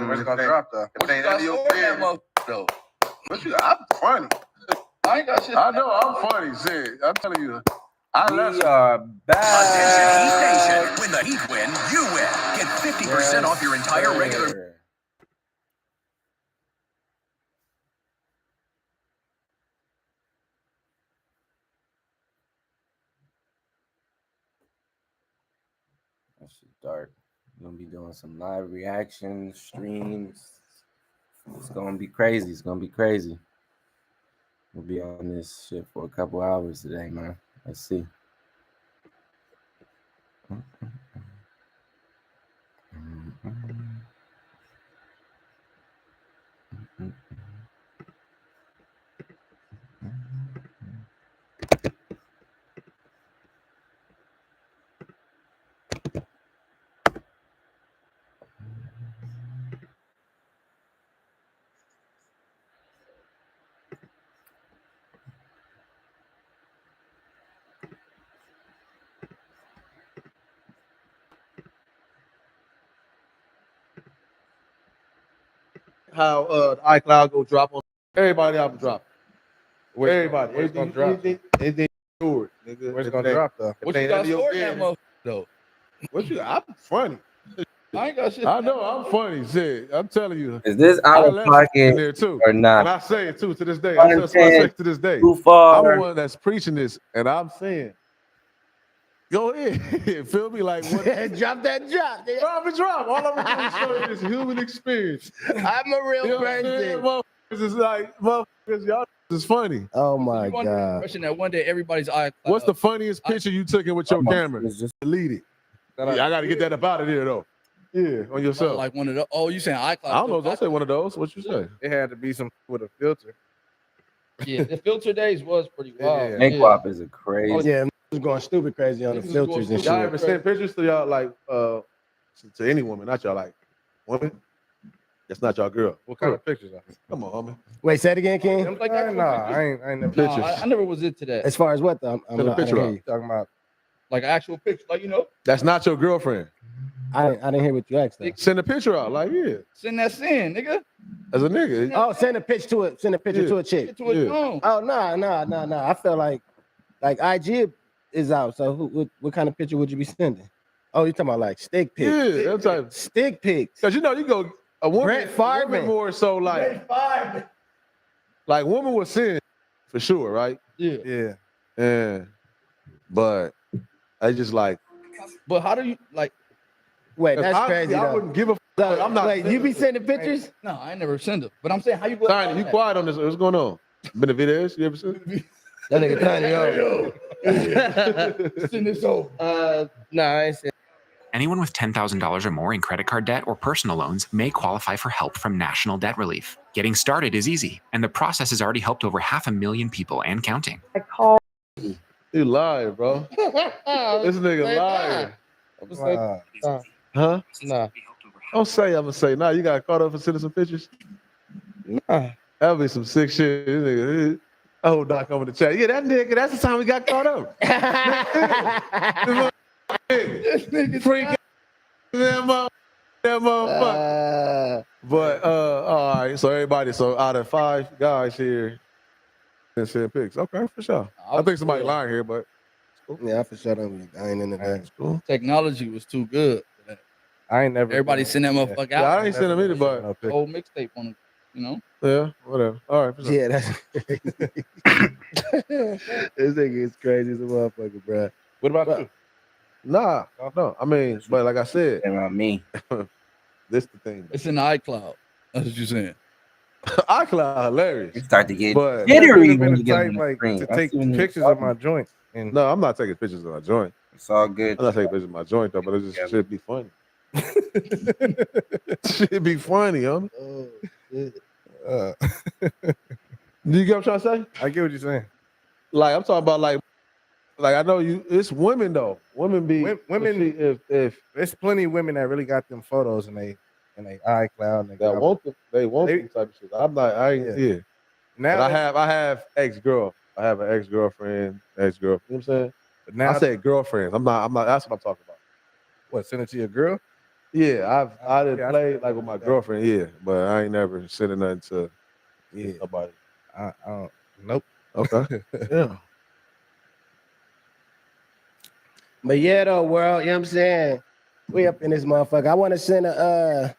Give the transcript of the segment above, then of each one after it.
Where's it gonna drop though? If it ain't any of your business, though. What you? I'm funny. I ain't got shit. I know I'm funny. Shit, I'm telling you. We are back. Attention, Heat Nation. When the Heat win, you win. Get 50% off your entire regular. That shit dark. We're gonna be doing some live reactions, streams. It's gonna be crazy. It's gonna be crazy. We'll be on this shit for a couple hours today, man. Let's see. How the iCloud go drop on everybody album drop. Everybody. Where's it gonna drop? Anything stored, nigga. Where's it gonna drop though? What you got stored in that motherfucker, though? What you? I'm funny. I ain't got shit. I know I'm funny. Shit, I'm telling you. Is this out of in pocket there too, or not? and I say it too to this day. I tell somebody I say it to this day. Too I'm far. the one that's preaching this, and I'm saying, go ahead, feel me like what? Drop that drop. Nigga. Drop. All I'm gonna do is show you this human experience. I'm a real You know what I'm saying? person. Motherfuckers is like, motherfuckers, y'all is funny. Oh my You want the god. impression that one day everybody's iCloud. What's the funniest picture you took in with your camera? It's just Delete it. Yeah, I got to get that up out of there though. Yeah, on yourself. like one of the? Oh, you saying iCloud? I don't know. Don't say one of those. What you say? It had to be some with a filter. Yeah, the filter days was pretty wild. Yeah. Make-wop is a crazy. Oh yeah, was going stupid crazy on the Niggas filters going and Y'all shit. ever send pictures to y'all like to any woman? Not y'all like woman. That's not y'all girl. What kind of pictures are Come on, homie. Wait, say it again, King. Them like that? Nah, I ain't never Nah, pictures. I never was into that. As far as what though? Send a picture up. talking about. Like an actual picture, like That's not your girlfriend. I didn't hear what you asked though. Send a picture out. Like send that sin, nigga. as a nigga. Oh, send a picture to it. Send a picture Yeah. to a chick. Get to a Yeah. phone. Oh no. I feel like IG is out. So what kind of picture would you be sending? Oh, you talking about like stick pics? Yeah, that's like Stick pics. because you know you go a woman, Brett Favre. woman more so like woman would send for sure, right? Yeah. Yeah. Yeah, but I just like But how do you like? Wait, that's I, crazy. I though. wouldn't give a. So, I'm not. Wait, you be sending pictures? No, I ain't never send it. But I'm saying how you go. Tiny, you quiet on this. What's going on? Benavides, you ever seen? That nigga Tiny. Send this over. No, I ain't saying. Anyone with $10,000 or more in credit card debt or personal loans may qualify for help from National Debt Relief. Getting started is easy, and the process has already helped over 500,000 people and counting. You lying, bro. This nigga lying. Huh? Nah. Don't say I'm gonna say. Nah, you got caught up for sending some pictures. Nah. That'll be some sick shit. This nigga. Oh, Doc over the chat. Yeah, that nigga. That's the time we got caught up. This nigga freaking that motherfucker. But all right. So everybody. So out of 5 guys here, and send pics. Okay, for sure. I think somebody lying here, but Yeah, I for sure don't. I ain't into that. it's cool. Technology was too good. for that. I ain't never. Everybody send that motherfucker Yeah, out. I ain't send them either, but Old mixtape on it, yeah, whatever. All right, for sure. Yeah, that's crazy. This nigga is crazy as a motherfucker, bro. What about you? Nah, no. I mean, but like I said, About me. this the thing. It's in the iCloud. That's what you're saying. iCloud hilarious. You start to get But jittery I've when been you the get type on the like screen. to That's take when you pictures start. of my joint. And no, I'm not taking pictures of my joint. It's all good. I'm not taking pictures of my joint though, but it just should be funny. Should be funny, homie. Oh, shit. Do you get what I'm trying to say? I get what you're saying. Like I'm talking about like I know you. It's women though. Women be Women- if There's plenty of women that really got them photos and they iCloud and they that got want them, they want They- them type of shit. I'm not. I ain't. Yeah. now. But I have ex-girl. I have an ex-girlfriend, ex-girl. You know what I'm saying? but now I said girlfriends. I'm not. That's what I'm talking about. what? Send it to your girl? Yeah, I didn't Yeah, I play still like with my do that. girlfriend. Yeah, but I ain't never sending nothing to Yeah, nobody. I don't. Nope. Okay. Yeah. But yeah, though, world, you know what I'm saying? We up in this motherfucker. I want to send a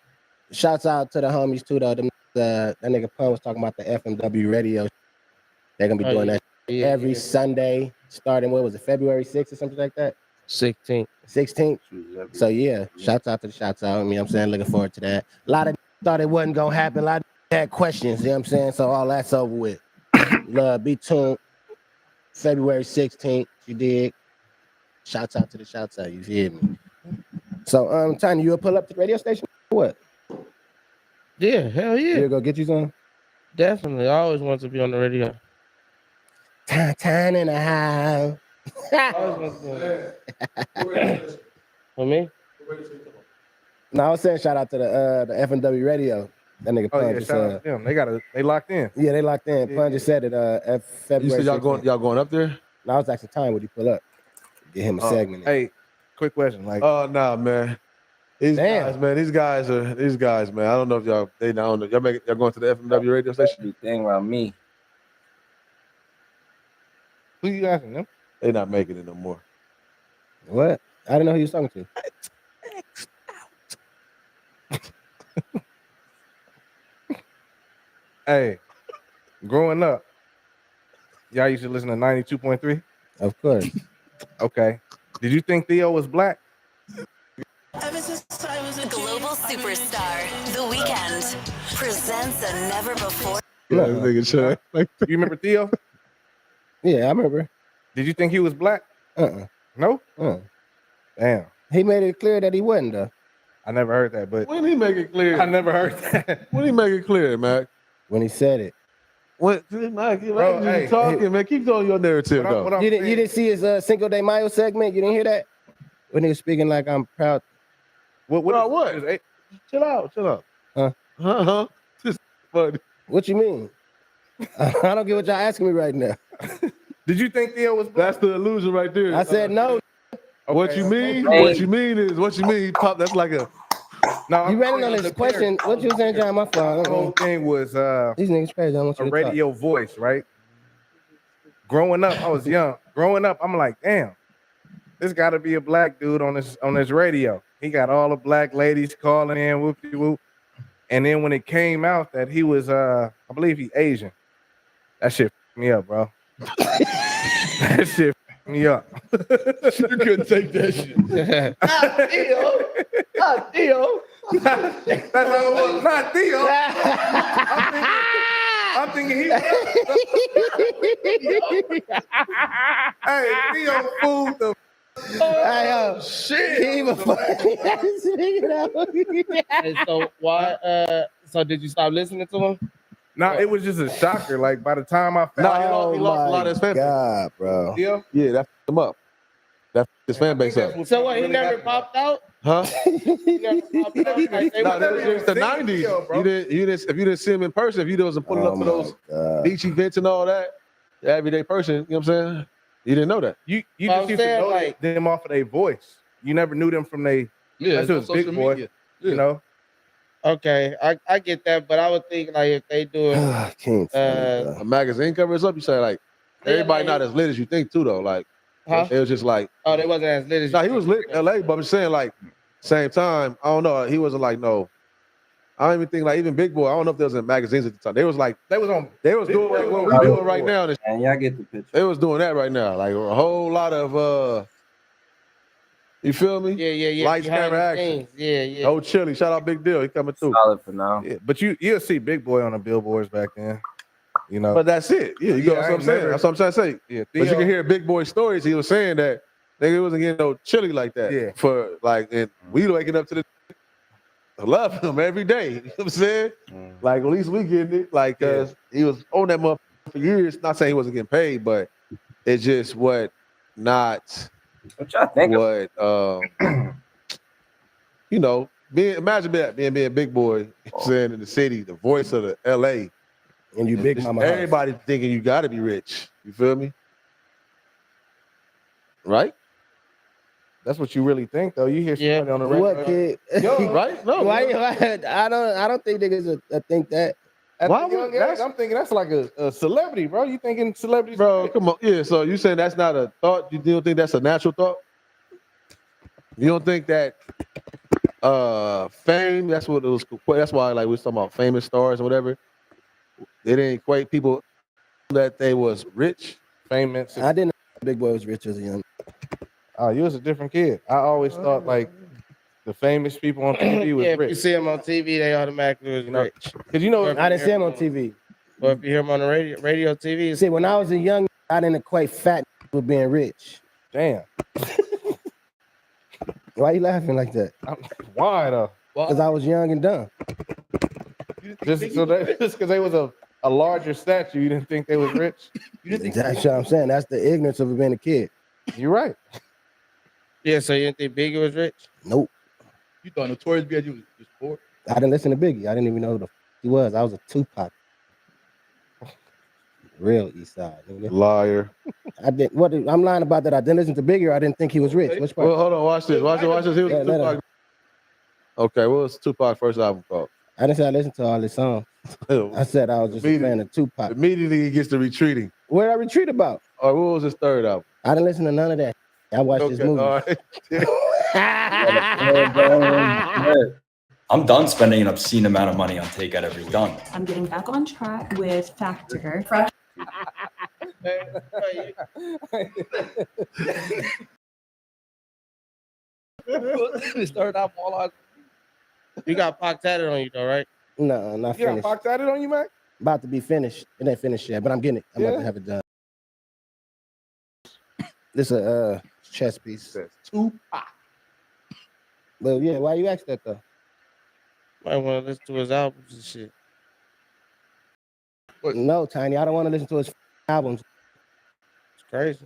shouts out to the homies too, though. Them, that nigga Pun was talking about the FMW radio. They're gonna be Oh, doing yeah. that Yeah, every yeah. Sunday, starting what was it, February 6th or something like that? 16. 16th. So yeah, shouts out to the shouts out. I mean, I'm saying looking forward to that. A lot of thought it wasn't gonna happen. A lot of had questions, you know what I'm saying? So all that's over with. Be tuned. February 16th, you dig? Shouts out to the shouts out, you hear me? So Tiny, you'll pull up to the radio station or what? Yeah, hell yeah. You'll go get you some? Definitely. I always want to be on the radio. Tiny in the house. I always want to be on the For me? No, I was saying shout out to the FNW radio. That nigga Oh Pun yeah, just shout out to them. They locked in. yeah, they locked in. Yeah, Pun just said it at You February. said y'all 16th. going up there? No, I was asking Time, would you pull up? Get him a segment. Hey, quick question. Like, Oh nah, man. These Damn. guys, man. These guys, man. I don't know if y'all I don't know. Y'all going to the FMW radio station? Everything about me. who you asking them? They not making it no more. What? I didn't know who you was talking to. Hey, growing up, y'all used to listen to 92.3. Of course. Okay. Did you think Theo was black? Global superstar, The Weeknd, presents a never before. Yeah, No. nigga, shut up. You remember Theo? Yeah, I remember. Did you think he was black? No? Damn. He made it clear that he wasn't though. I never heard that, but When he make it clear? I never heard that. When he make it clear, Mac? When he said it. What, Mac? Bro, You hey, talking, man. Keep telling your narrative, What I'm- though. what I'm You saying- didn't see his Cinco de Mayo segment? You didn't hear that? When he was speaking like I'm proud. What? Chill out. Huh? This is funny. What you mean? I don't get what y'all asking me right now. Did you think Theo was black? That's the illusion right there. I said no. What Okay. you mean? Hey. What you mean is what you mean. Pop. That's like a. No, You ready on this question? What you saying, John? My The whole fault. thing was These niggas crazy. I want a you to talk. radio voice, right? Growing up, I was young. Growing up, I'm like, damn, this got to be a black dude on this radio. He got all the black ladies calling in, whoopie whoop. And then when it came out that he was, I believe he's Asian, that shit f***ed me up, bro. That shit f***ed me up. You couldn't take that shit. Not Theo. That's how it was. Not Theo. I'm thinking he. Hey, Theo fooled the. Hey, shit. He even funny. And so why? So did you stop listening to him? Nah, it was just a shocker. Like by the time I found Nah, he lost a lot of his fan base. God, bro. Theo, Yeah, that f***ed him up. That f***ed his fan base up. So what? He never popped out. Huh? He never popped out. Like, they Nah, were- that was just the Seen 90s. Theo, bro. You didn't, if you didn't see him in person, if you wasn't pulling up for those God. beach events and all that, the everyday person, you know what I'm saying? You didn't know that. you But I'm just used to saying, know like- them off of their voice. You never knew them from their, Yeah, That's it's just on big social boy. media. you know. Okay, I get that, but I would think like if they do it, King, A magazine covers up, you say like everybody not as lit as you think too though. Like huh? it was just like Oh, they wasn't as lit as. nah, he was lit in LA, but I'm saying like same time, I don't know, he wasn't like no. I don't even think like even Big Boy, I don't know if there was in magazines at the time. They was like They was on. they was Big doing Boy like what was we on doing Big right Boy. now. and And y'all get the picture. They was doing that right now. Like a whole lot of you feel me? Yeah. Lights, behind camera, the action. scenes. Yeah. Oh Chili, shout out Big Deal. He coming through. Solid for now. Yeah, but you'll see Big Boy on the billboards back then. You know. But that's it. Yeah, you know Yeah, what I I'm saying. never- That's what I'm trying to say. yeah, But you Theo- can hear Big Boy stories. He was saying that nigga wasn't getting no chili like that. Yeah. For like, and we waking up to the I love him every day. You know what I'm saying? Like at least we getting it. Like cause he was on that motherfucker for years. Not saying he wasn't getting paid, but it's just what not What y'all think of what you know, imagine that being Big Boy, you know what I'm saying, in the city, the voice of the LA. And you big Just mama. house. everybody thinking you gotta be rich. You feel me? Right? That's what you really think, though. You hear Yeah. somebody on the radio. What kid? Yo, Right? No. Why? I don't think niggas think that. At Why the young would- age, that's- I'm thinking that's like a celebrity, bro. You thinking celebrities? Bro, come on. Yeah, so you saying that's not a thought? You don't think that's a natural thought? You don't think that fame, that's what it was, that's why like we was talking about famous stars or whatever. They didn't equate people that they was rich. Famous. I didn't know Big Boy was rich as a young. Oh, you was a different kid. I always thought like the famous people on TV was Yeah, if you rich. see him on TV, they automatically was rich. Because you know, I didn't see him on TV. Or if you hear him on the radio, TV, it's See, when I was a young, I didn't equate fat with being rich. damn. Why you laughing like that? Why though? Because I was young and dumb. Just because they was a larger statue, you didn't think they was rich? That's what I'm saying. That's the ignorance of being a kid. You're right. yeah. So you didn't think Biggie was rich? Nope. You thought Notorious B.I.G. was just poor? I didn't listen to Biggie. I didn't even know who the f- he was. I was a Tupac. Real East Side. Nigga. Liar. I didn't. What? I'm lying about that. I didn't listen to Biggie. Or I didn't think he was rich. Which part? Well, hold on, watch this. Watch this. He was Yeah, let Tupac. Okay, what was Tupac's first album called? I didn't say I listened to all his songs. I said I was just a fan of Tupac. Immediately he gets to retreating. What did I retreat about? Or what was his third album? I didn't listen to none of that. I watched his movie. all right. I'm done spending an obscene amount of money on takeout every done. I'm getting back on track with Factor. Started off all out. You got Pac tatted on you though, right? No, not You got finished. Fox tatted on you, man? About to be finished. It ain't finished yet, but I'm getting it. I'm about Yeah. to have it done. This a chess piece. Tupac. But yeah, why you ask that though? Might want to listen to his albums and shit. No, Tiny, I don't want to listen to his albums. It's crazy.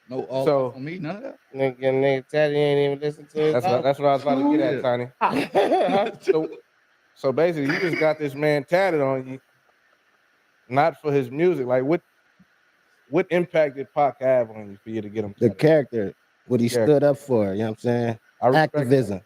No, all So- on me, none of that. Nigga tatted, you ain't even listen to his That's what I was about to get at, Tiny. albums. So basically, you just got this man tatted on you, not for his music. Like, what impact did Pac have on you for you to get him The tatted? character, what he Character. stood up for, you know what I'm saying? I respect Activism.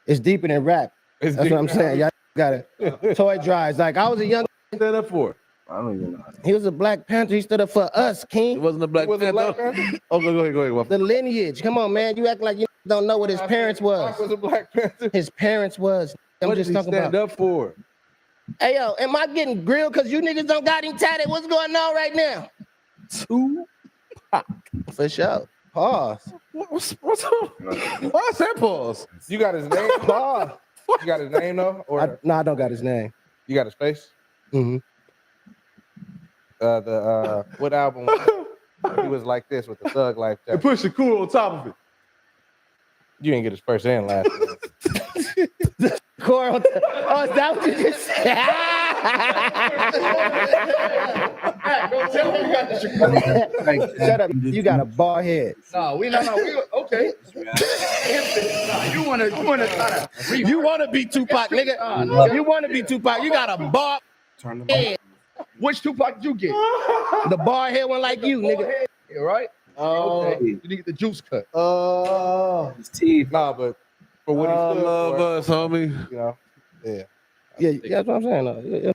It's deeper than rap. that. It's That's what I'm saying. Y'all got it. Toy drives. Like I was a young, Stand up for. I don't even know. he was a Black Panther. He stood up for us, It King. wasn't a Black Was it Panther. Black Panther? Oh, go ahead. The lineage. Come on, man. You act like you don't know what his parents was. Pac was a Black Panther. His parents was. I'm What just did he talking stand about. up for? Hey yo, am I getting grilled because you niggas don't got him tatted? What's going on right now? For sure. Pause. What's up? Why's that pause? You got his name? You got his name though, or No, I don't got his name. you got his face? Mhm. What album? He was like this with the Thug Life. And push the cool on top of it. You didn't get his first and last. name. Coral. Oh, is that what you just said? Shut up. You got a bald head. No, we okay. You wanna try to You want to be Tupac, nigga. You want to be Tupac. You got a bald head. which Tupac did you get? The bald head one like you, nigga. Yeah, right? Okay. You didn't get the juice cut. His teeth. Nah, but for what he stood love for, us, homie. you know, yeah. Yeah, that's what I'm saying. though.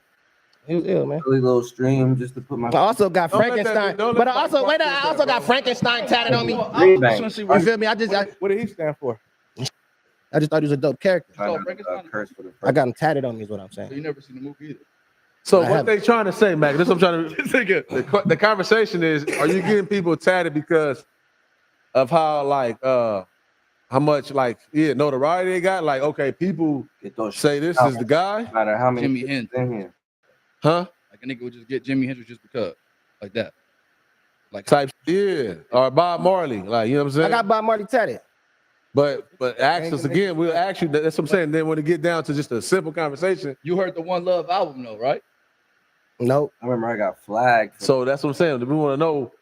He was ill, man. Really little stream just to put my I also got Don't let that- Frankenstein, don't let but I that also fuck wait. with I that, also got bro. Frankenstein tatted on me. green bang. You feel me? I just What did he stand for? thought he was a dope character. saw Frankenstein? Curse for the I got him tatted on me. Is what I'm So saying. you never seen the movie either. So I what haven't. they trying to say, Mac? This is what I'm trying to. The conversation is: are you getting people tatted because of how how much notoriety they got? Like, okay, people Get those say this is the guy, no matter how many Jimmy people Hendrix. in here. huh? Like a nigga would just get Jimi Hendrix just because. Like that. Like Type, yeah, or Bob Marley, like you know what I'm saying. I got Bob Marley tatted. But ask us again. We'll ask you. That's what I'm saying. Then when it get down to just a simple conversation, you heard the One Love album though, right? Nope. I remember I got flagged. For so that's what I'm saying. We want to know: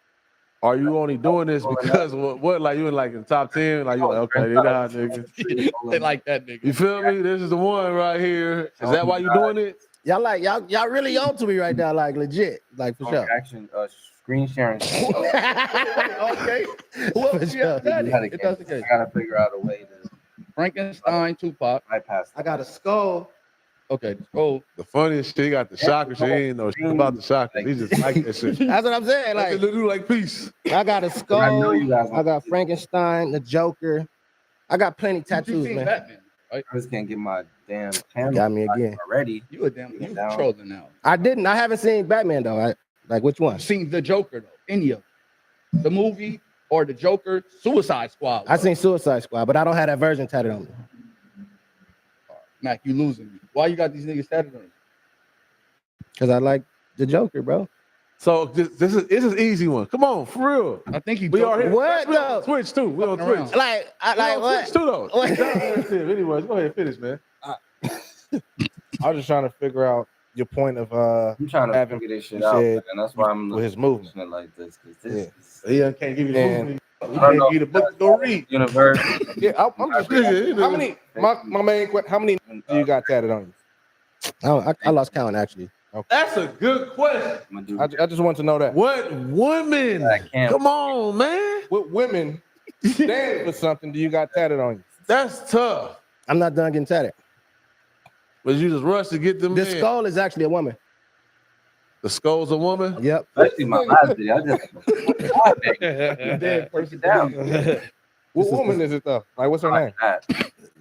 are you only doing this because what? Like you in the top 10? Like you like okay, nah, nigga. They like that nigga. You feel me? This is the one right here. Is that why you doing it? y'all really on to me right now, like legit, like for sure. Action, screen sharing. Okay. Well, For sure. if that's the case. I gotta figure out a way to Frankenstein, Tupac. bypass. I got a skull. Okay. Oh, The funniest shit, he got the shocker. She ain't know shit about the shocker. He just like that shit. That's what I'm saying. Like, Like they do like peace. I got a I know skull. you guys. I got Frankenstein, the Joker. I got plenty you tattoos, seen man. Batman? I just can't get my damn channel Got me again. already. You a damn you Down. trolling now. I didn't. I haven't seen Batman though. Like which one? Seen the Joker though? Any of them? The movie or the Joker? Suicide Squad. I seen Suicide Squad, but I don't have that version tatted on me. Mac, you losing me. Why you got these niggas tatted on you? Cause I like the Joker, bro. So this is easy one. Come on, for real. I think he We are here. What We on though? Twitch too. We on Fucking around. Twitch. Like I We like on what? Twitch too though. What? Anyways, go ahead and finish, man. I was just trying to figure out your point of I'm trying to having figure this shit you out, said and that's why I'm with his looking movement. at it like this. Cause this Yeah. is He can't give you the And- movie. He I don't can't know give you the book to go read. universe. Yeah, I'm just how many my main question, how many do you got tatted on you? I lost count actually. That's a good question. I'm gonna do I just want to know that. What women? I can't. Come on, man. What women stand for something do you got tatted on you? That's tough. I'm not done getting tatted. But you just rush to get them This in. skull is actually a woman. The skull's a woman. Yep. Especially my last video. I just Dead break it down. What woman is it though? Like what's her name?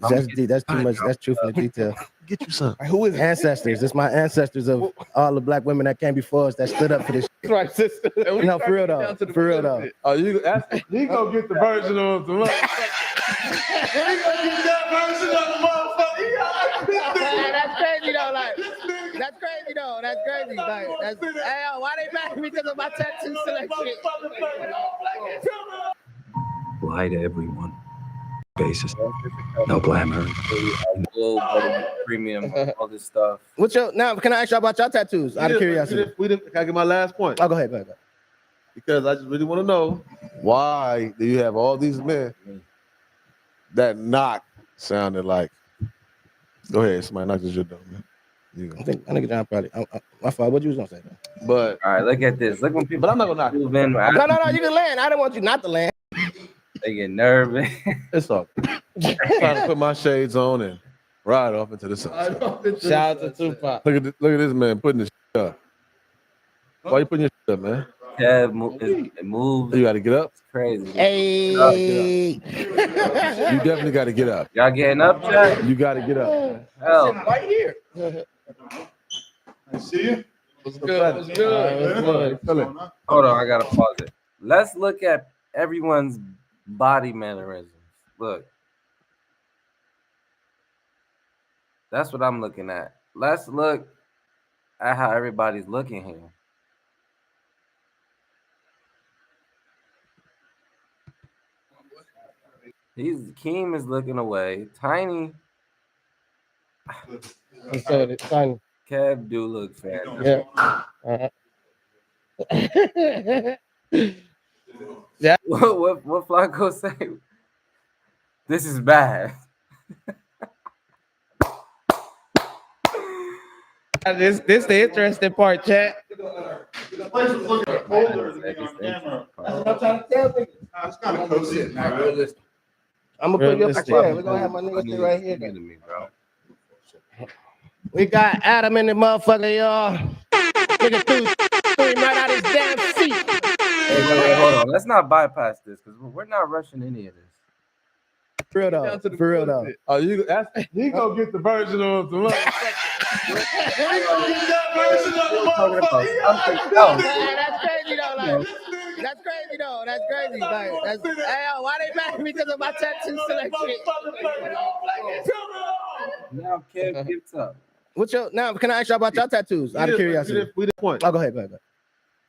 That's deep. That's too much. That's truthful detail. Get you some. Like, who is it? Ancestors. It's my ancestors of all the black women that came before us that stood up for this. Right, sister. No, for real though. For real though. Oh, you gonna get the version of the motherfucker. You gonna get that version of the motherfucker. That's crazy though. Like that's crazy though. That's crazy. Like that's. Hey, yo, why they mad at me because of my tattoo selection? Lie to everyone. Basis. No glamour. Premium, all this stuff. What's your now? Can I ask you about your tattoos? Out of curiosity. Can I get my last point? Oh, go ahead. Go ahead. Because I just really want to know why do you have all these men that knock sounded like? Go ahead, somebody knock this shit down, man. You go. I think John probably. My fault. What you was gonna say? Though? But all right, look at this. Look when people. But I'm not gonna knock move in. No. You can land. I didn't want you not to land. They get nervous. It's all. I'm trying to put my shades on and ride off into the sunset. Shout out to Tupac. Look at this man putting this shit up. Why you putting your shit up, man? Yeah, it moves. You got to get up. It's crazy. Hey. You definitely got to get up. Y'all getting up, Jack? You got to get up. Hell, Right here. I see you. What's good? What's good? hold on, I gotta pause it. Let's look at everyone's body mannerisms. Look. That's what I'm looking at. Let's look at how everybody's looking here. Keem is looking away. Tiny. Tiny. Kev do look fat. Yeah. What Flacco say? This is bad. This the interesting part, chat. The place was looking colder than being on camera. That's what I'm trying to tell you. It's kind of cozy. Not realistic. I'm gonna put you up a Realistic. chair. We're gonna have my nigga sit right here. To me, bro. We got Adam in the motherfucker, y'all. Nigga threw him right out his damn seat. Hey, wait, hold on. Let's not bypass this because we're not rushing any of this. For real though. For real though. Oh, you gonna get the version of the motherfucker. You gonna get that version of the motherfucker. That's crazy though. Like, that's crazy though. That's crazy. Like, that's, hey, yo, why they mad at me because of my tattoo selection? Now Kev gets up. What's your now? Can I ask you about your tattoos? Out of curiosity. We the point. Oh, go ahead. Go ahead.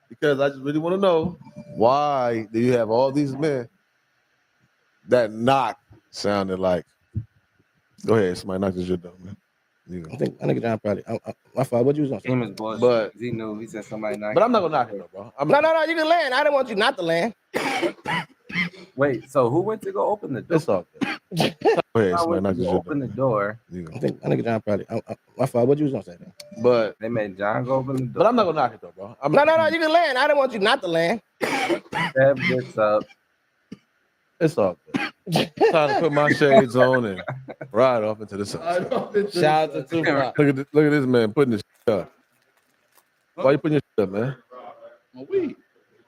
Because I just really want to know why do you have all these men that knock sounded like? Go ahead, somebody knock this shit down, man. You go. I think John probably. My fault. What you was gonna say? Team is bullshit. But- He knew. He said somebody not. But I'm not gonna knock it, though, bro. No. You can land. I didn't want you not to land. Wait. So who went to go open the door? It's all good. Go ahead, Why somebody would knock you this shit open the door? I think John probably. My fault. What you was gonna say? Then? But They made John go open the door. but I'm not gonna knock it though, bro. No. You can land. I don't want you not to land. Step this up. It's all good. Time to put my shades on and ride off into the sunset. Shout out to Tupac. Look at this man putting this shit up. Why you putting your shit up, man?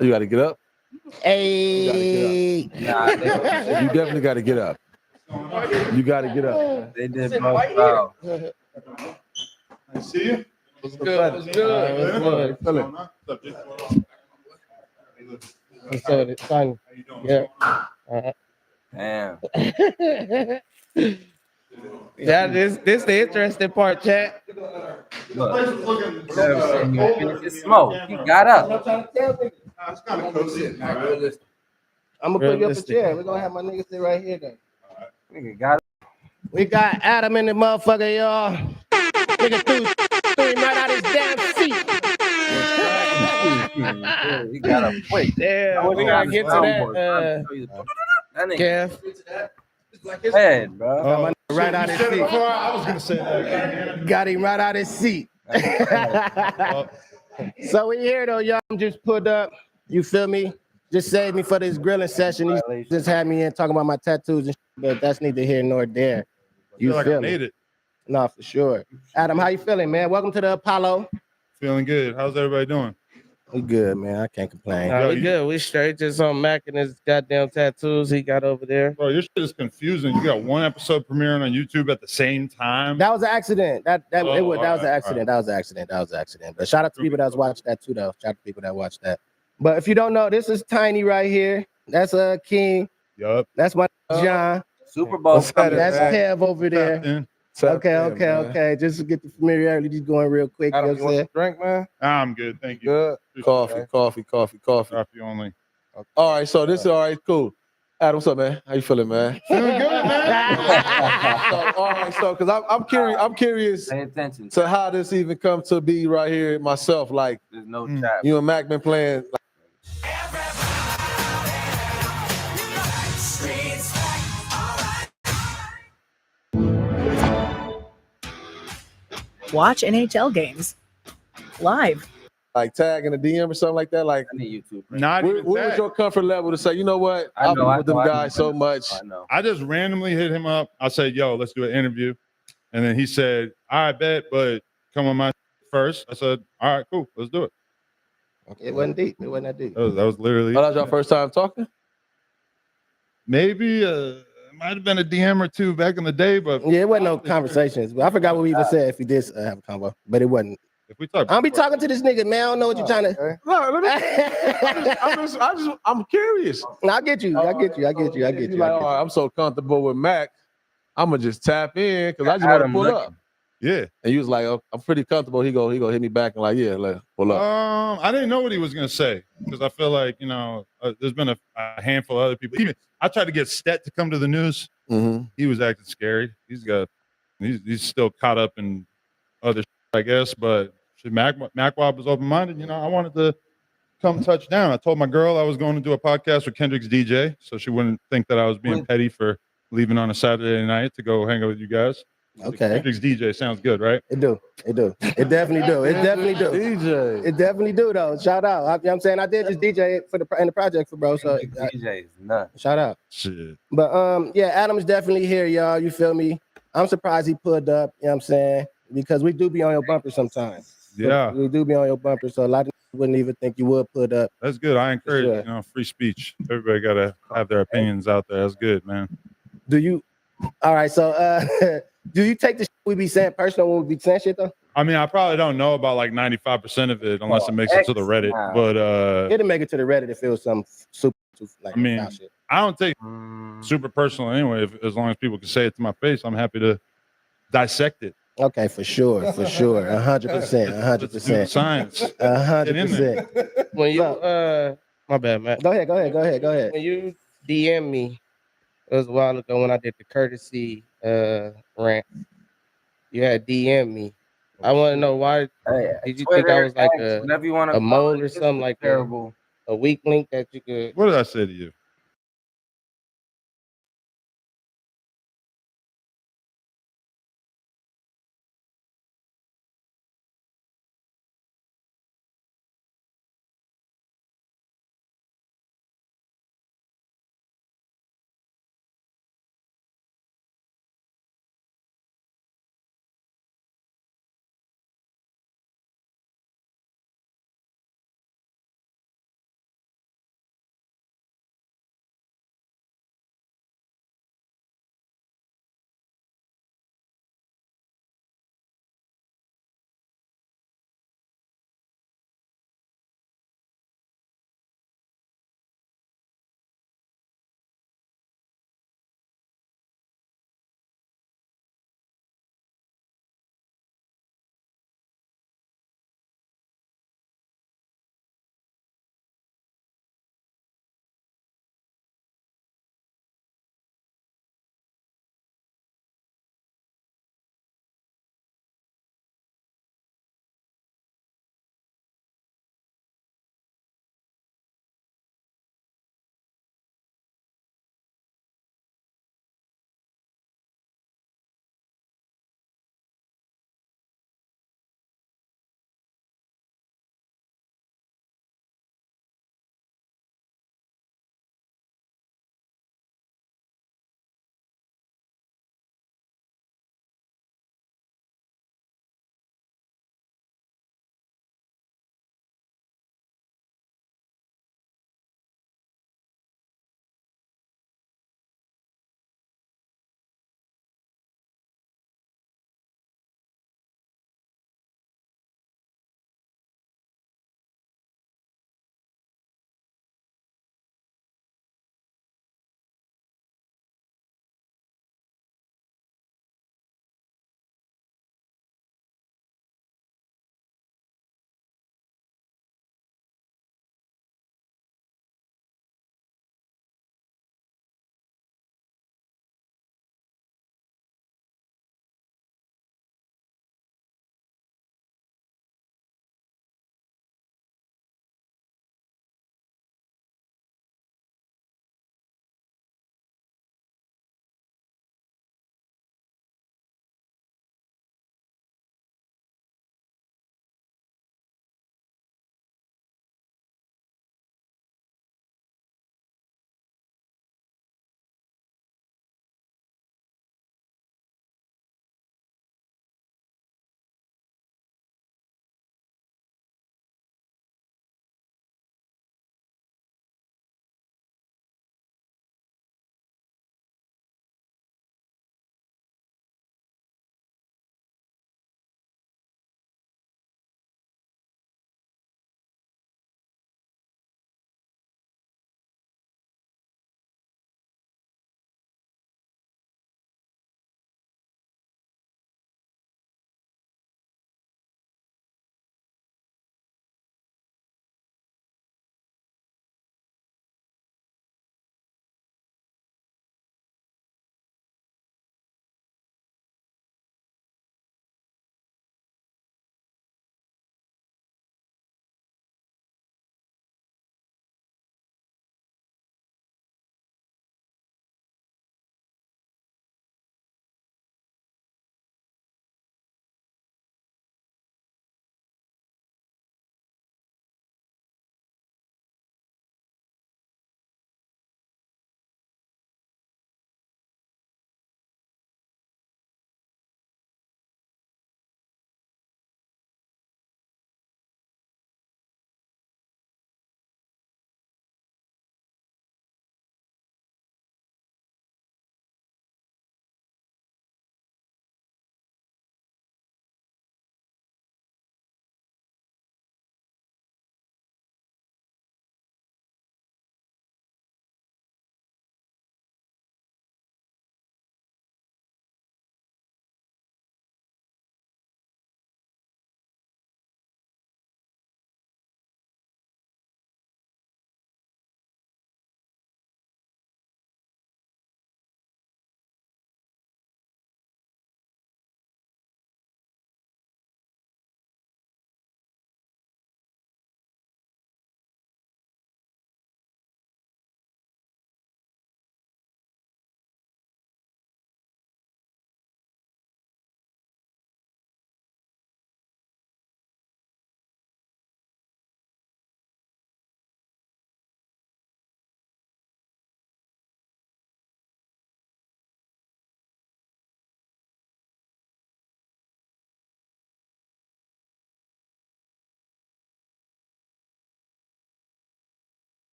You got to get up. Hey. Nah, You definitely got to get up. You got to get up. they did both well. I see you. What's good? What's good? What's up? Fine. Yeah. Damn. Yeah, this the interesting part, chat. Look, it's smoke. He got up. I'm gonna put you up a chair. We're gonna have my nigga sit right here then. Nigga got up. We got Adam in the motherfucker, y'all. Nigga threw him right out his damn seat. He got up quick. Yeah, we gotta get to that. That nigga Kev. head, bro. Got my nigga right out his seat. I was gonna say that. Got him right out his seat. So we here though, y'all. I'm just put up. You feel me? Just saved me for this grilling session. He just had me in talking about my tattoos and shit, but that's neither here nor there. You feel like feel I made me? it. No, for sure. Adam, how you feeling, man? Welcome to the Apollo. Feeling good. How's everybody doing? We good, man. I can't complain. Nah, we good. We straight. Just on Mac and his goddamn tattoos he got over there. Bro, your shit is confusing. You got one episode premiering on YouTube at the same time. That was an accident. That was an alright, accident. That was an accident. But shout out to people that was watching that too, though. Shout out to people that watched that. But if you don't know, this is Tiny right here. That's King. Yup. That's my John. Super Bowl. That's Kev over there. Okay. Okay. Just to get the familiarity, just going real quick. You know Adam, what you I'm want saying? a drink, man? I'm good. Thank you. Good. Coffee. Coffee only. All right, so this is all right, cool. Adam, what's up, man? How you feeling, man? Feeling good, man. All right, so because I'm curious Pay attention. to how this even come to be right here myself. Like There's no trap. you and Mac been playing. Like, Watch NHL games live. like tag in a DM or something like that. Like, I need YouTube. Not what even was that. your comfort level to say, you know what? I've been with them guys so much. I know. I just randomly hit him up. I said, yo, let's do an interview. And then he said, I bet, but come on my first. I said, all right, cool. Let's do it. It wasn't deep. It wasn't that deep. That was literally Oh, that was your first time talking? maybe might have been a DM or two back in the day, but Yeah, it wasn't no conversations. I forgot what we even said if we did have a convo, but it wasn't. if we talk, I'll be talking to this nigga, man. I don't know what you're trying to. No, I'm curious. No, I get you. You like, all right, I'm so comfortable with Mac. I'm gonna just tap in because I just want to pull up. Yeah. And he was like, oh, I'm pretty comfortable. He go hit me back and like, yeah, let's pull up. I didn't know what he was gonna say because I feel like there's been a handful of other people. Even I tried to get Stet to come to the news. Mm-hmm. He was acting scary. He's still caught up in other shit, I guess. But Macwab was open minded. I wanted to come touch down. I told my girl I was going to do a podcast with Kendrick's DJ, so she wouldn't think that I was being petty for leaving on a Saturday night to go hang out with you guys. Okay. Kendrick's DJ sounds good, right? It do. It definitely do. DJ. It definitely do though. Shout out. You know what I'm saying? I did just DJ in the project for bro. So DJ is nuts. shout out. Shit. But yeah, Adam's definitely here, y'all. You feel me? I'm surprised he pulled up, you know what I'm saying? Because we do be on your bumper sometimes. Yeah. We do be on your bumper, so a lot of people wouldn't even think you would put up. That's good. I encourage, Sure. free speech. Everybody gotta have their opinions out there. That's good, man. Do you? All right, so do you take the shit we be saying personal when we be saying shit though? I mean, I probably don't know about like 95% of it unless it makes it to the Reddit. But It'll make it to the Reddit if it was some super like I mean, foul shit. I don't take super personal anyway. As long as people can say it to my face, I'm happy to dissect it. Okay, for sure, 100%. Science. 100%. When you my bad, man. Go ahead. When you DM me, it was a while ago when I did the courtesy rant. You had DM me. I want to know why did you think I was like a mole or something like terrible, a weak link that you could? What did I say to you?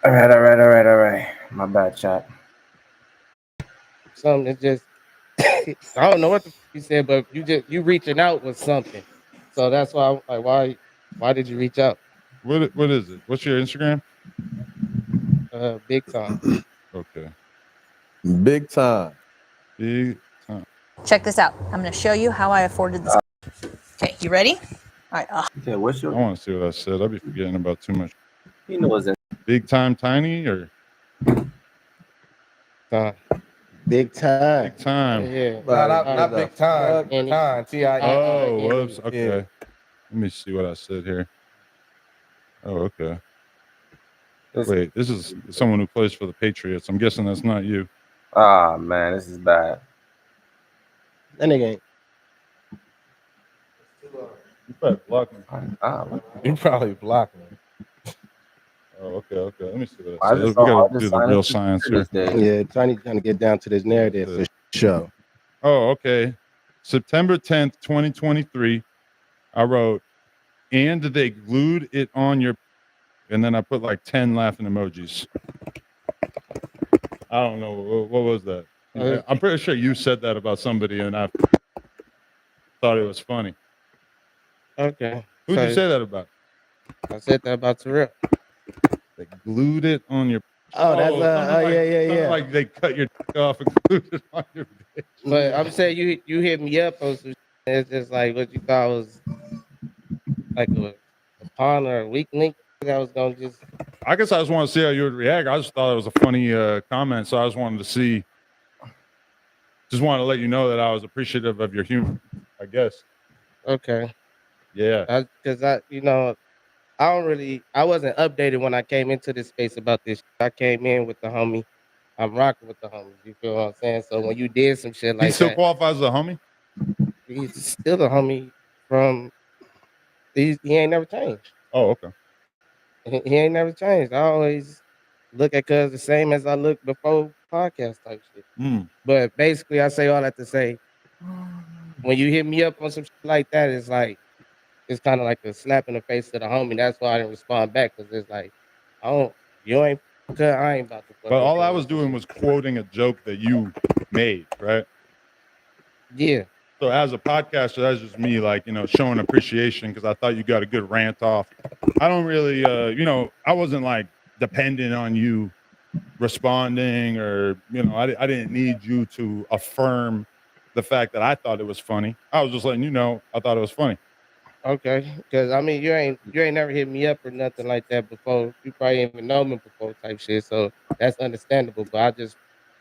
All right. My bad, chat. Something that just I don't know what the f- you said, but you reaching out was something. So that's why I'm like, why did you reach out? What is it? What's your Instagram? Big time. Okay. Big time. Big time. Check this out. I'm going to show you how I afforded this. Okay, you ready? All right. Okay, what's I your? want to see what I said. I'll be forgetting about too much. He knows that. Big time tiny or Big time. big time? Yeah. Not big time. Time. T-I-M. Oh, whoops. Okay. Yeah. Let me see what I said here. Oh, okay. Wait, this is someone who plays for the Patriots. I'm guessing that's not you. Ah, man, this is bad. That nigga ain't. You probably blocked me. You probably blocked me. Oh, okay. Let me see what I I said. We just saw all gotta this do the sign real up science here. Yeah, trying to get down to this narrative for sure. Oh, okay. September 10th, 2023. I wrote, and they glued it on your, and then I put like 10 laughing emojis. I don't know. What was that? I'm pretty sure you said that about somebody, and I thought it was funny. Okay. Who'd you say that about? I said that about Terrell. They glued it on your. Oh, that's something yeah. Like they cut your off and glued it on your bitch. But I'm saying you hit me up on some. It's just like what you thought was like a pawn or a weak link. I was gonna just. I guess I just want to see how you would react. I just thought it was a funny comment, so I just wanted to see. Just wanted to let you know that I was appreciative of your humor. I guess. Okay. Yeah. Because I wasn't updated when I came into this space about this. I came in with the homie. I'm rocking with the homies. You feel what I'm saying? So when you did some shit like He still that, qualifies as a homie. he's still a homie from. He ain't never changed. Oh, okay. He ain't never changed. I always look at cuz the same as I looked before podcast type shit. But basically, I say all that to say, when you hit me up on some shit like that, it's like it's kind of like a slap in the face to the homie. That's why I didn't respond back because it's like, you ain't, cuz I ain't about to. But all I was doing was quoting a joke that you made, right? Yeah. So as a podcaster, that's just me, like, showing appreciation because I thought you got a good rant off. I don't really, I wasn't like dependent on you responding or, I didn't need you to affirm the fact that I thought it was funny. I was just letting you know I thought it was funny. Okay, because I mean, you ain't never hit me up or nothing like that before. You probably ain't even know me before type shit, so that's understandable. But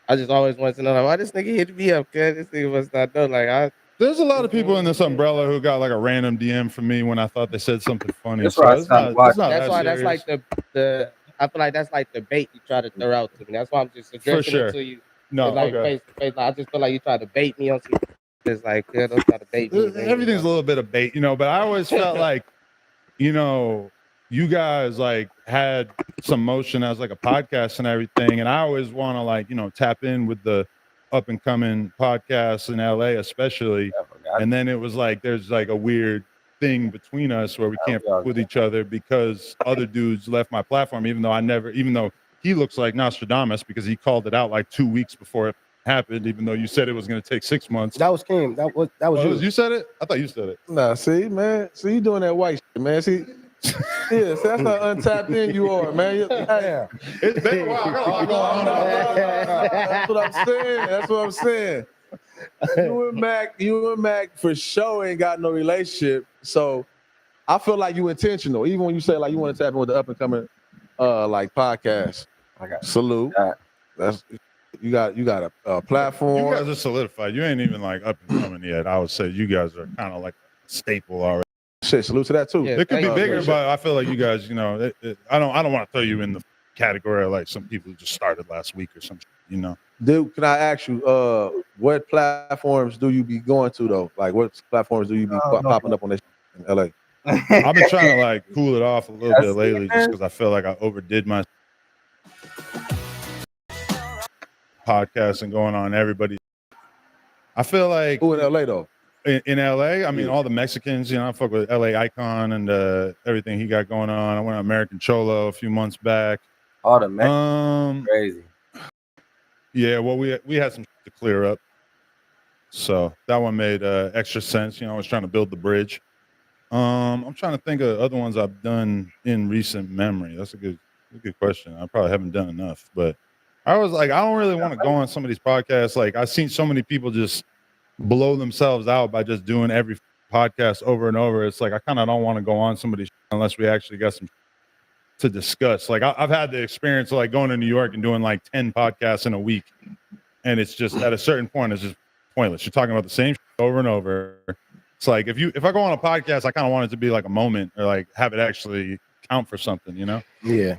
I just always wanted to know like, why this nigga hit me up? Cause this nigga must not know. There's a lot of people in this umbrella who got like a random DM from me when I thought they said something funny. That's So why it's not why that that's like serious. the I feel like that's like the bait you try to throw out to me. That's why I'm just addressing sure. it to you. No, It's like okay. face to face. Like, I just feel like you try to bait me on some. It's like, yeah, don't try to bait me. man. Everything's a little bit of bait, but I always felt like, you guys like had some motion as like a podcast and everything. And I always want to like, tap in with the up and coming podcasts in LA, especially. And then it was like, there's like a weird thing between us where we can't fuck with each other because other dudes left my platform, even though he looks like Nostradamus because he called it out like 2 weeks before it happened, even though you said it was going to take 6 months. That was Kim. That was you. You said it? I thought you said it. Nah, see, man. See, you doing that white shit, man. See, yeah, see, that's how untapped in you are, man. Yeah. It's been a while. I got a lot going on. That's what I'm saying. You and Mac for sure ain't got no relationship. So I feel like you intentional. Even when you say like you want to tap in with the up and coming like podcast. I got salute. That's you got a platform. You guys are solidified. You ain't even like up and coming yet. I would say you guys are kind of like a staple already. Shit, salute to that too. It could be bigger, but I feel like you guys, I don't want to throw you in the category of like some people who just started last week or something, Dude, can I ask you, what platforms do you be going to though? Like, what platforms do you be popping up on this in LA? I've been trying to like cool it off a little bit lately, just because I feel like I overdid my podcast and going on everybody. I feel like who in LA though? In LA, I mean, all the Mexicans, I fuck with LA Icon and everything he got going on. I went on American Cholo a few months back. All the crazy. Yeah, well, we had some to clear up, so that one made extra sense. You know, I was trying to build the bridge. I'm trying to think of other ones I've done in recent memory. That's a good question. I probably haven't done enough, but I was like, I don't really want to go on some of these podcasts. Like, I've seen so many people just blow themselves out by just doing every podcast over and over. It's like I kind of don't want to go on some of these unless we actually got some to discuss. Like I've had the experience of like going to New York and doing like 10 podcasts in a week, and it's just at a certain point it's just pointless. You're talking about the same over and over. It's like if I go on a podcast, I kind of want it to be like a moment or like have it actually count for something, you know? Yeah.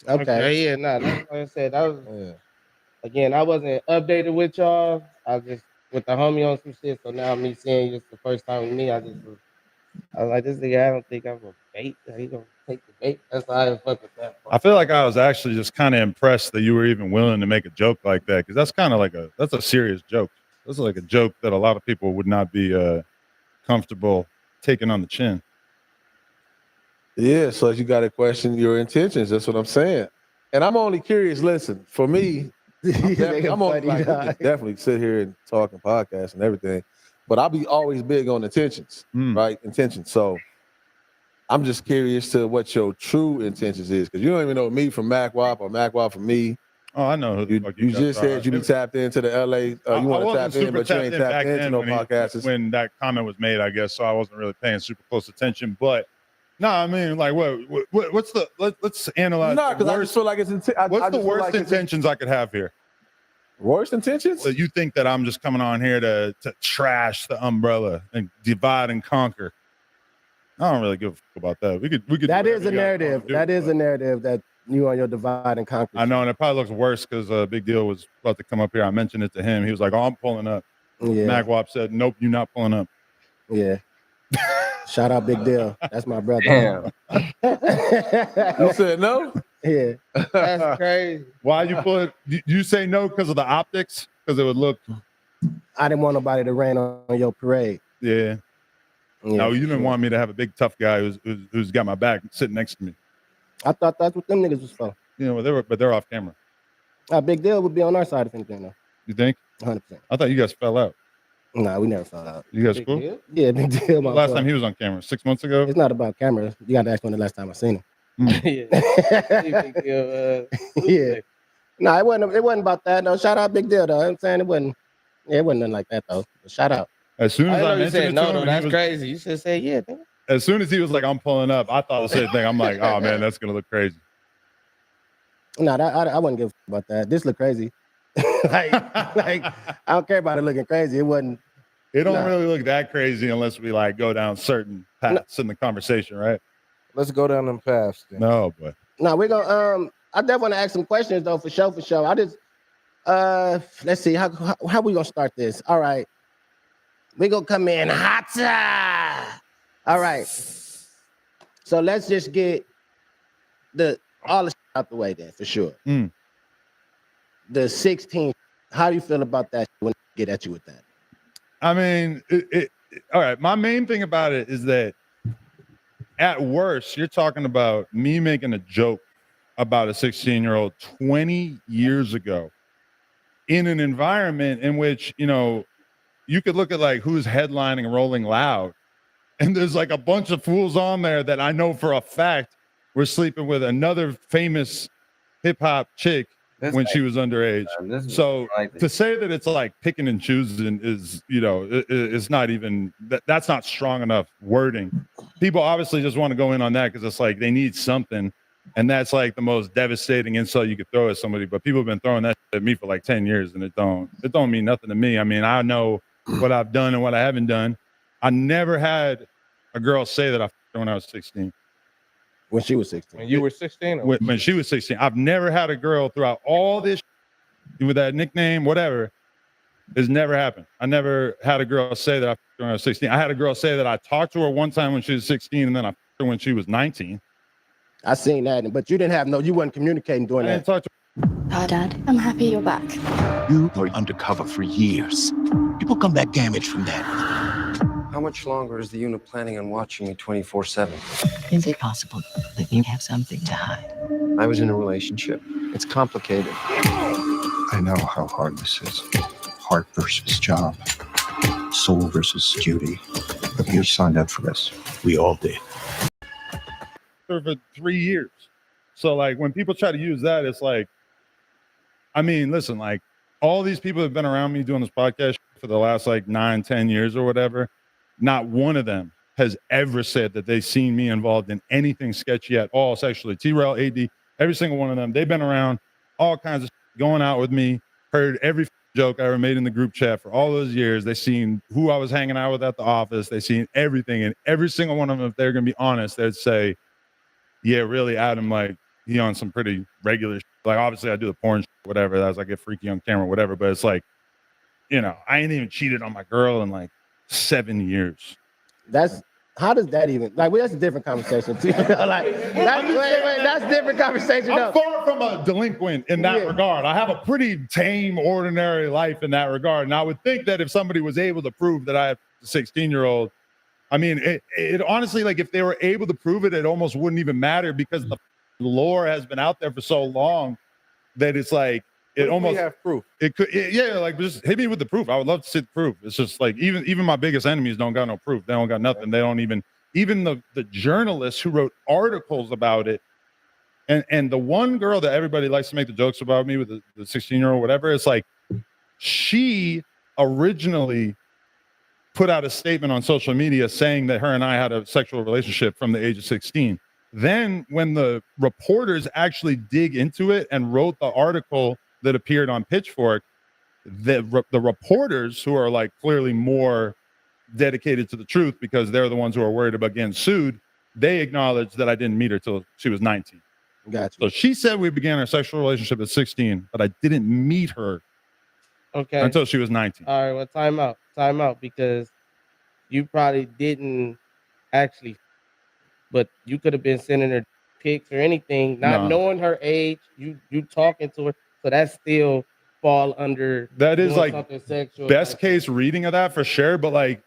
Okay. Yeah, no, like I said, that was again, I wasn't updated with y'all. I just with the homie on some shit. So now me seeing you, it's the first time with me. I was like, this nigga, I don't think I'm gonna bait. He gonna take the bait. That's why I didn't fuck with that. I feel like I was actually just kind of impressed that you were even willing to make a joke like that, because that's kind of like that's a serious joke. That's like a joke that a lot of people would not be comfortable taking on the chin. Yeah, so you got to question your intentions. That's what I'm saying. And I'm only curious. Listen, for me, I'm only like, definitely sit here and talk and podcast and everything, but I'll be always big on intentions, right? Intentions. So I'm just curious to what your true intentions is, because you don't even know me from MacWop or MacWop from me. Oh, I know. You just said you be tapped into the LA. You want to tap in, but you ain't tapped into no podcasts. When that comment was made, I guess, so I wasn't really paying super close attention. But no, I mean, like, what's the? Let's analyze. No, because I just feel like it's. What's the worst intentions I could have here? Worst intentions? So you think that I'm just coming on here to trash the umbrella and divide and conquer? I don't really give a fuck about that. We could. That is a narrative. That is a narrative that you on your divide and conquer. I know, and it probably looks worse because Big Deal was about to come up here. I mentioned it to him. He was like, "Oh, I'm pulling up." Yeah. MacWop said, "Nope, you're not pulling up." Yeah. Shout out Big Deal. That's my brother. Damn. You said no? Yeah. That's crazy. Why you say no because of the optics? Because it would look. I didn't want nobody to rain on your parade. Yeah. No, you didn't want me to have a big tough guy who's got my back sitting next to me. I thought that's what them niggas was for. You know, they're off camera. Big Deal would be on our side if anything, though. You think? 100%. I thought you guys fell out. Nah, we never fell out. You guys Big cool? Deal? Yeah, Big Deal. Last time he was on camera, 6 months ago. It's not about cameras. You got to ask when the last time I seen him. Yeah. Big Deal, Yeah. No, it wasn't about that. No, shout out Big Deal though. I'm saying it wasn't nothing like that though. But shout out. As soon as I know you mentioned said it to no, him, no, that's crazy. You should say yeah. Nigga. As soon as he was like, "I'm pulling up," I thought the same thing. I'm like, "Oh man, that's gonna look crazy." No, I wouldn't give a fuck about that. This look crazy. like I don't care about it looking crazy. It wasn't. It don't really look that crazy unless we like go down certain paths in the conversation, right? Let's go down them paths. Then. No, but no, we're gonna. I definitely want to ask some questions though, for sure. I just let's see how we gonna start this. All right, we gonna come in hotter. All right, so let's just get all the shit out the way then for sure. The 16. How do you feel about that when I get at you with that? I mean, all right. My main thing about it is that at worst, you're talking about me making a joke about a 16-year-old 20 years ago in an environment in which, you know, you could look at like who's headlining Rolling Loud, and there's like a bunch of fools on there that I know for a fact were sleeping with another famous hip hop chick when she was underage. So to say that it's like picking and choosing is, you know, it's not even that's not strong enough wording. People obviously just want to go in on that because it's like they need something, and that's like the most devastating insult you could throw at somebody. But people have been throwing that at me for like 10 years, and it don't mean nothing to me. I mean, I know what I've done and what I haven't done. I never had a girl say that I f***ed her when I was 16. When she was 16. When you were 16? When she was 16. I've never had a girl throughout all this with that nickname, whatever. It's never happened. I never had a girl say that I f***ed her when I was 16. I had a girl say that I talked to her one time when she was 16, and then I f***ed her when she was 19. I seen that, but you wasn't communicating during that. Talk to Hi, Dad. I'm happy you're back. You were undercover for years. People come back damaged from that. How much longer is the unit planning on watching me 24/7? Is it possible that you have something to hide? I was in a relationship. It's complicated. I know how hard this is. Heart versus job. Soul versus duty. But you signed up for this. We all did. For 3 years. So like when people try to use that, it's like, I mean, listen, like all these people that have been around me doing this podcast for the last like 9-10 years or whatever, not one of them has ever said that they've seen me involved in anything sketchy at all sexually. T-Rail, AD, every single one of them, they've been around all kinds of going out with me, heard every joke I ever made in the group chat for all those years. They seen who I was hanging out with at the office. They seen everything, and every single one of them, if they're going to be honest, they'd say, yeah, really, Adam, like he on some pretty regular shit. Like obviously I do the porn shit, whatever. That's like get freaky on camera, whatever. But it's like, you know, I ain't even cheated on my girl in like 7 years. That's how does that even like? Well, that's a different conversation too. Like that's a different conversation. I'm far from a delinquent in that regard. I have a pretty tame, ordinary life in that regard. And I would think that if somebody was able to prove that I have a 16-year-old, I mean, it honestly, like if they were able to prove it, it almost wouldn't even matter because the lore has been out there for so long that it's like it almost have proof. It could, yeah, like just hit me with the proof. I would love to see the proof. It's just like even my biggest enemies don't got no proof. They don't got nothing. They don't even the journalists who wrote articles about it. And the one girl that everybody likes to make the jokes about me with the 16-year-old, whatever, it's like she originally put out a statement on social media saying that her and I had a sexual relationship from the age of 16. Then when the reporters actually dig into it and wrote the article that appeared on Pitchfork, the reporters who are like clearly more dedicated to the truth because they're the ones who are worried about getting sued, they acknowledged that I didn't meet her till she was 19. Gotcha. So she said we began our sexual relationship at 16, but I didn't meet her until she was 19. All right, well, time out, because you probably didn't actually, but you could have been sending her pics or anything, not knowing her age. You talking to her, so that still fall under that is like something sexual. Best case reading of that for sure. But like,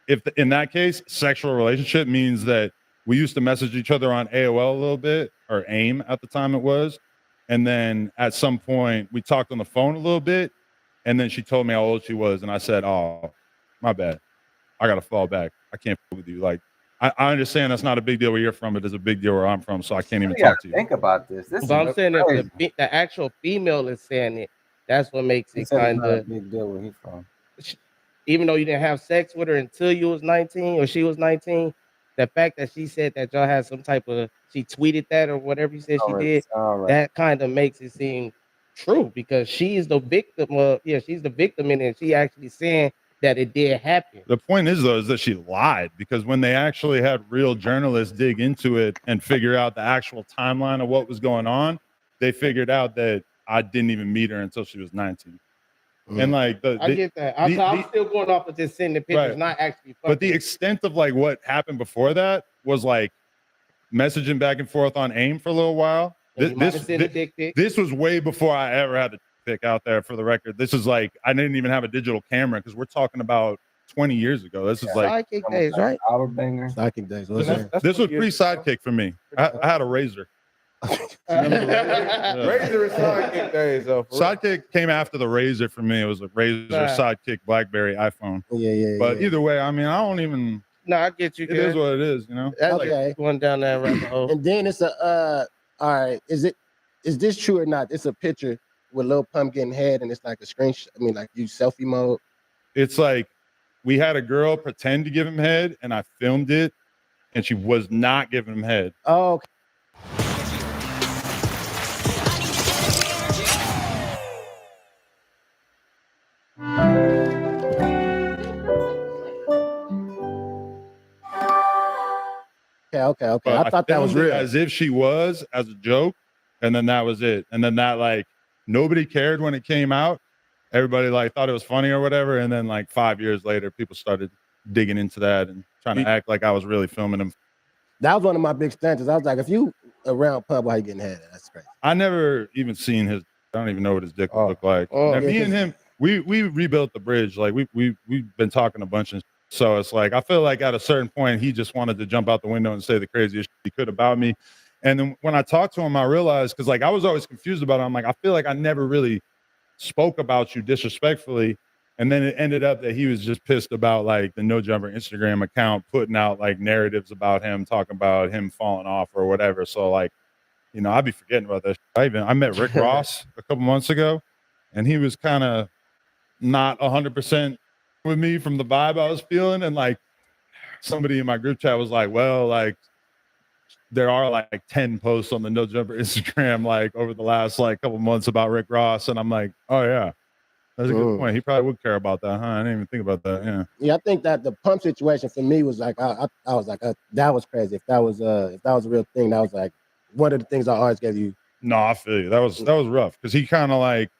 if in that case, sexual relationship means that we used to message each other on AOL a little bit, or AIM at the time it was, and then at some point we talked on the phone a little bit. And then she told me how old she was, and I said, "Oh, my bad. I gotta fall back. I can't fool with you." Like, I understand that's not a big deal where you're from, but it's a big deal where I'm from, so I can't even talk to you. Think about this. But I'm saying that the actual female is saying it. That's what makes it kind of big deal where he's from. Even though you didn't have sex with her until you was 19 or she was 19, the fact that she said that y'all had some type of, she tweeted that or whatever you said she did, that kind of makes it seem true because she's the victim of, she's the victim in it. She actually saying that it did happen. The point is, though, is that she lied because when they actually had real journalists dig into it and figure out the actual timeline of what was going on, they figured out that I didn't even meet her until she was 19. And like, I get that. I'm still going off of just sending pictures, right. not actually. But the extent of like what happened before that was like messaging back and forth on AIM for a little while. This was way before I ever had a pic out there, for the record. This is like, I didn't even have a digital camera because we're talking about 20 years ago. This is like Sidekick days, right? Sidekick days. This was pre-Sidekick for me. I had a Razor. Razor is Sidekick days, though. Sidekick came after the Razor for me. It was a Razor, Sidekick, BlackBerry, iPhone. But either way, I mean, I don't even. No, I get you. It is what it is, you know. That's Okay. like going down that rabbit hole. And then it's a all right. Is this true or not? It's a picture with Lil Pump getting head, and it's like a screenshot. I mean, like you selfie mode. It's like we had a girl pretend to give him head, and I filmed it, and she was not giving him head. Oh. Okay. Okay. But I thought that was filmed it real. as if she was, as a joke, and then that was it. And then that, like, nobody cared when it came out. Everybody like thought it was funny or whatever. And then like 5 years later, people started digging into that and trying to act like I was really filming him. That was one of my big stances. I was like, if you around Pub while you getting head, that's crazy. I never even seen his. I don't even know what his dick would look like. And me and him, we rebuilt the bridge. Like we've been talking a bunch, and so it's like I feel like at a certain point he just wanted to jump out the window and say the craziest shit he could about me, And then when I talked to him, I realized, because like I was always confused about it. I'm like, I feel like I never really spoke about you disrespectfully. And then it ended up that he was just pissed about like the No Jumper Instagram account putting out like narratives about him, talking about him falling off or whatever. So like, you know, I'd be forgetting about that. I met Rick Ross a couple months ago, and he was kind of not 100% with me from the vibe I was feeling. And like somebody in my group chat was like, well, like there are like 10 posts on the No Jumper Instagram like over the last like couple months about Rick Ross. And I'm like, oh yeah, that's a good point. He probably would care about that, huh? I didn't even think about that. Yeah. Yeah, I think that the pump situation for me was like I was like that was crazy. If that was a real thing, that was like one of the things I always gave you. No, I feel you. That was rough because he kind of like,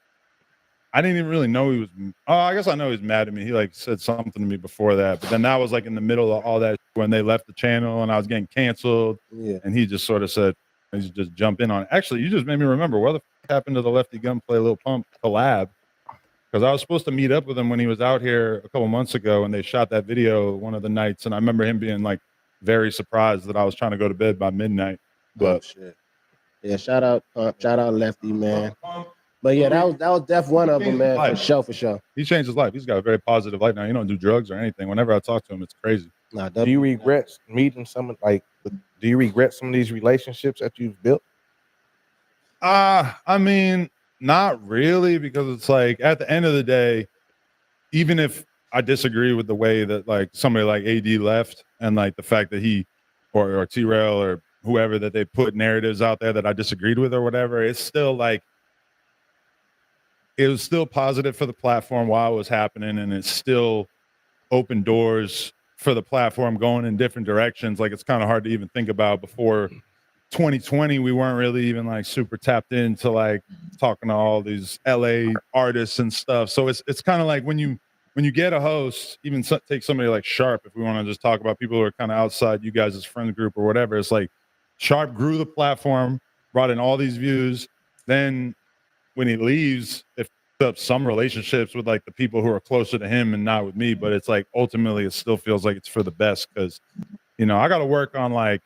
I didn't even really know he was. Oh, I guess I know he's mad at me. He like said something to me before that, but then that was like in the middle of all that when they left the channel and I was getting canceled. Yeah, and he just sort of said, "He just jump in on it." Actually, you just made me remember what the f- happened to the Lefty Gunplay Lil Pump collab. Because I was supposed to meet up with him when he was out here a couple months ago, and they shot that video one of the nights, and I remember him being like very surprised that I was trying to go to bed by midnight. But shit. Yeah, shout out Lefty, man. But yeah, that was def one of them, man, for sure. He changed his life. He's got a very positive life now. He don't do drugs or anything. Whenever I talk to him, it's crazy. Nah, do you regret meeting some like? Do you regret some of these relationships that you've built? I mean, not really, because it's like at the end of the day, even if I disagree with the way that like somebody like AD left and like the fact that he or T-Rail or whoever that they put narratives out there that I disagreed with or whatever, it's still like it was still positive for the platform while it was happening, and it's still opened doors for the platform going in different directions. Like it's kind of hard to even think about before 2020. We weren't really even like super tapped into like talking to all these LA artists and stuff. So it's kind of like when you get a host, even take somebody like Sharp, if we want to just talk about people who are kind of outside you guys' friend group or whatever, it's like Sharp grew the platform, brought in all these views. Then when he leaves, it f***ed up some relationships with like the people who are closer to him and not with me. But it's like ultimately it still feels like it's for the best because, you know, I got to work on like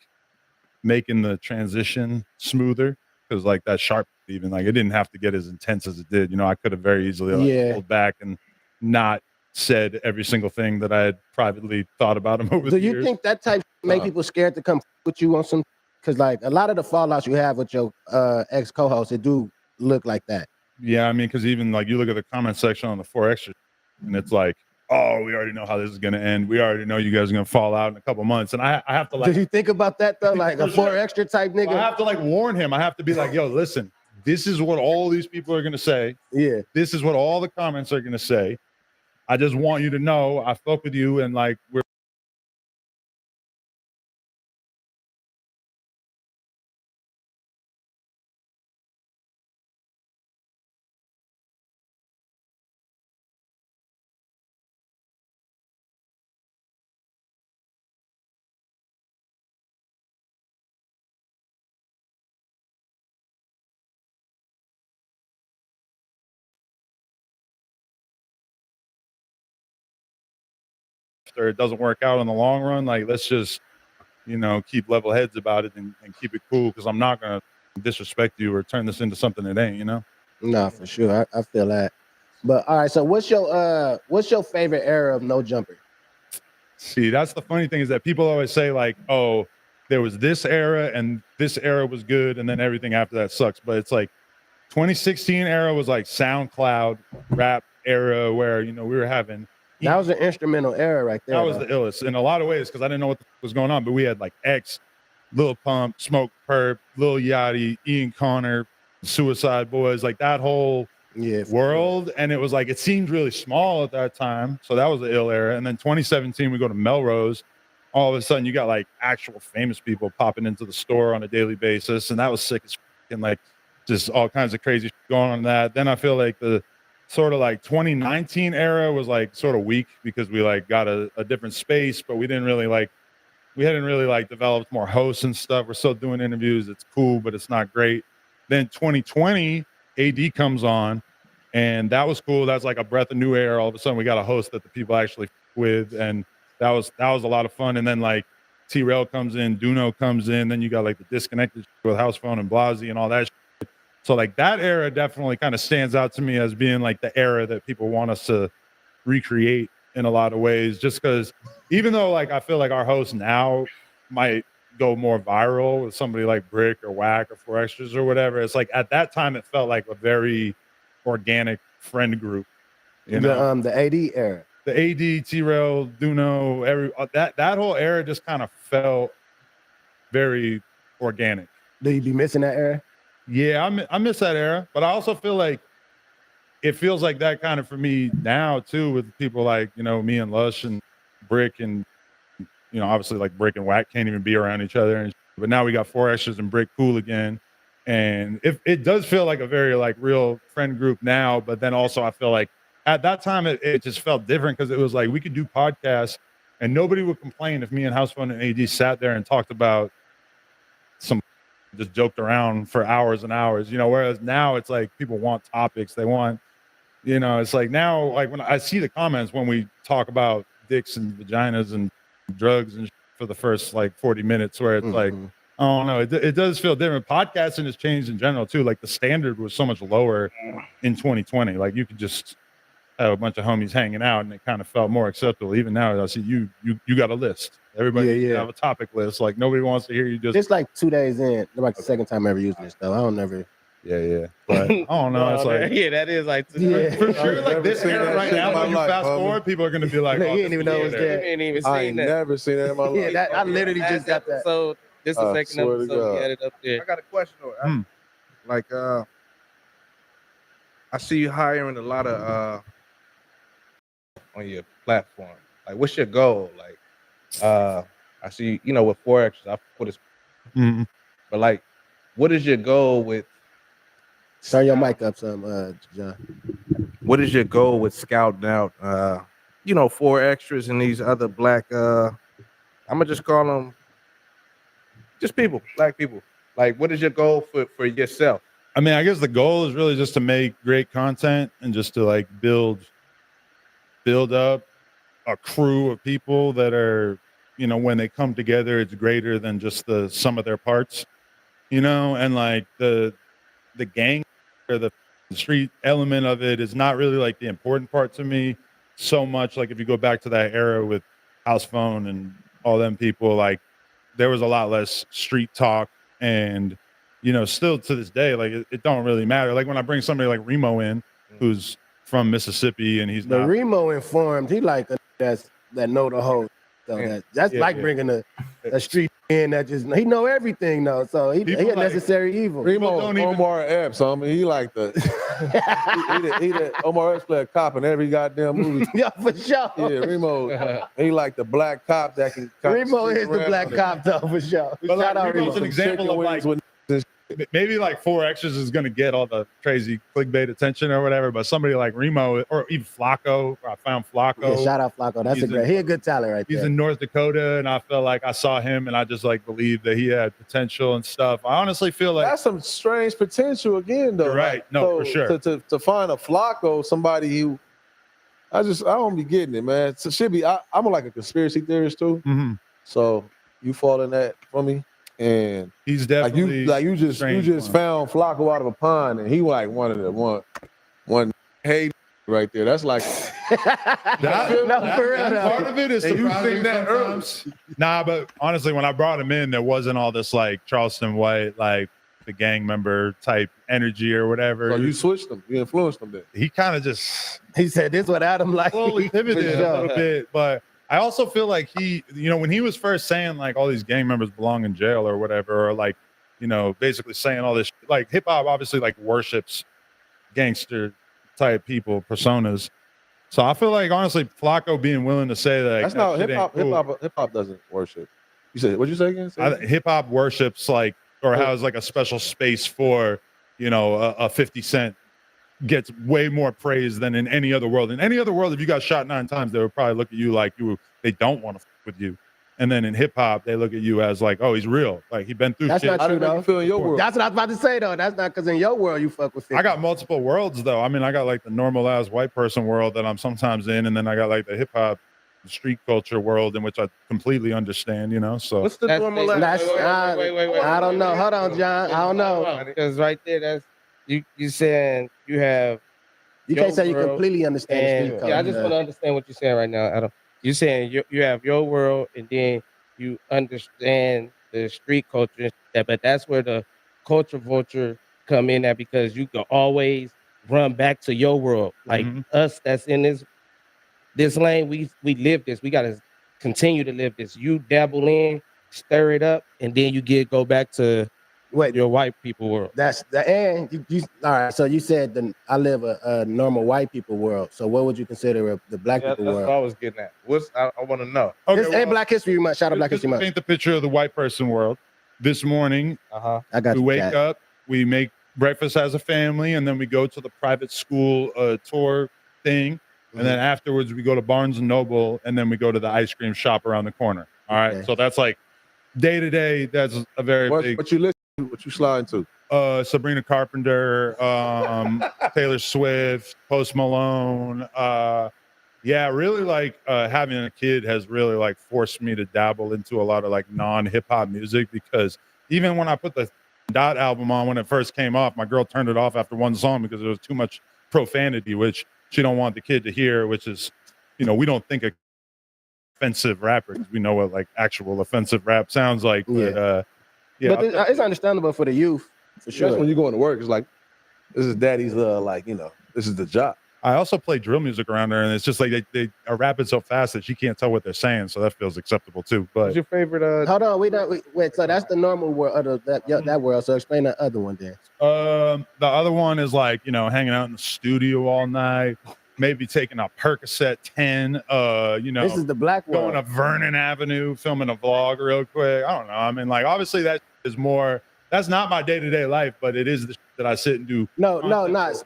making the transition smoother because like that Sharp even like it didn't have to get as intense as it did. You know, I could have very easily like, pulled back and not said every single thing that I had privately thought about him over the years. Do you think that type make people scared to come with you on some? Because like a lot of the fallouts you have with your ex co-host, it do look like that. Yeah, I mean, because even like you look at the comment section on the 4Extra, and it's like, oh, we already know how this is going to end. We already know you guys are going to fall out in a couple months. And I have to like. Did you think about that though? Like a 4Extra type nigga? I have to like warn him. I have to be like, yo, listen, this is what all these people are going to say. Yeah. This is what all the comments are going to say. I just want you to know I fuck with you and like we're. Or it doesn't work out in the long run, like let's just, you know, keep level heads about it and keep it cool because I'm not gonna disrespect you or turn this into something it ain't, you know. No, for sure. I feel that. But all right, so what's your favorite era of No Jumper? See, that's the funny thing is that people always say like, oh, there was this era and this era was good and then everything after that sucks. But it's like 2016 era was like SoundCloud rap era where, you know, we were having. That was an instrumental era right there. That was the illest in a lot of ways because I didn't know what was going on, but we had like X, Lil Pump, Smoke Perp, Lil Yachty, Ian Connor, Suicide Boys, like that whole world. And it was like, it seemed really small at that time. So that was the ill era. And then 2017, we go to Melrose. All of a sudden, you got like actual famous people popping into the store on a daily basis. And that was sick as and like just all kinds of crazy shit going on in that. Then I feel like the sort of like 2019 era was like sort of weak because we like got a different space, but we hadn't really like developed more hosts and stuff. We're still doing interviews. It's cool, but it's not great. Then 2020 AD comes on and that was cool. That's like a breath of new air. All of a sudden we got a host that the people actually with. And that was a lot of fun. And then like T-Rail comes in, Duno comes in, then you got like the disconnected with House Phone and Blasey and all that shit. So like that era definitely kind of stands out to me as being like the era that people want us to recreate in a lot of ways, just because even though like I feel like our hosts now might go more viral with somebody like Brick or Whack or 4 Extras or whatever, it's like at that time it felt like a very organic friend group. You know, The AD era. the AD, T-Rail, Duno, that whole era just kind of felt very organic. Do you be missing that era? Yeah, I miss that era, but I also feel like it feels like that kind of for me now too, with people like, you know, me and Lush and Brick, and you know, obviously like Brick and Whack can't even be around each other, but now we got 4 Extras and Brick cool again, and it does feel like a very like real friend group now. But then also I feel like at that time it just felt different because it was like we could do podcasts and nobody would complain if me and House Phone and AD sat there and talked about some, just joked around for hours and hours, you know, whereas now it's like people want topics, they want, you know, it's like now, like when I see the comments when we talk about dicks and vaginas and drugs and for the first like 40 minutes, where it's like, I don't know, it does feel different. Podcasting has changed in general too. Like the standard was so much lower in 2020. Like you could just have a bunch of homies hanging out and it kind of felt more acceptable. Even now, I see you got a list. Everybody have a topic list. Like nobody wants to hear you just. It's like 2 days in. Like the second time I ever using this though. I don't never. Yeah. But I don't know. It's like that is like for sure. Like this era right now, when you fast forward, people are going to be like, you ain't even know it was there. ain't even I seen ain't that. never seen that in my life. Yeah, I literally just got that. So this is the second swear to episode. We God. had it up there. I got a question though. Like I see you hiring a lot of on your platform. Like what's your goal? Like I see, you know, with 4 Extras, I put it, but like what is your goal with turn your mic up some, John? What is your goal with scouting out you know, 4 Extras and these other black I'm gonna just call them just people, black people. Like what is your goal for yourself? I mean, I guess the goal is really just to make great content and just to like build up a crew of people that are, you know, when they come together, it's greater than just the sum of their parts, you know, and like the gang or the street element of it is not really like the important part to me so much. Like if you go back to that era with House Phone and all them people, like there was a lot less street talk, and you know, still to this day, like it don't really matter. Like when I bring somebody like Remo in, who's from Mississippi, and he's not Remo informed. He like that know the whole. So that's like bringing a street in that just he know everything though. So he a necessary evil. Remo Omar Epps, I mean, he like the he the Omar Epps play a cop in every goddamn movie. Yeah, for sure. Yeah, Remo, he like the black cop that can. Remo is the black cop though, for sure. But like, Shout out Remo's Remo. an example of like maybe like 4 Extras is going to get all the crazy clickbait attention or whatever, but somebody like Remo or even Flacco, I found Flacco. Yeah, shout out Flacco. That's he a good talent right there. He's in North Dakota, and I felt like I saw him, and I just like believed that he had potential and stuff. I honestly feel like that's some strange potential again, though. You're right. No, for sure. To find a Flacco, somebody who I don't be getting it, man. So should be. I'm like a conspiracy theorist too. So you fall in that for me. And he's definitely like you just found Flacco out of a pond, and he like one of the one hey right there. That's like part of it is surprising sometimes. Nah, but honestly, when I brought him in, there wasn't all this like Charleston White, like the gang member type energy or whatever. So you switched him, you influenced him then. He kind of just said this what Adam like slowly pivoted a little bit, but I also feel like he, you know, when he was first saying like all these gang members belong in jail or whatever, or like, you know, basically saying all this, like hip hop obviously like worships gangster type people, personas. So I feel like honestly, Flacco being willing to say that that's not hip hop. Cool. Hip hop doesn't worship. You said what'd you say again? Hip hop worships like or has like a special space for, you know, a 50 Cent. Gets way more praise than in any other world. In any other world, if you got shot 9 times, they would probably look at you like they don't want to fuck with you. And then in hip hop, they look at you as like, oh, he's real. Like he been through that's shit. Not true, though. Feel in your world. That's what I was about to say though. That's not because in your world you fuck with 50. I got multiple worlds though. I mean, I got like the normal ass white person world that I'm sometimes in, and then I got like the hip hop street culture world in which I completely understand, you know. So What's the That's normal? it. That's, Wait. I don't know. Hold on, John. I don't know. Because right there, that's you saying you have You your can't say you world, completely understand the and street yeah, I culture. just want to understand what you're saying right now, Adam. You're saying you have your world, and then you understand the street culture, but that's where the culture vulture come in at, because you can always run back to your world. Like us that's in this lane, we live this. We gotta continue to live this. You dabble in, stir it up, and then you go back to your white people world. That's the and you all right. So you said I live a normal white people world. So what would you consider the black Yeah, people that's world? what I was getting at. I want to know. Hey, Black History Month. Shout out Black just History to Month. paint the picture of the white person world. This morning, I got we you, wake Cat. up, we make breakfast as a family, and then we go to the private school tour thing. And then afterwards, we go to Barnes and Noble, and then we go to the ice cream shop around the corner. All right. Okay. So that's like day to day. That's a very big. What you listen to? What you slide to? Sabrina Carpenter, Taylor Swift, Post Malone. Yeah, really like having a kid has really like forced me to dabble into a lot of like non-hip hop music, because even when I put the Dot album on when it first came off, my girl turned it off after one song because there was too much profanity, which she don't want the kid to hear, which is, you know, we don't think of offensive rapper because we know what like actual offensive rap sounds like. But yeah, But it's understandable for the youth, for sure. That's when you going to work. It's like, this is daddy's, like, you know, this is the job. I also play drill music around her, and it's just like they are rapping so fast that she can't tell what they're saying, so that feels acceptable too. But What's your favorite? Hold on, wait. So that's the normal world, that world. So explain the other one then. the other one is like, you know, hanging out in the studio all night, maybe taking a Percocet 10. You know, This is the black going world. to Vernon Avenue, filming a vlog real quick. I don't know. I mean, like obviously that is more. That's not my day-to-day life, but it is the shit that I sit and do. No, not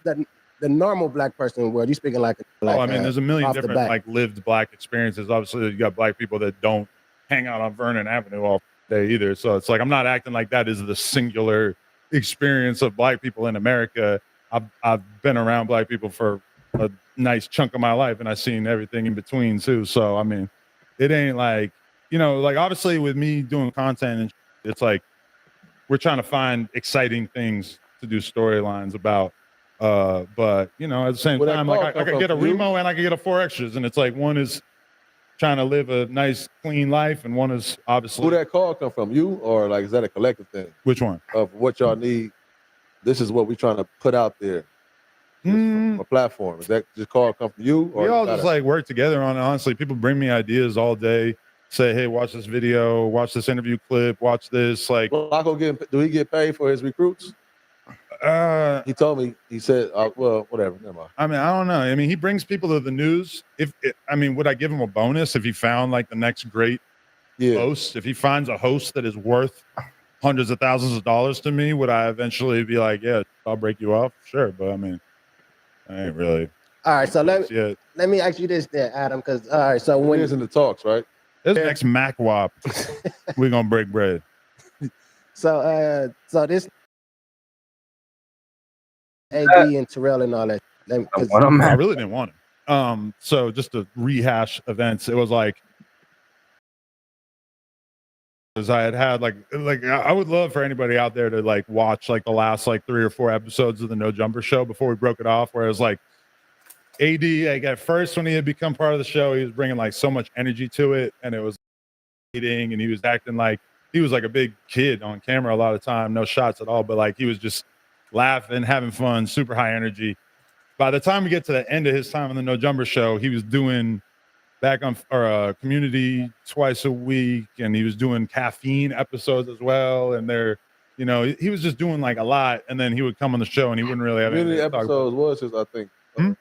the normal black person world. You speaking like Oh, I mean, there's a million off the different bat. like lived black experiences. Obviously, you got black people that don't hang out on Vernon Avenue all day either. So it's like I'm not acting like that is the singular experience of black people in America. I've been around black people for a nice chunk of my life, and I've seen everything in between too. So I mean, it ain't like, you know, like obviously with me doing content and it's like we're trying to find exciting things to do storylines about. But you know, at the same time, like I could get a Remo and I could get a 4 Extras, and it's like one is trying to live a nice, clean life, and one is obviously. Who that call come from? You, or like is that a collective thing? Which one? Of what y'all need. This is what we're trying to put out there. From a platform. Is that just call come from you? Or We all you just gotta- like work together on it. Honestly, people bring me ideas all day. Say, hey, watch this video, watch this interview clip, watch this. Like, Flacco do he get paid for his recruits? He told me. He said, "Well, whatever. Never mind." I mean, I don't know. I mean, he brings people to the news. Would I give him a bonus if he found like the next great host? If he finds a host that is worth hundreds of thousands of dollars to me, would I eventually be like, yeah, I'll break you off? Sure, but I mean, I ain't really. All right, so let Yeah. me ask you this then, Adam, because all right, so when is in the talks, right? This next Mac Wop, we're gonna break bread. so this AD and Terrell and all that. I really didn't want it. So just to rehash events, it was like, because I had like I would love for anybody out there to like watch like the last like 3 or 4 episodes of the No Jumper show before we broke it off, where it was like AD, like at first when he had become part of the show, he was bringing like so much energy to it, and it was eating, and he was acting like he was like a big kid on camera a lot of time, no shots at all, but like he was just laughing, having fun, super high energy. By the time we get to the end of his time on the No Jumper show, he was doing back on Community twice a week, and he was doing caffeine episodes as well, and they're, you know, he was just doing like a lot, and then he would come on the show and he wouldn't really have Community anything to talk about. episodes was his, I think,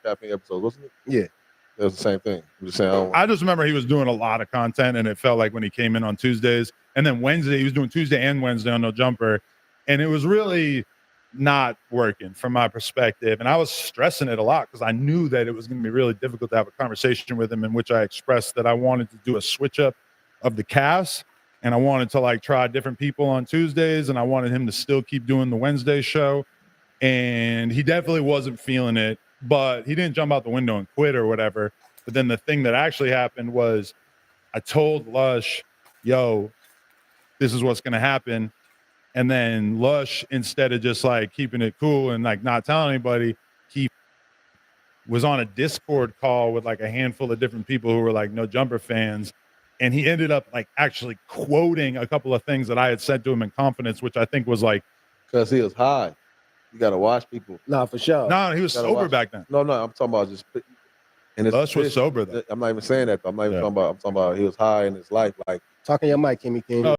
caffeine episode, wasn't it? Yeah, it was the same thing. I'm just saying. I just remember he was doing a lot of content, and it felt like when he came in on Tuesdays, and then Wednesday, he was doing Tuesday and Wednesday on No Jumper, and it was really not working from my perspective. And I was stressing it a lot because I knew that it was going to be really difficult to have a conversation with him in which I expressed that I wanted to do a switch up of the cast, and I wanted to like try different people on Tuesdays, and I wanted him to still keep doing the Wednesday show. And he definitely wasn't feeling it, but he didn't jump out the window and quit or whatever. But then the thing that actually happened was I told Lush, yo, this is what's going to happen. And then Lush, instead of just like keeping it cool and like not telling anybody, he was on a Discord call with like a handful of different people who were like No Jumper fans. And he ended up like actually quoting a couple of things that I had said to him in confidence, which I think was like, because he was high. You got to watch people. No, for sure. no, he was sober back then. No, I'm talking about just. And Lush was sober though. I'm not even saying that. Though. I'm not even talking about. I'm talking about he was high in his life, like Talking your mic, Kimmy King. Oh,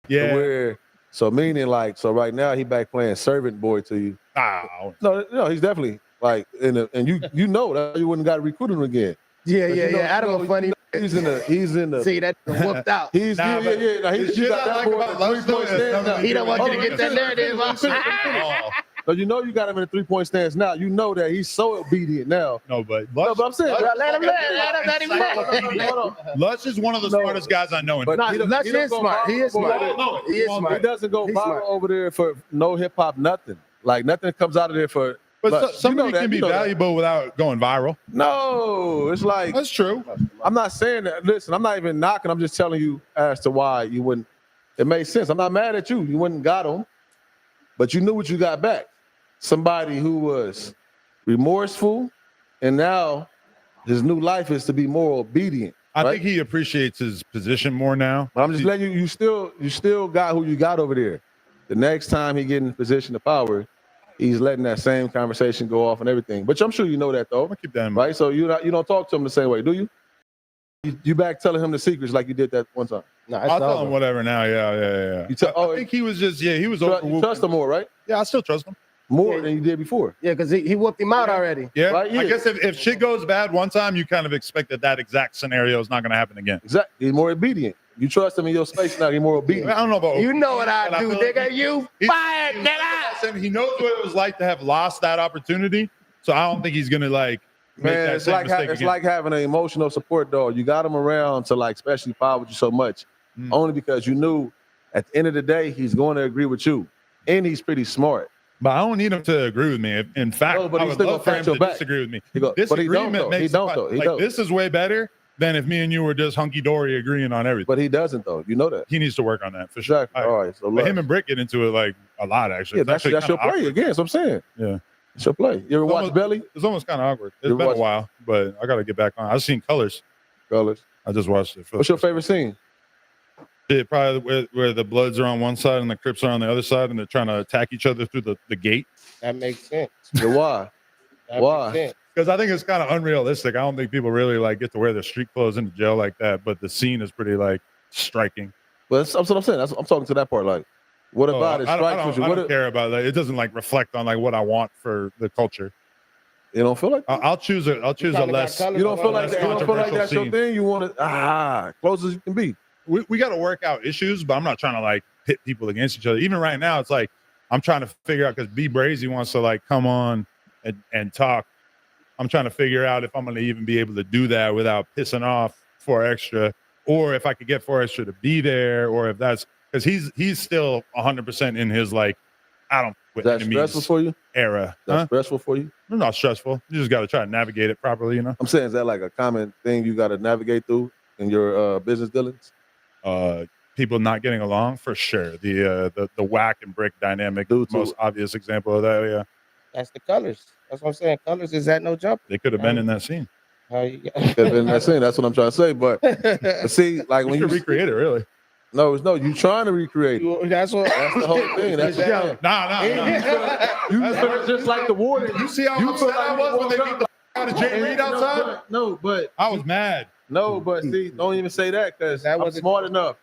yeah. Where, so meaning like, so right now he back playing servant boy to you. No, he's definitely like and you know that you wouldn't got to recruit him again. Yeah, But yeah, you know- yeah. Adam you a know, funny. He's in the. See that whooped out. He's Nah, yeah. but Now, the you shit got I that like boy about in Lush, the 3-point though, is stance now. He don't want you to get that narrative. Oh. No, you know you got him in a 3-point stance now. You know that he's so obedient now. No, but No, but I'm saying, Let him. Lush is one of the smartest guys I know. But he don't- Lush he don't is go smart. viral He is over smart. there. He is He smart. doesn't go He's viral smart. over there for no hip hop, nothing. Like nothing comes out of there for. But Lush. somebody You know that, can be you know that. valuable without going viral. No, it's like That's true. I'm not saying that. Listen, I'm not even knocking. I'm just telling you as to why you wouldn't. It made sense. I'm not mad at you. You wouldn't got him, but you knew what you got back. Somebody who was remorseful, and now his new life is to be more obedient. I right? think he appreciates his position more now. But I'm just letting you. You still got who you got over there. The next time he get in a position of power, he's letting that same conversation go off and everything. But I'm sure you know that though. I'm gonna keep that in mind. Right? So you don't talk to him the same way, do you? You back telling him the secrets like you did that one time. No, I'll tell him whatever now. Yeah. I think he was just he was over. You trust him more, right? Yeah, I still trust him. More than you did before. Yeah, because he whooped him out already. Yeah, Right, yeah. I guess if shit goes bad one time, you kind of expect that exact scenario is not going to happen again. Exactly. He's more obedient. You trust him in your space now. He's more obedient. I don't know about You know what but I do, feel like nigga. You fired, nigga. he knows what it was like to have lost that opportunity, so I don't think he's going to like make Man, that it's same like mistake it's again. like having an emotional support dog. You got him around to like especially power with you so much, only because you knew at the end of the day he's going to agree with you, and he's pretty smart. But I don't need him to agree with me. In fact, No, but I he's would still love for gonna him pat your to back. disagree with me. He go- but he don't, Disagreement though. He makes don't, it though. He like don't. this is way better than if me and you were just hunky dory agreeing on everything. But he doesn't though. You know that. He needs to work on that for sure. Exactly. All right. So But look. him and Brick get into it like a lot actually. Yeah, It's that's actually your kinda play awkward. again. That's what I'm saying. Yeah. It's your play. You ever It's watch almost- Belly? It's almost kind of awkward. It's You been watch- a while, but I got to get back on. I've seen Colors. Colors. I just watched it. What's your favorite scene? Shit, probably where the Bloods are on one side and the Crips are on the other side, and they're trying to attack each other through the gate. That makes sense. Yeah, why? That Why? makes sense. Because I think it's kind of unrealistic. I don't think people really like get to wear their street clothes into jail like that. But the scene is pretty like striking. But that's what I'm saying. I'm talking to that part. Like, what Oh, about it? I Strikes with you. don't What care about that. It doesn't like reflect on like what I want for the culture. You don't feel like I'll choose a kinda got less. colors you don't feel like less that. You don't feel like controversial that's your scene. thing. You want to close as you can be. We got to work out issues, but I'm not trying to like pit people against each other. Even right now, it's like I'm trying to figure out because B Brazy wants to like come on and talk. I'm trying to figure out if I'm going to even be able to do that without pissing off 4Extra, or if I could get 4Extra to be there, or if that's because he's still 100% in his like I don't Is quit that enemies stressful for you? era. That's Huh? stressful for you? It's not stressful. You just got to try to navigate it properly, you know. I'm saying, is that like a common thing you got to navigate through in your business dealings? People not getting along for sure. The Whack and Brick dynamic, Due to- most obvious example of that. Yeah, That's the Colors. That's what I'm saying. Colors is that No Jumper. they could have been in that scene. How you That's it. That's what I'm trying to say. But see, like We when could you recreate it, really. no, you trying to recreate it. That's what. That's the whole thing. That's Yo, Nah. you feel just like the warden. You see how You upset feel like I was when they beat the out of Jay And- Reed outside? No, but I was mad. no, but see, don't even say that because That I'm wasn't- smart enough.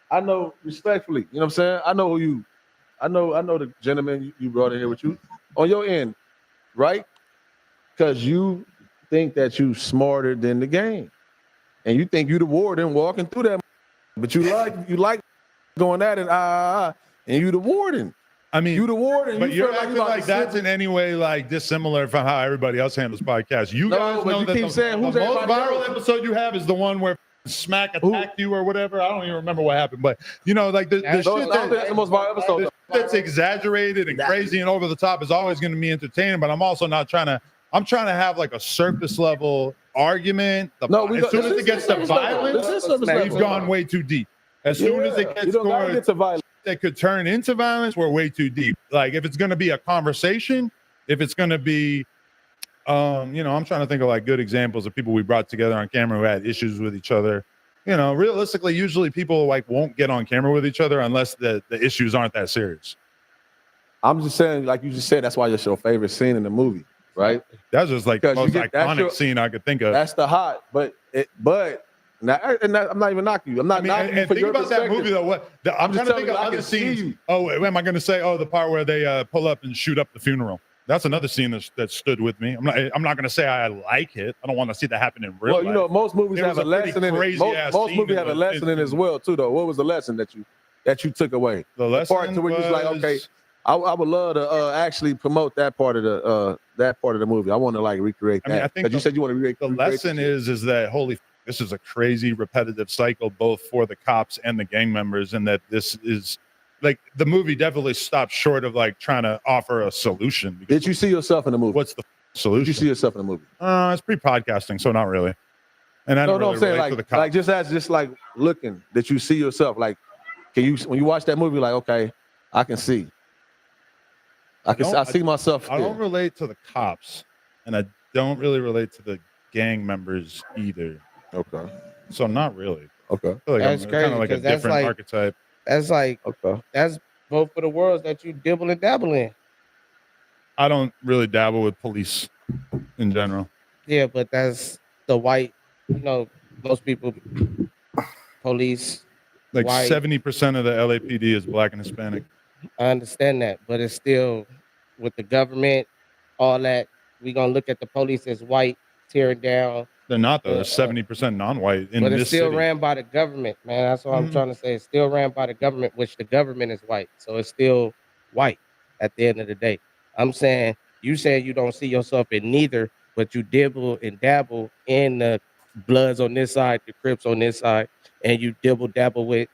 I know respectfully. You know what I'm saying? I know who you. I know the gentleman you brought in here with you on your end, right? Because you think that you smarter than the game, and you think you the warden walking through that, but you like going at it, and you the warden. I mean, You the warden. but you you're feel acting you about like to that's sit- in any way like dissimilar from how everybody else handles podcasts. You No, guys but know you that keep saying, who's the most everybody viral else? episode you have is the one where Smack attacked you or whatever. I don't even remember what happened, but you know, like the Those- shit I don't think that's the most viral episode. the shit that's exaggerated and crazy and over the top is always going to be entertaining. But I'm also not trying to. I'm trying to have like a surface level argument, as soon as it gets to violence, we've gone way too deep. As soon as it gets towards that could turn into violence, we're way too deep. Like if it's going to be a conversation, if it's going to be, I'm trying to think of like good examples of people we brought together on camera who had issues with each other. Realistically, usually people like won't get on camera with each other unless the issues aren't that serious. I'm just saying, like you just said, that's why it's your favorite scene in the movie, right? That's just like the most iconic scene I could think of. That's the hot, but now, I'm not even knocking you. I'm not knocking you for think your about that movie though. I'm trying to think of other scenes. Oh, am I going to say? Oh, the part where they pull up and shoot up the funeral. That's another scene that stood with me. I'm not going to say I like it. I don't want to see that happen in real life. Most movies have a lesson in it. Most movies have a lesson in it as well too, though. What was the lesson that you took away? The lesson part to where you was like, okay, I would love to actually promote that part of the movie. I want to like recreate that. I think you said you want to recreate. The lesson is that this is a crazy repetitive cycle, both for the cops and the gang members, and that this is. Like the movie definitely stopped short of like trying to offer a solution. Did you see yourself in the movie? What's the solution? Did you see yourself in the movie? It's pre-podcasting, so not really. And I don't really I'm saying relate to the cops. like just like looking that you see yourself. Like, can you when you watch that movie, like, okay, I can see. I see myself. I don't relate to the cops, and I don't really relate to the gang members either. Okay. So not really. Okay. I feel like That's I'm crazy, kind of like a 'cause that's different like- archetype. That's like okay. That's both of the worlds that you dibble and dabble in. I don't really dabble with police in general. Yeah, but that's the white. Most people, police. Like white. 70% of the LAPD is black and Hispanic. I understand that, but it's still with the government, all that. We gonna look at the police as white, tearing down. They're not though. They're 70% non-white in But this it's still city. ran by the government, man. That's what I'm trying to say. It's still ran by the government, which the government is white. So it's still white at the end of the day. I'm saying, you saying you don't see yourself in neither, but you dibble and dabble in the Bloods on this side, the Crips on this side, and you dibble dabble with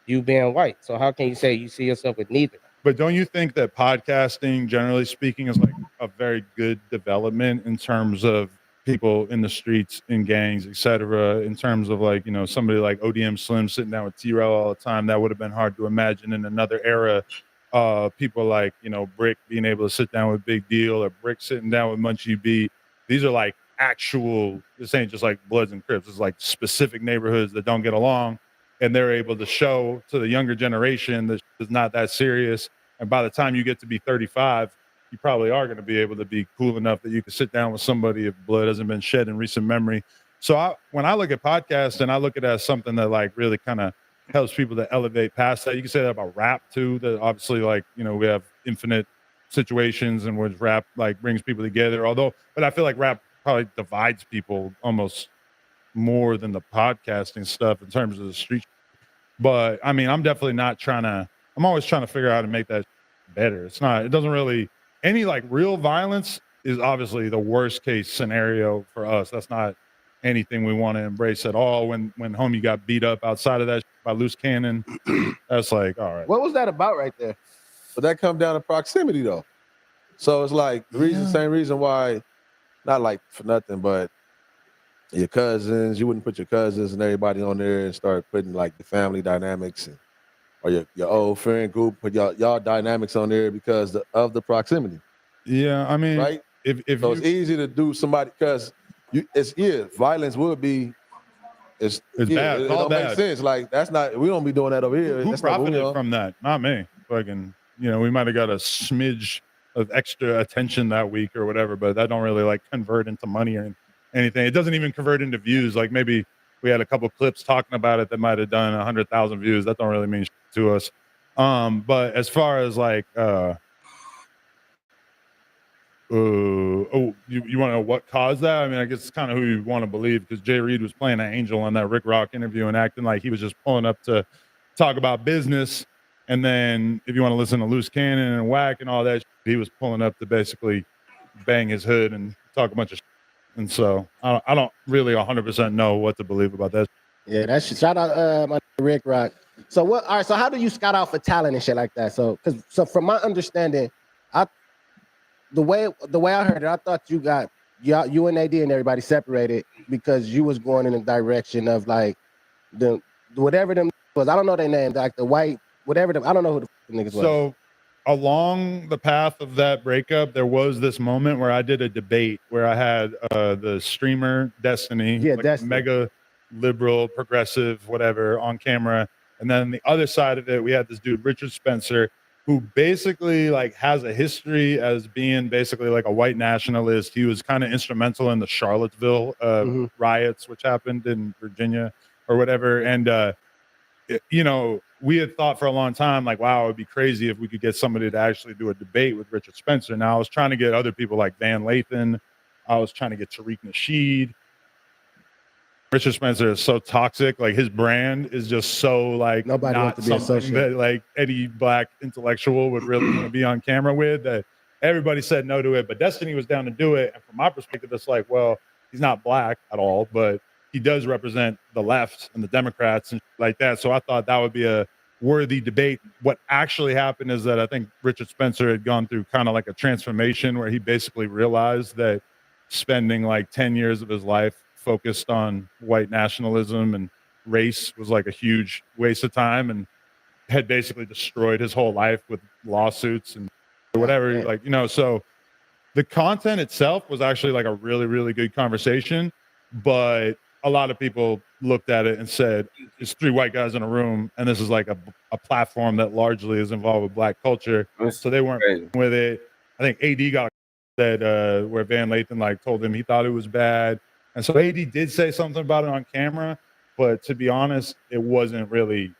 you being white. So how can you say you see yourself with neither? But don't you think that podcasting, generally speaking, is like a very good development in terms of people in the streets, in gangs, etc. In terms of like, somebody like ODM Slim sitting down with T-Rail all the time, that would have been hard to imagine in another era. People like, Brick being able to sit down with Big Deal, or Brick sitting down with Munchie B. These are like actual, this ain't just like Bloods and Crips. It's like specific neighborhoods that don't get along, and they're able to show to the younger generation that it's not that serious. And by the time you get to be 35, you probably are going to be able to be cool enough that you can sit down with somebody if blood hasn't been shed in recent memory. So when I look at podcasts, and I look at it as something that like really kind of helps people to elevate past that. You can say that about rap too, that obviously like, we have infinite situations in which rap like brings people together. But I feel like rap probably divides people almost more than the podcasting stuff in terms of the street. But I mean, I'm definitely not I'm always trying to figure out how to make that better. It doesn't really, any like real violence is obviously the worst case scenario for us. That's not anything we want to embrace at all. When homie got beat up outside of that by loose cannon, that's like, all right. What was that about right there? But that comes down to proximity though. So it's like same reason why, not like for nothing, but your cousins, you wouldn't put your cousins and everybody on there and start putting like the family dynamics or your old friend group, put y'all dynamics on there because of the proximity. Yeah, I mean, right? If it's easy to do somebody because violence would be. It's bad. It don't make sense. Like we don't be doing that over here. Who profited from that? Not me. Fucking, we might have got a smidge of extra attention that week or whatever, but that don't really like convert into money or anything. It doesn't even convert into views. Like maybe we had a couple clips talking about it that might have done 100,000 views. That don't really mean shit to us. But as far as like, you want to know what caused that? I mean, I guess it's kind of who you want to believe, because Jay Reed was playing an angel on that Rick Rock interview and acting like he was just pulling up to talk about business. And then if you want to listen to Loose Cannon and Whack and all that, he was pulling up to basically bang his hood and talk a bunch of shit. And so I don't really 100% know what to believe about that. Yeah, that's shout out my Rick Rock. So what? All right. So how do you scout out for talent and shit like that? So from my understanding, the way I heard it, I thought you got you and AD and everybody separated because you was going in the direction of like the whatever them was. I don't know their name, like the white whatever them. I don't know who the niggas was. So along the path of that breakup, there was this moment where I did a debate where I had the streamer Destiny, like Destiny. mega liberal, progressive, whatever, on camera. And then the other side of it, we had this dude, Richard Spencer, who basically like has a history as being basically like a white nationalist. He was kind of instrumental in the Charlottesville riots, which happened in Virginia or whatever. And, you know, we had thought for a long time, like, wow, it would be crazy if we could get somebody to actually do a debate with Richard Spencer. Now, I was trying to get other people like Van Lathan. I was trying to get Tariq Nasheed. Richard Spencer is so toxic. Like, his brand is just so, like, nobody not wants to be something associated. that, like, any black intellectual would really want to be on camera with, that everybody said no to it. But Destiny was down to do it. And from my perspective, it's like, well, he's not black at all, but he does represent the left and the Democrats and like that. So I thought that would be a worthy debate. What actually happened is that I think Richard Spencer had gone through kind of like a transformation where he basically realized that spending like 10 years of his life focused on white nationalism and race was like a huge waste of time, and had basically destroyed his whole life with lawsuits and whatever. Like, you know, so the content itself was actually like a really, really good conversation, but a lot of people looked at it and said, it's three white guys in a room, and this is like a platform that largely is involved with black culture. So they weren't with it. I think AD got that where Van Lathan like told him he thought it was bad. And so AD did say something about it on camera, but to be honest, it wasn't really,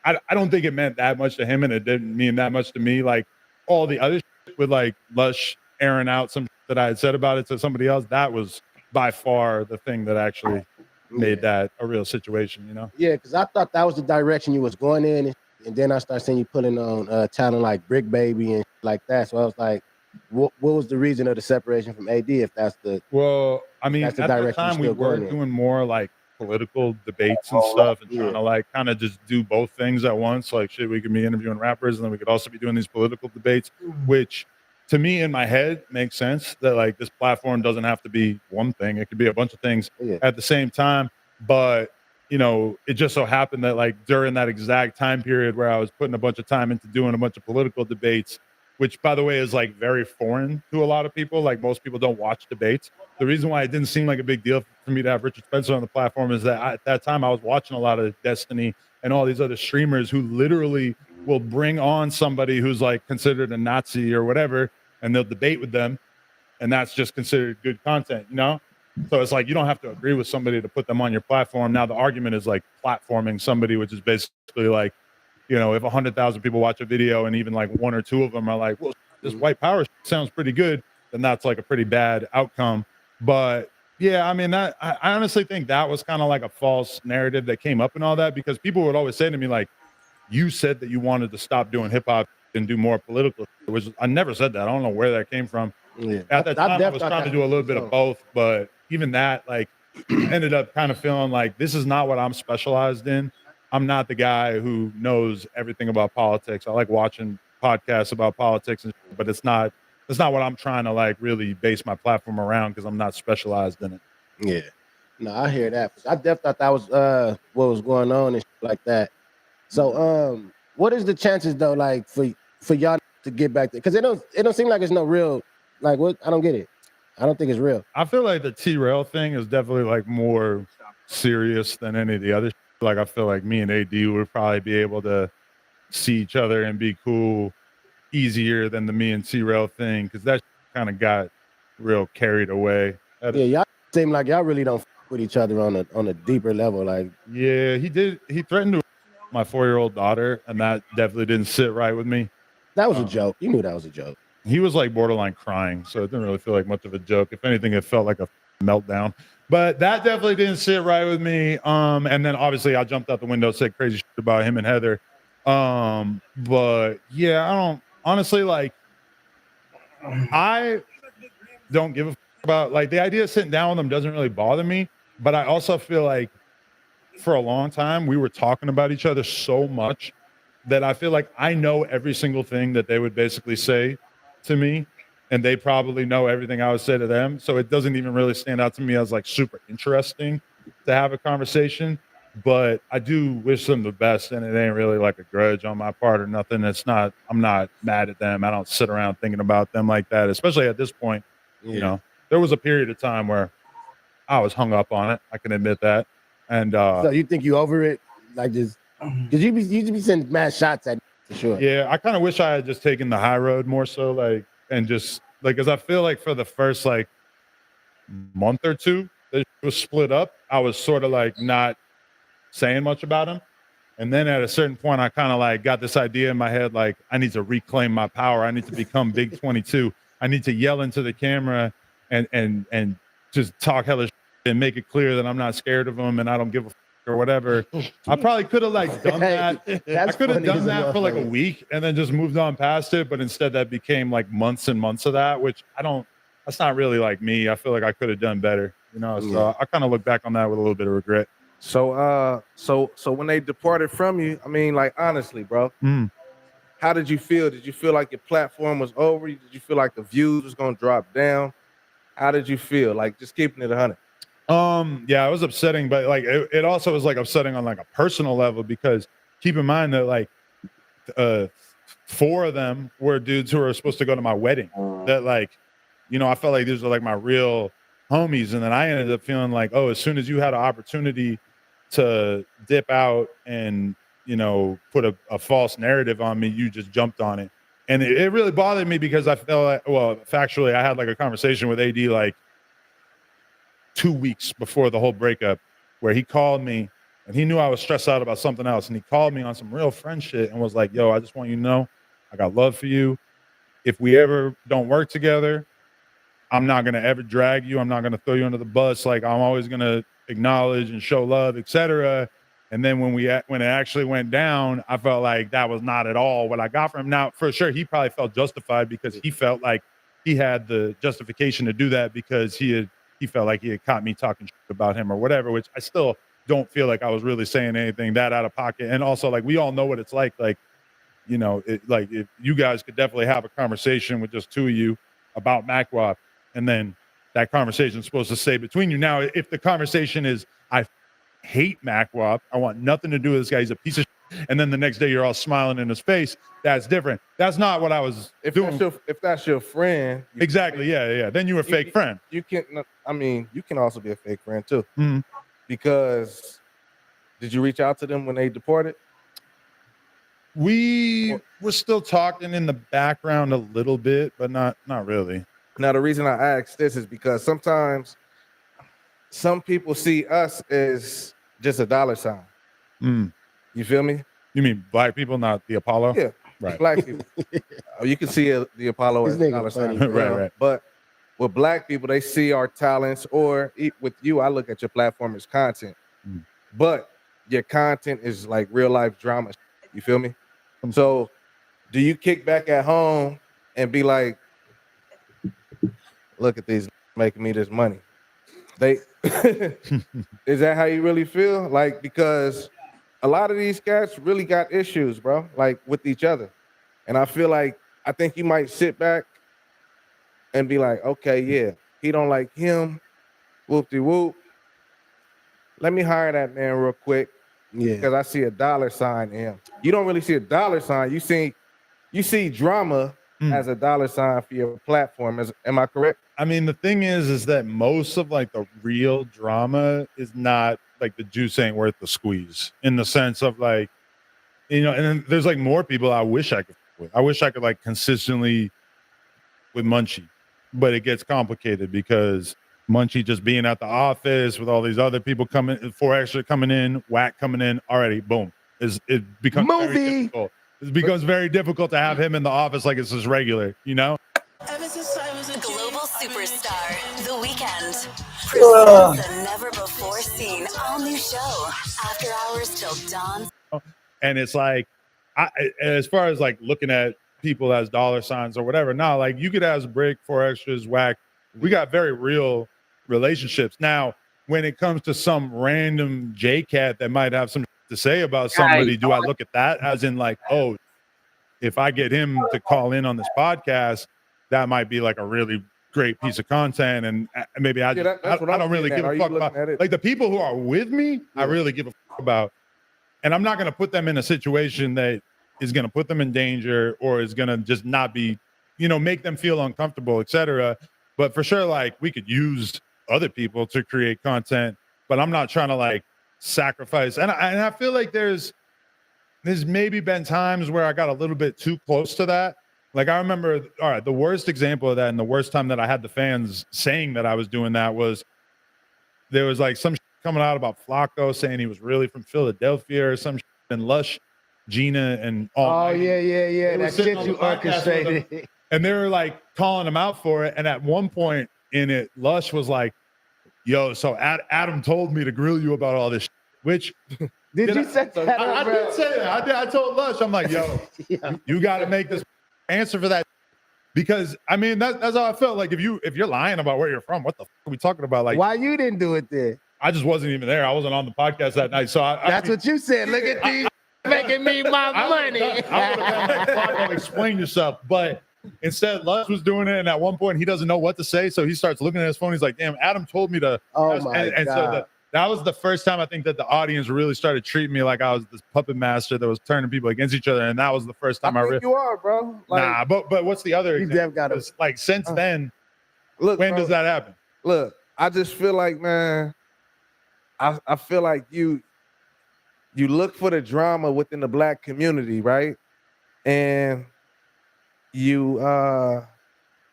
I don't think it meant that much to him, and it didn't mean that much to me. Like all the other shit with like Lush airing out some that I had said about it to somebody else, that was by far the thing that actually made that a real situation, you know? Yeah, because I thought that was the direction you was going in, and then I started seeing you putting on talent like Brick Baby and like that. So I was like, what was the reason of the separation from AD if that's the I mean, that's the at the direction time we you're still were going in? doing more like political debates and stuff, and trying to like kind of just do both things at once. Like, shit, we could be interviewing rappers, and then we could also be doing these political debates, which to me in my head makes sense that like this platform doesn't have to be one thing. It could be a bunch of things at the same time. But, you know, it just so happened that like during that exact time period where I was putting a bunch of time into doing a bunch of political debates, which by the way is like very foreign to a lot of people. Like most people don't watch debates. The reason why it didn't seem like a big deal for me to have Richard Spencer on the platform is that at that time I was watching a lot of Destiny and all these other streamers who literally will bring on somebody who's like considered a Nazi or whatever, and they'll debate with them, and that's just considered good content, you know? So it's like you don't have to agree with somebody to put them on your platform. Now the argument is like platforming somebody, which is basically like, you know, if 100,000 people watch a video and even like one or two of them are like, well, this white power sounds pretty good, then that's like a pretty bad outcome. But yeah, I mean, that I honestly think that was kind of like a false narrative that came up and all that, because people would always say to me, like, you said that you wanted to stop doing hip hop and do more political, which I never said that. I don't know where that came from. Yeah. At that time, I was trying to do a little bit of both, but even that, like, ended up kind of feeling like this is not what I'm specialized in. I'm not the guy who knows everything about politics. I like watching podcasts about politics, but it's not what I'm trying to like really base my platform around, because I'm not specialized in it. Yeah. No, I hear that. I definitely thought that was what was going on and shit like that. So what is the chances though, like for y'all to get back there? Because it don't seem like it's no real, like, what? I don't get it. I don't think it's real. I feel like the T-Rail thing is definitely like more serious than any of the other. Like, I feel like me and AD would probably be able to see each other and be cool easier than the me and T-Rail thing, because that kind of got real carried away. Yeah, y'all seem like y'all really don't with each other on a deeper level. Like, yeah, he threatened to my 4-year-old daughter, and that definitely didn't sit right with me. That was a joke. You knew that was a joke. He was like borderline crying, so it didn't really feel like much of a joke. If anything, it felt like a meltdown. But that definitely didn't sit right with me. And then obviously I jumped out the window, said crazy shit about him and Heather. But yeah, I don't honestly, like, I don't give a about like the idea of sitting down with them doesn't really bother me. But I also feel like for a long time we were talking about each other so much that I feel like I know every single thing that they would basically say to me. and they probably know everything I would say to them. So it doesn't even really stand out to me as like super interesting to have a conversation. But I do wish them the best, and it ain't really like a grudge on my part or nothing. I'm not mad at them. I don't sit around thinking about them like that, especially at this point. You know, there was a period of time where I was hung up on it. I can admit that. And so you think you over it? Like just because you be sending mad shots at for sure. Yeah, I kind of wish I had just taken the high road more so, like, and just like, because I feel like for the first like month or two that it was split up, I was sort of like not saying much about him. And then at a certain point, I kind of like got this idea in my head, like, I need to reclaim my power. I need to become Big 22. I need to yell into the camera and just talk hella shit and make it clear that I'm not scared of him and I don't give a fuck or whatever. I probably could have like done that. I could have done that for like a week and then just moved on past it. But instead that became like months and months of that, which that's not really like me. I feel like I could have done better, you know? So I kind of look back on that with a little bit of regret. So when they departed from you, I mean, like, honestly, bro, how did you feel? Did you feel like your platform was over? Did you feel like the views was going to drop down? How did you feel? Like, just keeping it 100. Yeah, it was upsetting, but like it also was like upsetting on like a personal level, because keep in mind that like 4 of them were dudes who were supposed to go to my wedding. That like, you know, I felt like these are like my real homies, and then I ended up feeling like, oh, as soon as you had an opportunity to dip out and, you know, put a false narrative on me, you just jumped on it. And it really bothered me because I felt like, well, factually, I had like a conversation with AD like 2 weeks before the whole breakup, where he called me and he knew I was stressed out about something else. And he called me on some real friend shit and was like, yo, I just want you to know, I got love for you. If we ever don't work together, I'm not going to ever drag you. I'm not going to throw you under the bus. Like, I'm always going to acknowledge and show love, etc. And then when it actually went down, I felt like that was not at all what I got from him. Now, for sure, he probably felt justified because he felt like he had the justification to do that because he felt like he had caught me talking shit about him or whatever, which I still don't feel like I was really saying anything that out of pocket. And also, like, we all know what it's like, you know, like if you guys could definitely have a conversation with just 2 of you about MacWop, and then that conversation is supposed to stay between you. Now, if the conversation is, I hate MacWop, I want nothing to do with this guy, he's a piece of shit, and then the next day you're all smiling in his face, that's different. That's not what I was doing. If that's your friend. Exactly, yeah. Then you're a fake friend. You can also be a fake friend too. Because did you reach out to them when they deported? We were still talking in the background a little bit, but not really. Now, the reason I ask this is because sometimes some people see us as just a dollar sign. You feel me? You mean black people, not the Apollo? Yeah, right. Black people. You can see the Apollo as a dollar sign. Right. But with black people, they see our talents, or with you, I look at your platform as content. But your content is like real life drama. You feel me? So do you kick back at home and be like, look at these making me this money? Is that how you really feel? Like, because a lot of these cats really got issues, bro, like with each other. And I think you might sit back and be like, okay, yeah, he don't like him. Whoop-de-whoop. Let me hire that man real quick. Yeah. Because I see a dollar sign in him. You don't really see a dollar sign. You see drama as a dollar sign for your platform. Am I correct? I mean, the thing is that most of like the real drama is not like the juice ain't worth the squeeze, in the sense of like, you know, and then there's like more people I wish I could with. I wish I could like consistently with Munchie, but it gets complicated because Munchie just being at the office with all these other people coming, 4 extra coming in, Whack coming in, already boom. It becomes very difficult. It becomes very difficult to have him in the office like it's just regular, you know? Global superstar, The Weeknd, presents a never-before-seen all-new show, After Hours Till Dawn. And it's like, as far as like looking at people as dollar signs or whatever, no, like you could ask Brick, 4 extras, Whack. We got very real relationships. Now, when it comes to some random J-Cat that might have some to say about somebody, do I look at that as in like, oh, if I get him to call in on this podcast, that might be like a really great piece of content, and maybe I don't really give a fuck about like the people who are with me. I really give a fuck about, and I'm not going to put them in a situation that is going to put them in danger or is going to just not be, make them feel uncomfortable, etc. But for sure, like we could use other people to create content, but I'm not trying to like sacrifice. And I feel like there's maybe been times where I got a little bit too close to that. Like I remember, all right, the worst example of that and the worst time that I had the fans saying that I was doing that was there was like some coming out about Flacco saying he was really from Philadelphia or some and Lush, Gina and all. Oh yeah. That shit you orchestrated. And they were like calling him out for it. And at one point in it, Lush was like, "Yo, so Adam told me to grill you about all this," which did you say that? I did say that. I told Lush, I'm like, "Yo, you got to make this answer for that," because I mean that's how I felt. Like if you're lying about where you're from, what the fuck are we talking about? Like why you didn't do it then? I just wasn't even there. I wasn't on the podcast that night. So that's what you said. Look at these making me my money. I would have explained yourself, but instead Lush was doing it, and at one point he doesn't know what to say, so he starts looking at his phone. He's like, "Damn, Adam told me to." Oh my God. And so that was the first time I think that the audience really started treating me like I was this puppet master that was turning people against each other, and that was the first time I really. You are, bro. Like, nah, but what's the other? Example? Like since then, look, when bro, does that happen? Look, I just feel like, man, I feel like you look for the drama within the Black community, right? And you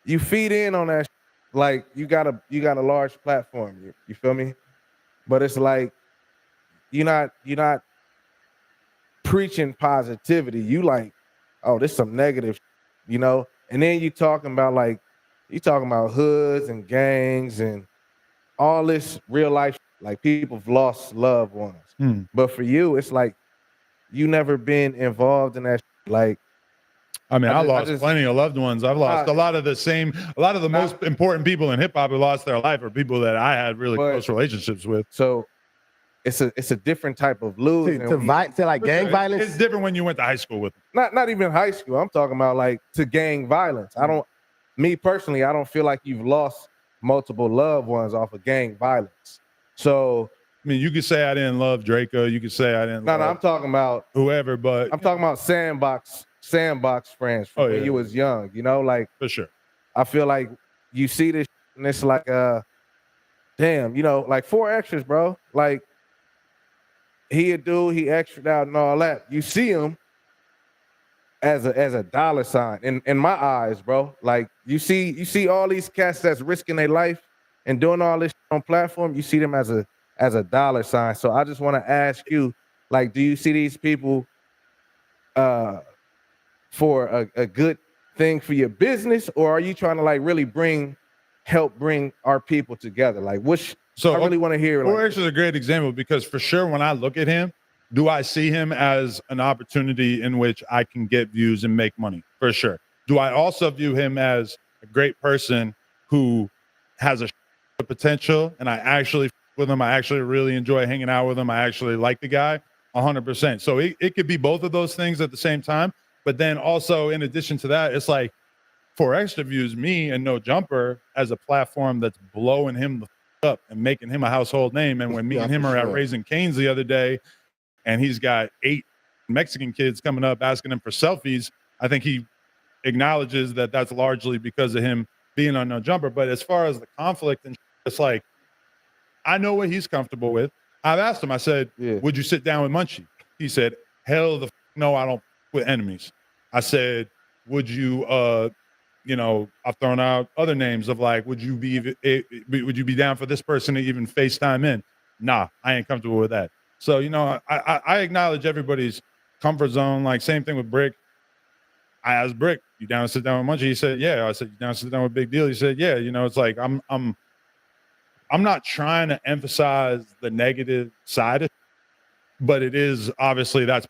feed in on that. Like you got a large platform. You feel me? But it's like you're not preaching positivity. You like, oh, this is some negative, and then you talking about hoods and gangs and all this real life, like people have lost loved ones. But for you, it's like you never been involved in that. Like, I mean, I lost plenty of loved ones. I've lost a lot of the most important people in hip hop who lost their life are people that I had really close relationships with. So it's a different type of lose. To like gang violence. It's different when you went to high school with them. Not even high school. I'm talking about like to gang violence. Me personally, I don't feel like you've lost multiple loved ones off of gang violence. So I mean, you could say I didn't love Draco. You could say I didn't. No, I'm talking about whoever, but I'm talking about sandbox friends from when you was young, like for sure. I feel like you see this and it's like damn, like 4 extras, bro. Like he a dude, he extra out and all that. You see him as a dollar sign in my eyes, bro. Like you see all these cats that's risking their life and doing all this on platform, you see them as a dollar sign. So I just want to ask you, like, do you see these people for a good thing for your business, or are you trying to like really help bring our people together? Like, I really want to hear. Four X is a great example because for sure, when I look at him, do I see him as an opportunity in which I can get views and make money? For sure. Do I also view him as a great person who has a potential, and I actually with him? I actually really enjoy hanging out with him. I actually like the guy 100%. So it could be both of those things at the same time. But then also, in addition to that, it's like 4X views me and No Jumper as a platform that's blowing him the up and making him a household name. And when me and him are at Raising Cane's the other day, and he's got 8 Mexican kids coming up asking him for selfies, I think he acknowledges that that's largely because of him being on No Jumper. But as far as the conflict, and it's like, I know what he's comfortable with. I've asked him, I said, would you sit down with Munchie? He said, hell the no, I don't with enemies. I said, would you I've thrown out other names of like, would you be down for this person to even FaceTime in? Nah, I ain't comfortable with that. So, I acknowledge everybody's comfort zone. Like same thing with Brick. I asked Brick, you down to sit down with Munchie? He said, yeah. I said, you down to sit down with Big Deal? He said, yeah. It's like I'm not trying to emphasize the negative side of it, but it is obviously that's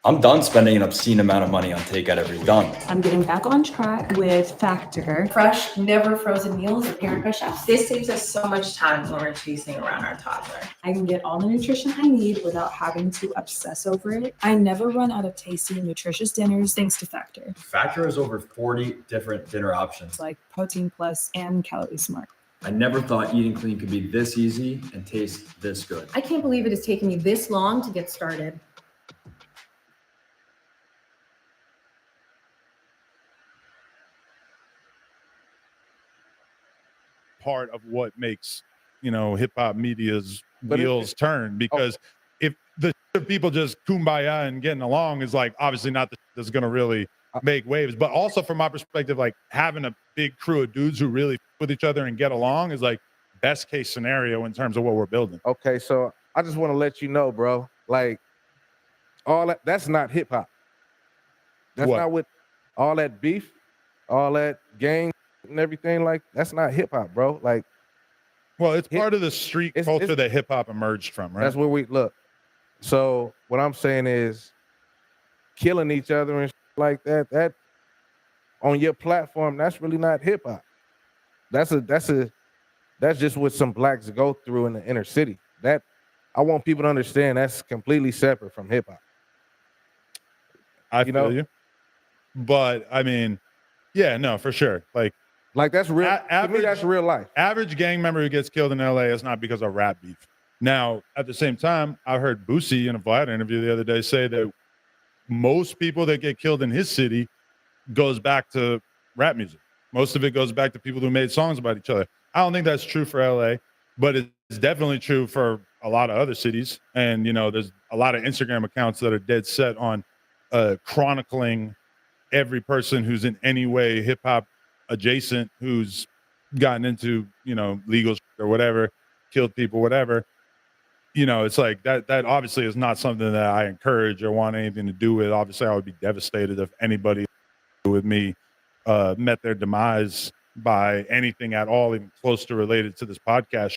I'm done spending an obscene amount of money on takeout every week. Done. I'm getting back on track with Factor. Fresh, never frozen meals prepared by chefs. This saves us so much time when we're chasing around our toddler. I can get all the nutrition I need without having to obsess over it. I never run out of tasty, nutritious dinners thanks to Factor. Factor has over 40 different dinner options. Like Protein Plus and Calorie Smart. I never thought eating clean could be this easy and taste this good. I can't believe it has taken me this long to get started. Part of what makes hip hop media's wheels turn, because if the people just kumbaya and getting along is like obviously not that's going to really make waves, but also from my perspective, like having a big crew of dudes who really with each other and get along is like best case scenario in terms of what we're building. Okay, so I just want to let you know, bro, like all that's not hip hop. That's not what all that beef, all that gang and everything, like that's not hip hop, bro. Like, well, it's part of the street culture that hip hop emerged from, right? That's where we look. So what I'm saying is killing each other and like that on your platform, that's really not hip hop. That's just what some blacks go through in the inner city. That I want people to understand that's completely separate from hip hop. I feel you. But I mean, yeah, no, for sure. Like that's real. To me, that's real life. Average gang member who gets killed in LA is not because of rap beef. Now, at the same time, I heard Boosie in a Vlad interview the other day say that most people that get killed in his city goes back to rap music. Most of it goes back to people who made songs about each other. I don't think that's true for LA, but it's definitely true for a lot of other cities. And, there's a lot of Instagram accounts that are dead set on chronicling every person who's in any way hip hop adjacent, who's gotten into, legal or whatever, killed people, whatever. It's like that obviously is not something that I encourage or want anything to do with. Obviously, I would be devastated if anybody with me met their demise by anything at all, even close to related to this podcast.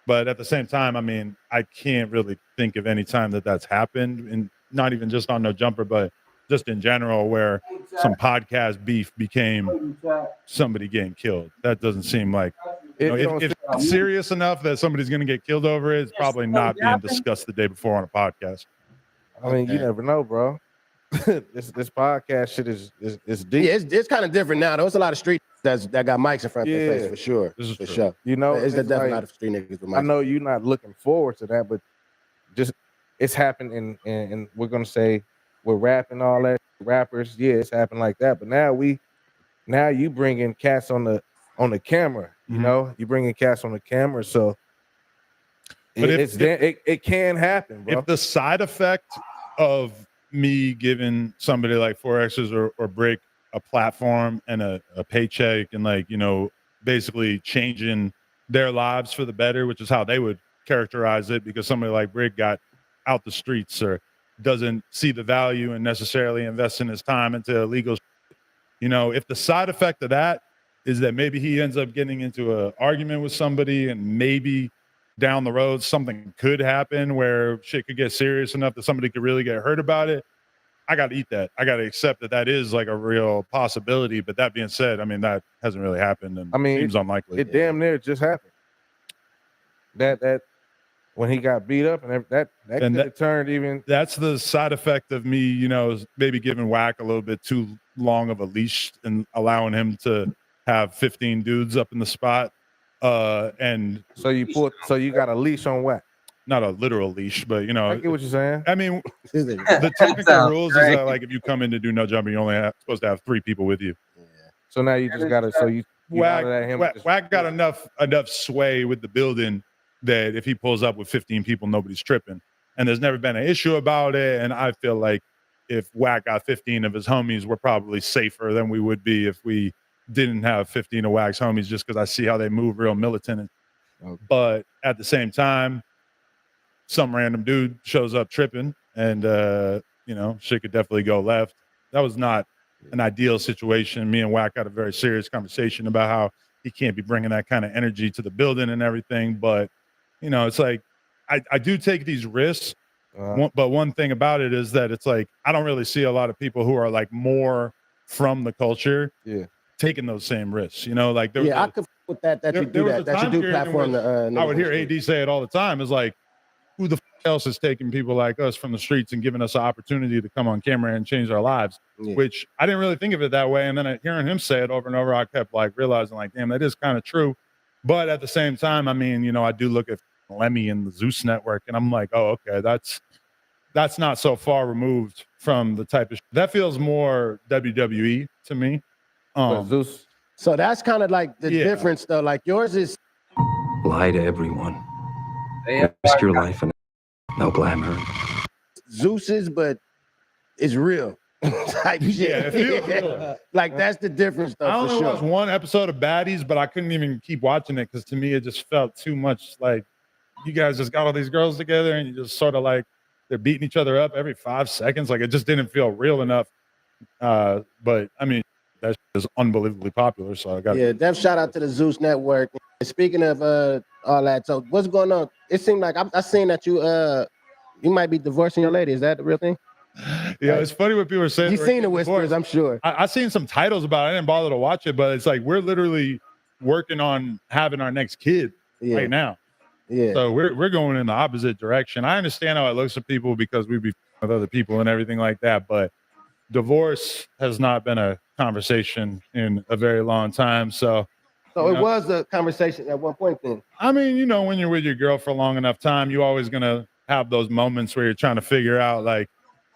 But at the same time, I mean, I can't really think of any time that that's happened, and not even just on No Jumper, but just in general, where some podcast beef became somebody getting killed. That doesn't seem like, if it's serious enough that somebody's going to get killed over it, it's probably not being discussed the day before on a podcast. I mean, you never know, bro. this podcast shit is deep. Yeah, it's kind of different now. There's a lot of street that got mics in front of their face for sure. This is for true. sure. It's definitely like, not a street niggas with mics. I know you're not looking forward to that, but just it's happened, and we're gonna say we're rapping all that rappers. Yeah, it's happened like that. But now you bring in cats on the camera. You bring in cats on the camera, so but it can happen, bro. If the side effect of me giving somebody like 4X's or Brick a platform and a paycheck and basically changing their lives for the better, which is how they would characterize it, because somebody like Brick got out the streets or doesn't see the value and necessarily invest in his time into illegal if the side effect of that is that maybe he ends up getting into an argument with somebody, and maybe down the road something could happen where shit could get serious enough that somebody could really get hurt about it, I got to eat that. I got to accept that is like a real possibility. But that being said, I mean, that hasn't really happened, and seems unlikely. It damn near just happened. That when he got beat up, and that could have turned even. That's the side effect of me, maybe giving Wack a little bit too long of a leash and allowing him to have 15 dudes up in the spot. And so you got a leash on Wack. Not a literal leash, but I get what you're saying. I mean, the technical rules is that like if you come in to do No Jumper, you only supposed to have 3 people with you. So now you just gotta. So you Wack got enough sway with the building that if he pulls up with 15 people, nobody's tripping. And there's never been an issue about it. And I feel like if Wack got 15 of his homies, we're probably safer than we would be if we didn't have 15 of Wack's homies, just because I see how they move real militant. But at the same time, some random dude shows up tripping, and shit could definitely go left. That was not an ideal situation. Me and Wack had a very serious conversation about how he can't be bringing that kind of energy to the building and everything. But it's like I do take these risks But one thing about it is that it's like I don't really see a lot of people who are like more from the culture taking those same risks. You know, like I could with that you do that. That you do platform the. I would hear AD say it all the time. Is like, who the else is taking people like us from the streets and giving us an opportunity to come on camera and change our lives? Which I didn't really think of it that way. And then hearing him say it over and over, I kept like realizing like, damn, that is kind of true. But at the same time, I mean, you know, I do look at Lemmy and the Zeus Network, and I'm like, oh, okay, that's not so far removed from the type of that feels more WWE to me. Zeus. So that's kind of like the difference, though. Like yours is lie to everyone. Risk your life and no glamour. Zeus's, but it's real. Type shit. It feels real. Like that's the difference, though. I only for sure. watched one episode of Baddies, but I couldn't even keep watching it because to me it just felt too much like you guys just got all these girls together and you just sort of like they're beating each other up every 5 seconds. Like it just didn't feel real enough. But I mean, that is unbelievably popular. So I got Dev, shout out to the Zeus Network. Speaking of all that, so what's going on? It seemed like I seen that you might be divorcing your lady. Is that the real thing? Yeah, it's funny what people are saying. You've seen the whispers, I'm sure. I seen some titles about it. I didn't bother to watch it, but it's like we're literally working on having our next kid right now. Yeah. So we're going in the opposite direction. I understand how it looks to people because we be with other people and everything like that, but divorce has not been a conversation in a very long time. So it was a conversation at one point then. I mean, you know, when you're with your girl for a long enough time, you're always gonna have those moments where you're trying to figure out like,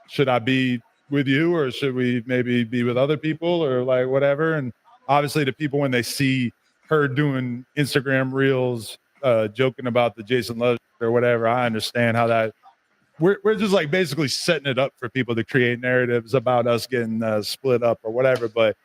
should I be with you or should we maybe be with other people or like whatever? And obviously the people when they see her doing Instagram reels, joking about the Jason Love or whatever, I understand how that we're just like basically setting it up for people to create narratives about us getting split up or whatever. But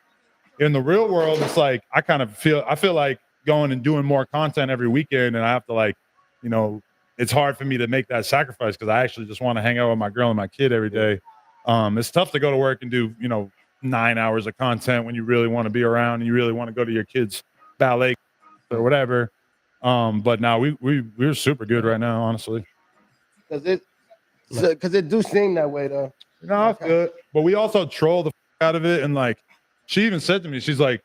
in the real world, it's like I feel like going and doing more content every weekend, and I have to like, you know, it's hard for me to make that sacrifice because I actually just want to hang out with my girl and my kid every day. It's tough to go to work and do, you know, 9 hours of content when you really want to be around and you really want to go to your kids' ballet or whatever. But now we're super good right now, honestly. Because it do seem that way though. No, it's good. But we also troll the out of it, and like she even said to me, she's like,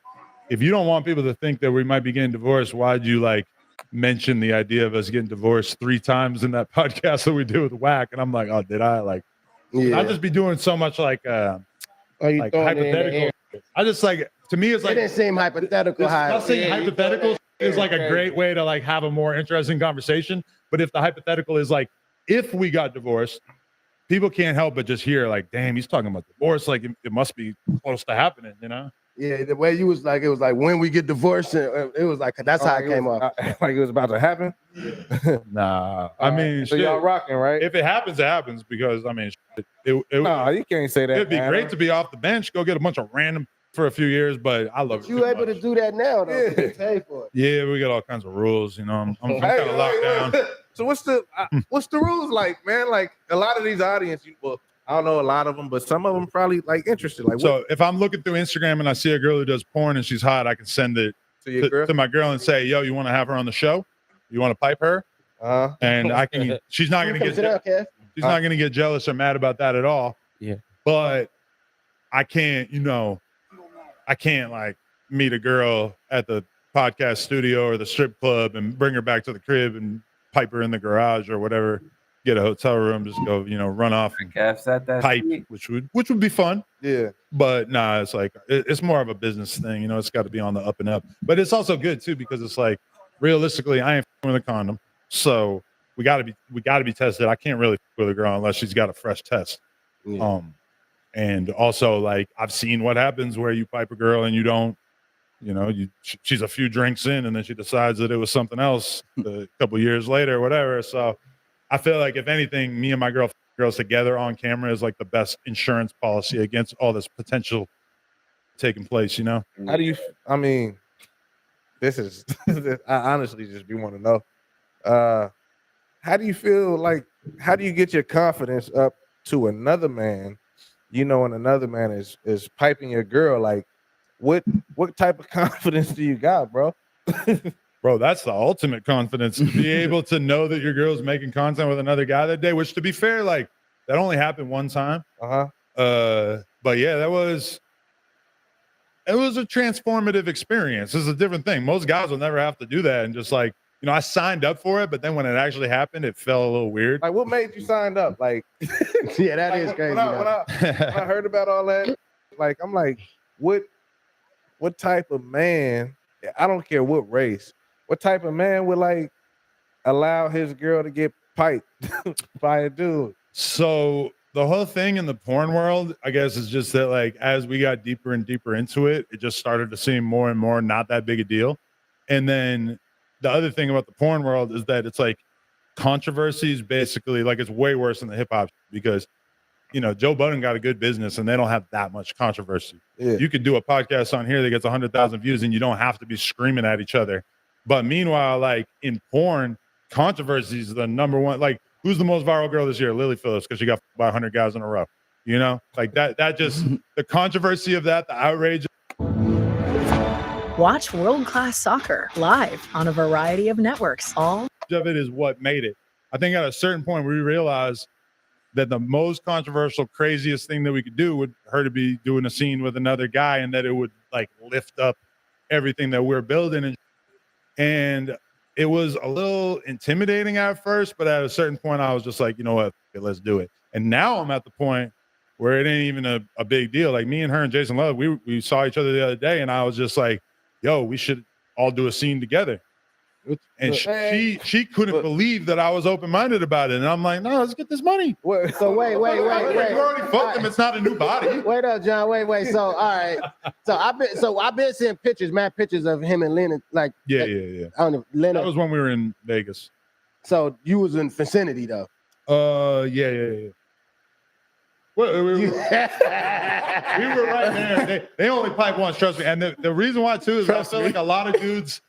if you don't want people to think that we might be getting divorced, why'd you like mention the idea of us getting divorced 3 times in that podcast that we did with Whack? And I'm like, oh, did I like? Yeah. I just be doing so much like hypothetical. I just like to me it's like it didn't seem hypothetical. Hypothetical is like a great way to like have a more interesting conversation. But if the hypothetical is like, if we got divorced, people can't help but just hear like, damn, he's talking about divorce. Like it must be close to happening, you know? Yeah, the way you was like, it was like when we get divorced, it was like that's how it came off. Like it was about to happen. Nah, I mean, so y'all rocking, right? If it happens, it happens because I mean, no, you can't say that. It'd be great to be off the bench, go get a bunch of random for a few years, but I love it. You able to do that now, though? Yeah. Pay for it. Yeah, we got all kinds of rules, you know. I'm kind of locked down. So what's the rules like, man? Like a lot of these audience, well, I don't know a lot of them, but some of them probably like interested. Like, so if I'm looking through Instagram and I see a girl who does porn and she's hot, I can send it to my girl and say, "Yo, you want to have her on the show? You want to pipe her?" And I can. She's not gonna get. She's not gonna get jealous or mad about that at all. Yeah. But I can't. You know, I can't like meet a girl at the podcast studio or the strip club and bring her back to the crib and pipe her in the garage or whatever. Get a hotel room, just go, you know, run off and pipe, which would be fun. Yeah. But nah, it's like it's more of a business thing, you know. It's got to be on the up and up. But it's also good too because it's like realistically, I ain't with a condom, so we got to be tested. I can't really with a girl unless she's got a fresh test. Yeah. And also like I've seen what happens where you pipe a girl and you don't, you know, she's a few drinks in and then she decides that it was something else a couple years later or whatever. So I feel like if anything, me and my girls together on camera is like the best insurance policy against all this potential taking place, you know? How do you, I mean, this is, I honestly just be want to know, how do you feel like, how do you get your confidence up to another man, you know, and another man is piping your girl? Like what type of confidence do you got, bro? Bro, that's the ultimate confidence to be able to know that your girl's making content with another guy that day, which to be fair, like that only happened one time. But yeah, it was a transformative experience. It's a different thing. Most guys will never have to do that. And just like, you know, I signed up for it, but then when it actually happened, it felt a little weird. Like, what made you sign up? Like, yeah, that is crazy. When I heard about all that, like, I'm like, what type of man? I don't care what race. What type of man would like allow his girl to get piped by a dude? So the whole thing in the porn world, I guess, is just that like as we got deeper and deeper into it, it just started to seem more and more not that big a deal. And then the other thing about the porn world is that it's like controversies basically like it's way worse than the hip hop because you know Joe Budden got a good business and they don't have that much controversy. Yeah. You could do a podcast on here that gets 100,000 views and you don't have to be screaming at each other. But meanwhile, like in porn, controversy is the number one. Like, who's the most viral girl this year? Lily Phillips, because she got by 100 guys in a row. You know, like that just the controversy of that, the outrage. Watch world-class soccer live on a variety of networks. All of it is what made it. I think at a certain point we realized that the most controversial, craziest thing that we could do would her to be doing a scene with another guy, and that it would like lift up everything that we're building. And it was a little intimidating at first, but at a certain point, I was just like, you know what, let's do it. And now I'm at the point where it ain't even a big deal. Like me and her and Jason Love, we saw each other the other day, and I was just like, yo, we should all do a scene together. And she couldn't believe that I was open-minded about it. And I'm like, no, let's get this money. So wait. You already fucked him. It's not a new body. Wait up, John. Wait. So all right. So I've been seeing mad pictures of him and Leonard. Like Yeah. I don't know, Leonard. That was when we were in Vegas. So you was in vicinity though. Yeah. Well, we were right there. They only pipe once, trust me. And the reason why too is I feel like a lot of dudes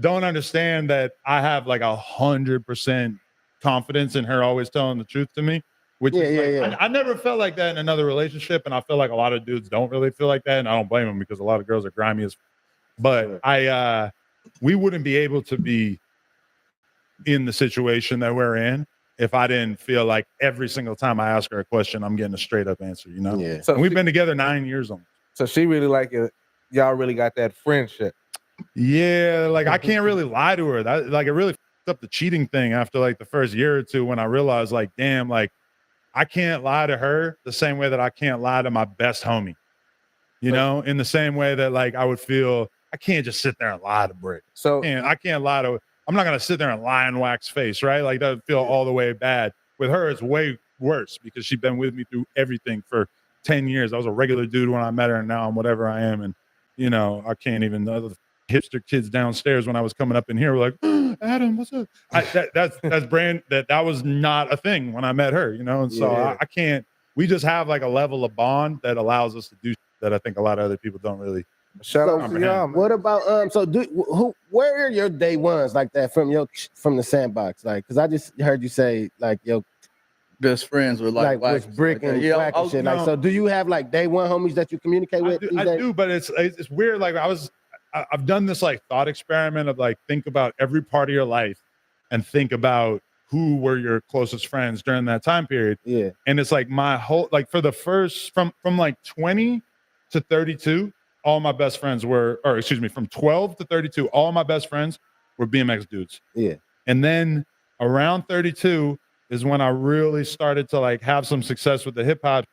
don't understand that I have like 100% confidence in her always telling the truth to me. Which is like, I never felt like that in another relationship, and I feel like a lot of dudes don't really feel like that, and I don't blame them because a lot of girls are grimy as. But we wouldn't be able to be in the situation that we're in if I didn't feel like every single time I ask her a question, I'm getting a straight up answer. You know? Yeah. So and we've been together 9 years on. So she really like it. Y'all really got that friendship. Yeah, like I can't really lie to her. That like it really fucked up the cheating thing after like the first year or two when I realized like, damn, like I can't lie to her the same way that I can't lie to my best homie. You know, in the same way that like I would feel I can't just sit there and lie to Britt. So I can't lie to. I'm not gonna sit there and lie and wax face, right? Like that would feel all the way bad. With her, it's way worse because she's been with me through everything for 10 years. I was a regular dude when I met her, and now I'm whatever I am. And you know, I can't even. The hipster kids downstairs when I was coming up in here were like, oh, Adam, what's up? That's brand that was not a thing when I met her, you know. And so I can't. We just have like a level of bond that allows us to do that. I think a lot of other people don't really. Shout out to y'all. What about so where are your day ones like that from the sandbox? Like, because I just heard you say like your best friends were like with Brick and Black and shit. Like, so do you have like day one homies that you communicate with? I do, but it's weird. Like I've done this like thought experiment of like think about every part of your life and think about who were your closest friends during that time period. Yeah. And it's like my whole like for the first from like 20 to 32. All my best friends were, or excuse me, from 12 to 32, all my best friends were BMX dudes. Yeah. And then around 32 is when I really started to like have some success with the hip hop.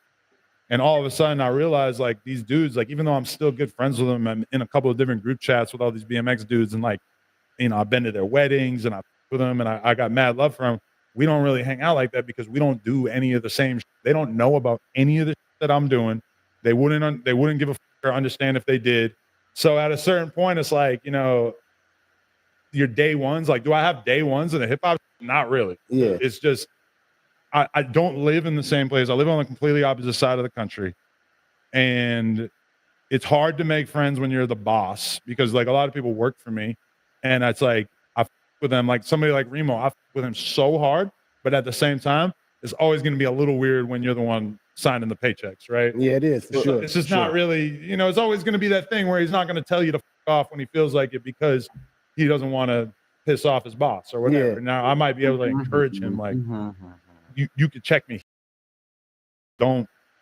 And all of a sudden I realized like these dudes, like even though I'm still good friends with them, I'm in a couple of different group chats with all these BMX dudes. And like, you know, I've been to their weddings and I with them and I got mad love for them. We don't really hang out like that because we don't do any of the same. They don't know about any of the that I'm doing. They wouldn't give a or understand if they did. So at a certain point, it's like, you know, your day ones, like, do I have day ones in the hip hop? Not really. Yeah. It's just, I don't live in the same place. I live on the completely opposite side of the country. And it's hard to make friends when you're the boss because like a lot of people work for me. And it's like, I with them, like somebody like Remo, I with him so hard, but at the same time, it's always going to be a little weird when you're the one signing the paychecks, right? Yeah, it is for sure. It's just not really, you know, it's always going to be that thing where he's not going to tell you to f off when he feels like it because he doesn't want to piss off his boss or whatever. Now I might be able to encourage him, like, you could check me.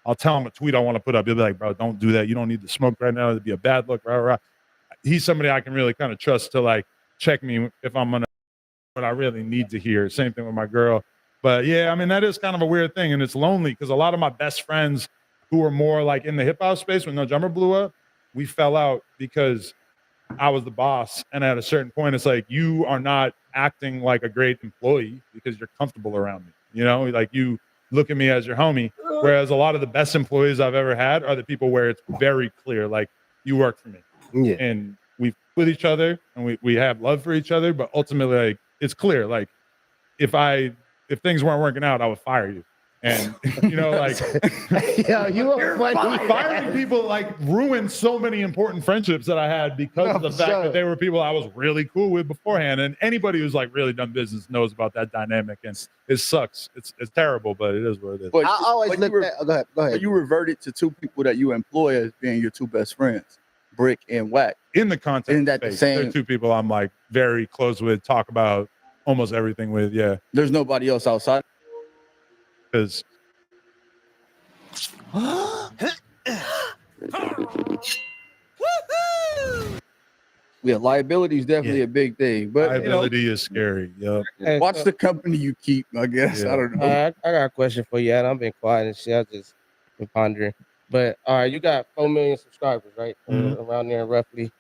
I'll tell him a tweet I want to put up. He'll be like, bro, don't do that. You don't need to smoke right now. It'd be a bad look. Rah, rah. He's somebody I can really kind of trust to like check me if I'm gonna what I really need to hear. Same thing with my girl. But yeah, I mean, that is kind of a weird thing, and it's lonely because a lot of my best friends who were more like in the hip hop space when No Jumper blew up, we fell out because I was the boss. And at a certain point, it's like, you are not acting like a great employee because you're comfortable around me. You know, like you look at me as your homie. Whereas a lot of the best employees I've ever had are the people where it's very clear, like, you work for me. Yeah. And we with each other and we have love for each other, but ultimately, like, it's clear, like, if things weren't working out, I would fire you. And you know, like, yo, you are funny. Firing people like ruined so many important friendships that I had because of the fact that they were people I was really cool with beforehand. And anybody who's like really done business knows about that dynamic, and it sucks. It's terrible, but it is what it is. But, I always look at. Go ahead. But you reverted to two people that you employ as being your two best friends, Brick and Wack. In the content, isn't that the same? They're two people I'm like very close with, talk about almost everything with. Yeah, there's nobody else outside. Because yeah, liability is definitely a big thing, but liability is scary. Yep. Watch the company you keep. I guess I don't know. I got a question for you. I've been quiet and shit. I just been pondering. But all right, you got 4 million subscribers, right? Around there roughly,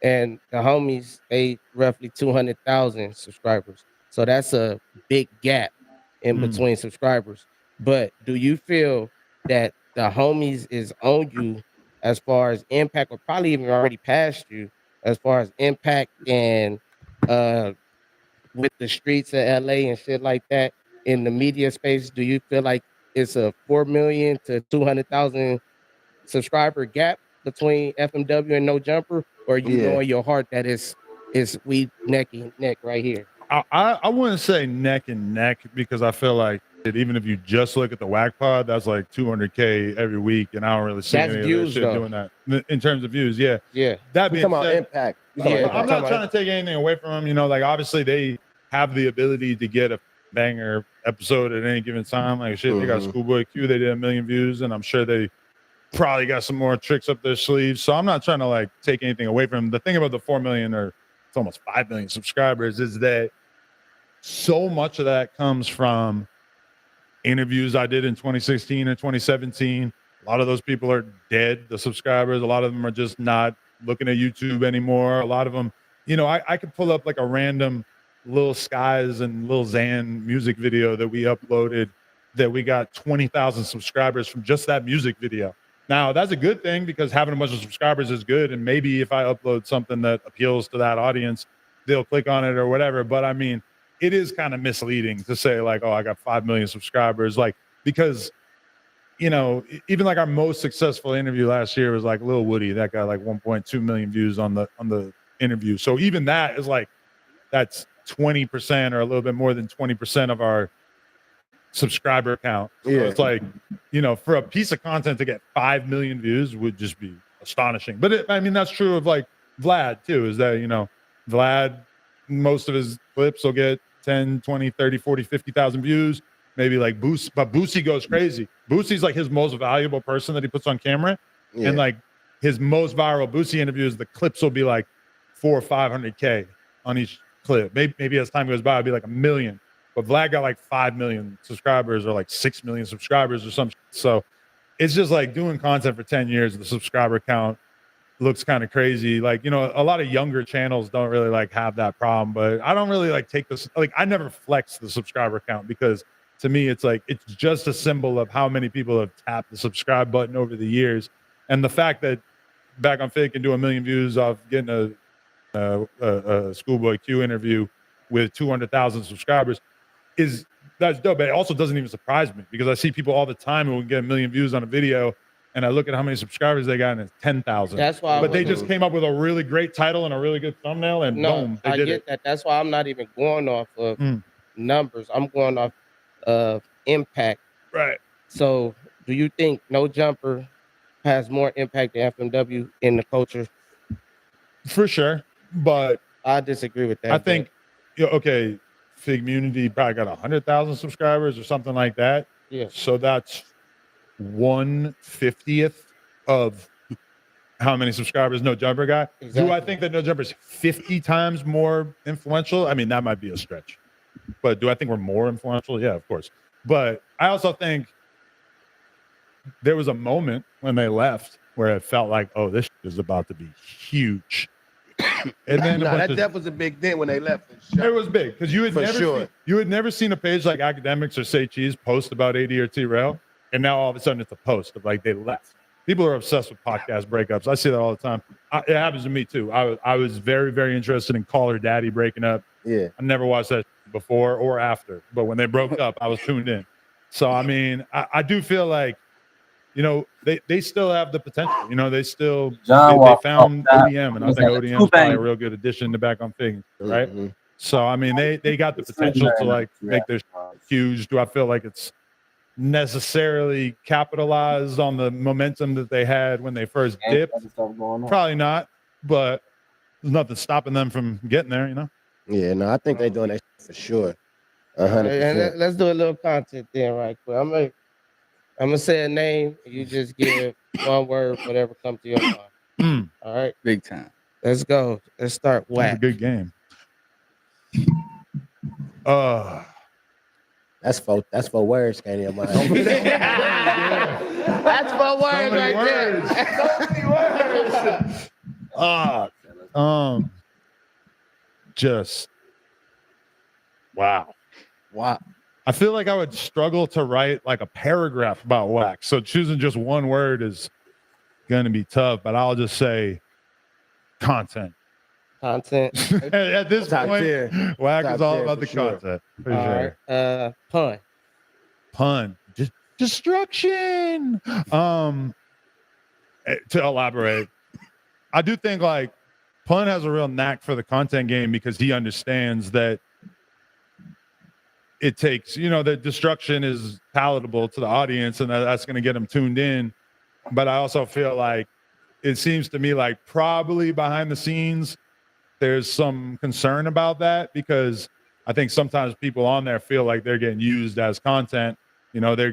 and the homies they roughly 200,000 subscribers. So that's a big gap in between subscribers. But do you feel that the homies is on you as far as impact, or probably even already past you as far as impact and with the streets of LA and shit like that in the media space? Do you feel like it's a 4 million to 200,000 subscriber gap between FMW and No Jumper, or you know in your heart that it's we neck and neck right here? I wouldn't say neck and neck, because I feel like even if you just look at the Wack Pod, that's like 200K every week, and I don't really see any views, of that shit though. doing that in terms of views. Yeah. That being talking about said, impact. I'm not trying to take anything away from them. You know, like, obviously they have the ability to get a banger episode at any given time. Like, shit, they got Schoolboy Q, they did 1 million views, and I'm sure they probably got some more tricks up their sleeves. So I'm not trying to like take anything away from them. The thing about the 4 million, or it's almost 5 million subscribers, is that so much of that comes from interviews I did in 2016 and 2017. A lot of those people are dead, the subscribers. A lot of them are just not looking at YouTube anymore. A lot of them, you know, I could pull up like a random Lil Skies and Lil Xan music video that we uploaded that we got 20,000 subscribers from just that music video. Now, that's a good thing, because having a bunch of subscribers is good. And maybe if I upload something that appeals to that audience, they'll click on it or whatever. But I mean, it is kind of misleading to say like, oh, I got 5 million subscribers. Like, because, you know, even like our most successful interview last year was like Lil Woody. That got like 1.2 million views on the interview. So even that is like, that's 20% or a little bit more than 20% of our subscriber count. So it's like, you know, for a piece of content to get 5 million views would just be astonishing. But I mean, that's true of like Vlad too, is that, you know, Vlad, most of his clips will get 10, 20, 30, 40, 50,000 views, maybe like Boosie, but Boosie goes crazy. Boosie's like his most valuable person that he puts on camera. And like his most viral Boosie interviews, the clips will be like 400 or 500K on each clip. Maybe as time goes by, it'll be like 1 million. But Vlad got like 5 million subscribers, or like 6 million subscribers or something. So it's just like doing content for 10 years, the subscriber count looks kind of crazy. Like, you know, a lot of younger channels don't really like have that problem, but I don't really like take this, like, I never flex the subscriber count, because to me, it's like, it's just a symbol of how many people have tapped the subscribe button over the years. And the fact that Back on Fit can do 1 million views off getting a Schoolboy Q interview with 200,000 subscribers that's dope. But it also doesn't even surprise me, because I see people all the time who can get 1 million views on a video, and I look at how many subscribers they got, and it's 10,000. That's why. But they just came up with a really great title and a really good thumbnail, and boom, they did it. That. That's why I'm not even going off of numbers. I'm going off of impact. Right. So, do you think No Jumper has more impact than FMW in the culture? For sure, but I disagree with that. I think, okay, Figmunity probably got 100,000 subscribers or something like that. Yeah. So that's 1/50th of how many subscribers No Jumper got. Do I Exactly. think that No Jumper is 50 times more influential? I mean, that might be a stretch. But do I think we're more influential? Yeah, of course. But I also think there was a moment when they left where it felt like, oh, this is about to be huge. And then that definitely was a big dent when they left. it was big because you had For never sure. seen, you had never seen a page like Academics or Say Cheese post about AD or T-Rail, and now all of a sudden it's a post of like they left. People are obsessed with podcast breakups. I see that all the time. It happens to me too. I was very, very interested in Call Her Daddy breaking up. Yeah. I never watched that before or after, but when they broke up, I was tuned in. So I mean, I do feel like, you know, they still have the potential. You know, they still they found ODM, and I think ODM is probably a real good addition to Back on Fig, right? Mm-hmm. So I mean, they got the potential to like make this huge. Do I feel like it's necessarily capitalized on the momentum that they had when they first dipped? Probably not, but there's nothing stopping them from getting there, you know? Yeah, no, I think they're doing that for sure. And 100%. let's do a little content then, right quick. I'm gonna say a name. You just give one word, whatever comes to your mind. All right, big time. Let's go. Let's start. That's a Whack. good game. That's for words, can you mind? That's for words many right there. Just wow. I feel like I would struggle to write like a paragraph about Wax. So choosing just one word is going to be tough, but I'll just say content. Content. At this Top point, tier. Wax Top is all tier about for the sure. content. For All sure. right. Pun. Pun. Destruction. To elaborate, I do think like Pun has a real knack for the content game because he understands that it takes, you know, that destruction is palatable to the audience and that's going to get them tuned in. But I also feel like it seems to me like probably behind the scenes, there's some concern about that because I think sometimes people on there feel like they're getting used as content. You know, they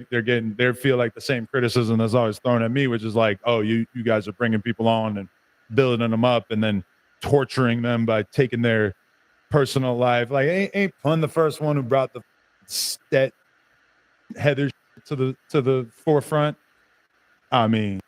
feel like the same criticism that's always thrown at me, which is like, oh, you guys are bringing people on and building them up and then torturing them by taking their personal life. Like, ain't Pun the first one who brought the Stet Heather to the forefront? I mean,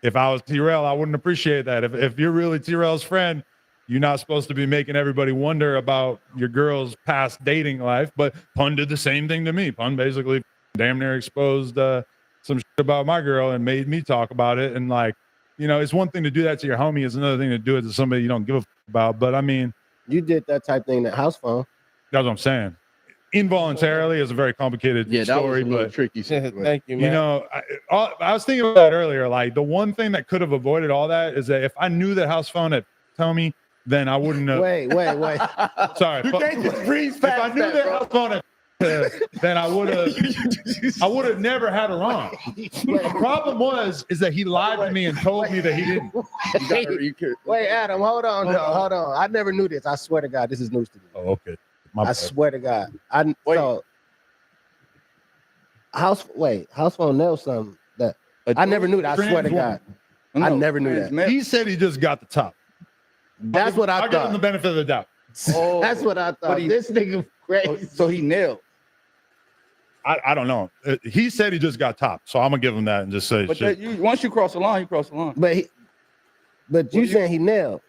if I was T-Rail, I wouldn't appreciate that. If you're really T-Rail's friend, you're not supposed to be making everybody wonder about your girl's past dating life. But Pun did the same thing to me. Pun basically damn near exposed some shit about my girl and made me talk about it. And like, you know, it's one thing to do that to your homie. It's another thing to do it to somebody you don't give a about. But I mean, You did that type thing at house phone. that's what I'm saying. Involuntarily is a very complicated Yeah, that story, was a little but tricky. situation. Thank you, man. you know, I was thinking about that earlier. Like the one thing that could have avoided all that is that if I knew that house phone had told me, then I wouldn't have. Wait. Sorry, You can't just breeze if I past knew that, that bro. house phone had, then I would have never had her on. The problem is that he lied to me and told me that he didn't. Wait, Adam, hold on. I never knew this. I swear to God, this is news to me. Oh, okay. My I bad. swear to God. So house phone knows something that I never knew that. I swear to God. I never knew that. He said he just got the top. That's what I I'll give him the thought. benefit of the doubt. That's what I thought. This nigga crazy. So he nailed. I don't know. He said he just got top, so I'm gonna give him that and just say But shit. once you cross the line, you cross the line. But you saying he nailed.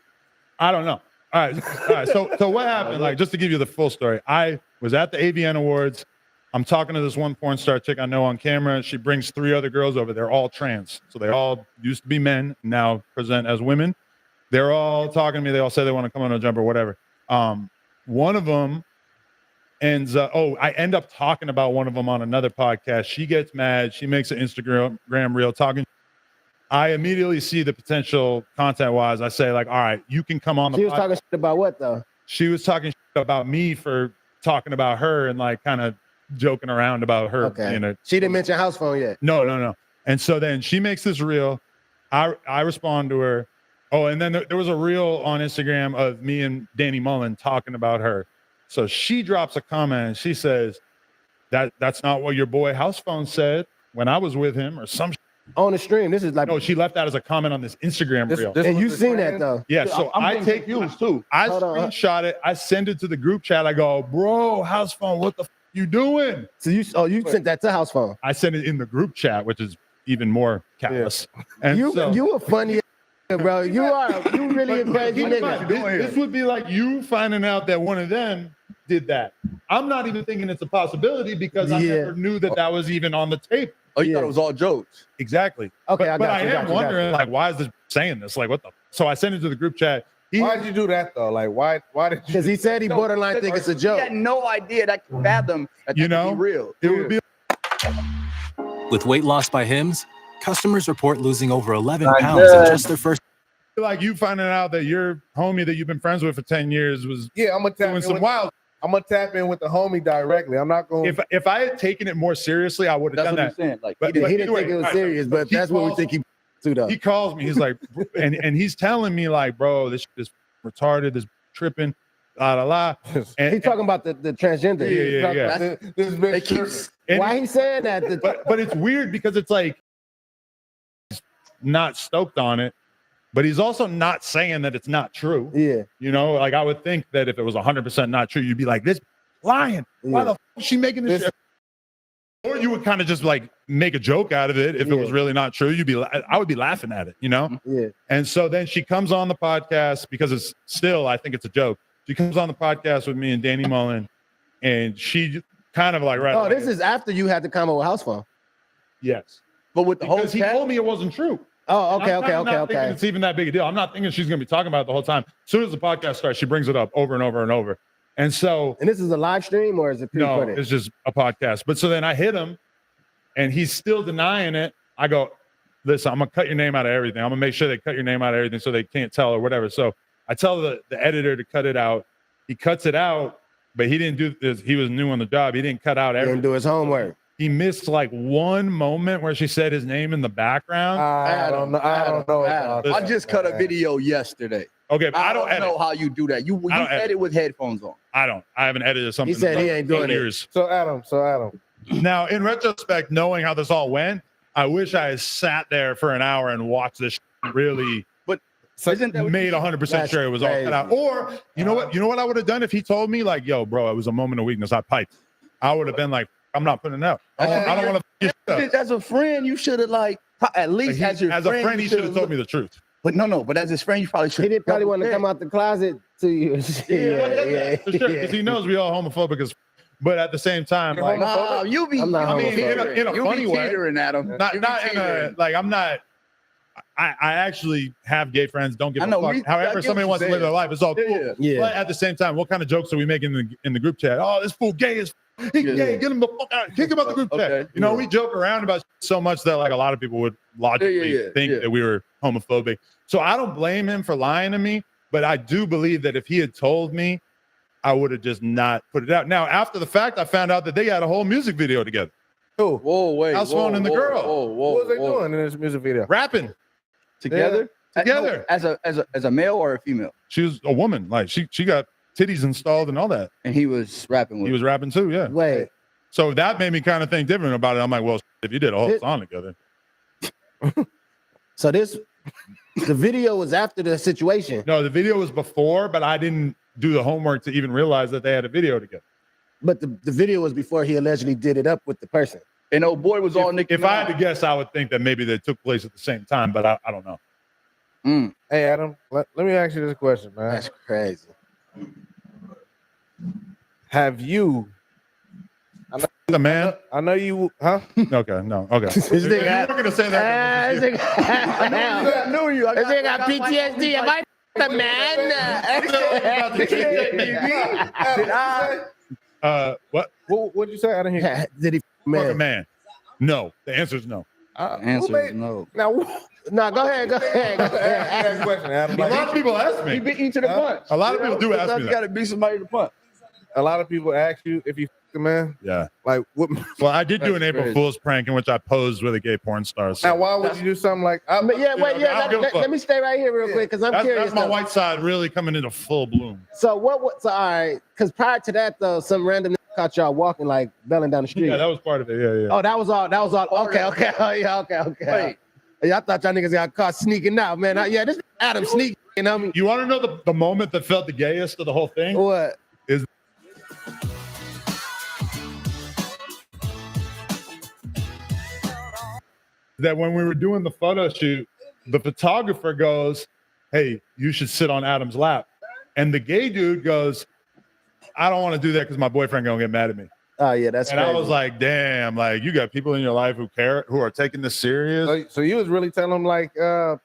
I don't know. All right. So what happened? Like, just to give you the full story, I was at the AVN Awards. I'm talking to this one porn star chick I know on camera. She brings 3 other girls over. They're all trans, so they all used to be men, now present as women. They're all talking to me. They all say they want to come on a jump or whatever. One of them ends up. I end up talking about one of them on another podcast. She gets mad. She makes an Instagram reel talking. I immediately see the potential content-wise. I say, like, all right, you can come on the She was podcast. talking shit about what though? She was talking shit about me for talking about her and like kind of joking around about her. Okay. You know, She didn't mention house phone yet. no. And so then she makes this reel. I respond to her. Oh, and then there was a reel on Instagram of me and Danny Mullen talking about her. So she drops a comment and she says, that's not what your boy House Phone said when I was with him, or some on the stream. This is like, no, she left that as a comment on this Instagram reel. and you seen that though? Yeah, so I take confused too. I screenshot it. I send it to the group chat. I go, bro, House Phone, what the you doing? So you sent that to House Phone. I sent it in the group chat, which is even more callous. And you a funny bro. You really a crazy nigga. This would be like you finding out that one of them did that. I'm not even thinking it's a possibility because I never knew that was even on the tape. Oh, you thought it was all jokes? Exactly. Okay, but I am wondering, like, why is this saying this? Like, what the? So I sent it to the group chat. Why'd you do that though? Like, why did? Because he said he borderline think it's a joke. He had no idea that could fathom that could be real. It would be. With weight loss by Hims, customers report losing over 11 pounds in just their first. Like you finding out that your homie that you've been friends with for 10 years was I'm gonna doing some wild. I'm gonna tap in with the homie directly. I'm not going. If I had taken it more seriously, I would have done that. That's what I'm saying. Like, but he didn't think it was serious, but that's what we think he sued up. He calls me. He's like, and he's telling me like, bro, this is retarded. This tripping. La la la. And he's talking about the transgender. Yeah. This bitch. Why he saying that? But it's weird because it's like he's not stoked on it, but he's also not saying that it's not true. Yeah. You know, like I would think that if it was 100% not true, you'd be like, this lying. Why the f is she making this shit? Or you would kind of just like make a joke out of it if it was really not true. I would be laughing at it, you know? Yeah. And so then she comes on the podcast because it's still, I think it's a joke. She comes on the podcast with me and Danny Mullen, and she kind of like, Oh, this is after you had the comment with House Phone. Yes. But with the whole he told me it wasn't true. Oh, okay, I'm not thinking it's even that big a deal. I'm not thinking she's going to be talking about it the whole time. As soon as the podcast starts, she brings it up over and over and over. And so, and this is a live stream or is it pre-recorded? No, it's just a podcast. But so then I hit him, and he's still denying it. I go, listen, I'm gonna cut your name out of everything. I'm gonna make sure they cut your name out of everything so they can't tell or whatever. So I tell the editor to cut it out. He cuts it out, but he didn't do this. He was new on the job. He didn't cut out everything. He didn't do his homework. He missed like one moment where she said his name in the background. I don't know. I just cut a video yesterday. Okay, but I don't know how you do that. You edit with headphones on. I haven't edited something. He said he ain't doing years. it. So Adam. Now, in retrospect, knowing how this all went, I wish I had sat there for an hour and watched this really. But isn't that made 100% sure it was all cut out? Or you know what I would have done if he told me like, "Yo, bro, it was a moment of weakness. I piped." I would have been like, "I'm not putting it out. I don't want to." As a friend, you should have like at least as a friend, he should have told me the truth. But no. But as his friend, you probably should. He didn't probably want to come out the closet to you. Yeah, for sure, because he knows we all homophobic but at the same time, like, you be. in a funny way. Adam. Not in a like. I'm not. I actually have gay friends. Don't give a fuck. However, somebody wants to live their life, it's all cool. Yeah. But at the same time, what kind of jokes are we making in the group chat? Oh, this fool gay is gay. Get him the fuck out. Kick him out the group chat. You know, we joke around about so much that like a lot of people would logically think that we were homophobic. So I don't blame him for lying to me, but I do believe that if he had told me, I would have just not put it out. Now, after the fact, I found out that they had a whole music video together. Who? Whoa, wait. House Phone and the girl. What was they doing in this music video? Rapping. Together? Together. As a male or a female? She was a woman. Like she got titties installed and all that. And he was rapping with He was rapping too, yeah. Wait. So that made me kind of think different about it. I'm like, well, if you did a whole song together. So the video was after the situation. No, the video was before, but I didn't do the homework to even realize that they had a video together. But the video was before he allegedly did it up with the person. And old boy was all Nicki If I had to guess, I would think that maybe they took place at the same time, but I don't know. Hey, Adam, let me ask you this question, man. That's crazy. Have you? The man? I know you, huh? Okay, no, okay. This nigga, you were gonna say that. I knew you. This nigga got PTSD. Am I the man? What? What'd you say? I didn't hear. Did he Fuck a man? No. The answer is no. Answer is no. Now, no, go ahead. ask question, Adam. A lot of people ask me. He beat you to the punch. A lot of people do ask me You that. got to beat somebody to the punch. A lot of people ask you if you man. Yeah. Like what? Well, I did do an That's April crazy. Fool's prank in which I posed with a gay porn star. So Now, why would you do something like? But yeah, wait, I yeah. don't give a fuck. Let me stay right here real quick because I'm curious. That's my though. white side really coming into full bloom. So what? So all right, because prior to that though, some random caught y'all walking like belling down the street. Yeah, that was part of it. Yeah, yeah. Oh, that was all. That was all. Okay. Oh, yeah. Okay. Yeah, I thought y'all niggas got caught sneaking out, man. Yeah, this Adam sneaking. You know what I mean? You want to know the moment that felt the gayest of the whole thing? What? Is that when we were doing the photo shoot, the photographer goes, "Hey, you should sit on Adam's lap," and the gay dude goes, "I don't want to do that because my boyfriend gonna get mad at me." Oh yeah, that's. And crazy. I was like, "Damn! Like you got people in your life who care, who are taking this serious." So you was really telling him like, yo,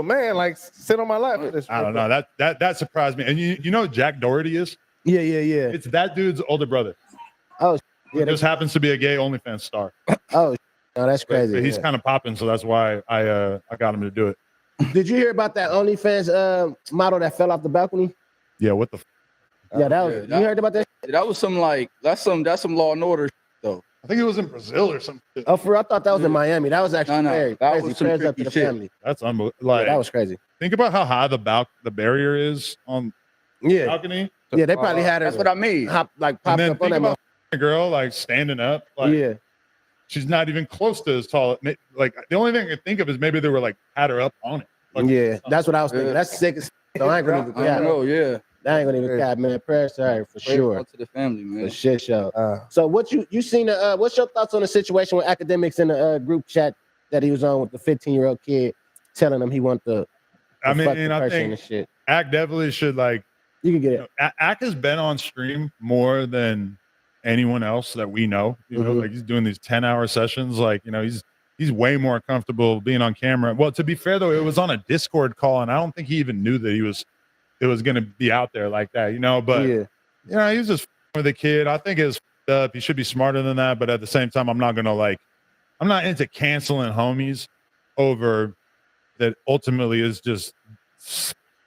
man, like sit on my lap for this. I don't know. That surprised me. And you know who Jack Doherty is? Yeah. It's that dude's older brother. Oh yeah, Just happens to be a gay OnlyFans star. Oh, no, that's crazy. But he's yeah. kind of popping, so that's why I got him to do it. Did you hear about that OnlyFans model that fell off the balcony? Yeah, what the? Yeah, that was. You heard about that? That was some like that's some Law and Order though. I think it was in Brazil or something. Oh, I thought that was in Miami. That was actually No, that was some Prayers up to tricky the shit. family. That's unbelievable. Like, Yeah, that was crazy. Think about how high the barrier is on the balcony. Yeah, they probably had her. That's what I mean. Hop, like And popped then up on think that. about a girl like standing up. Like, Yeah. she's not even close to as tall. Like the only thing I can think of is maybe they were like had her up on it. Like, Yeah, that's what I was thinking. That's sick as. So I ain't gonna even cap. Yeah. I ain't gonna even cap, man. Prayers to her for sure. To the family, man. For shit show. So what you seen? What's your thoughts on the situation with academics in the group chat that he was on with the 15-year-old kid telling him he want the I mean, fuck the I person think and shit. Ack definitely should like. You can get it. Ack has been on stream more than anyone else that we know. You know, like he's doing these 10-hour sessions. Like, you know, he's way more comfortable being on camera. Well, to be fair though, it was on a Discord call, and I don't think he even knew that it was gonna be out there like that, you know. But Yeah. you know, he was just with a kid. I think it's up. He should be smarter than that. But at the same time, I'm not into canceling homies over that ultimately is just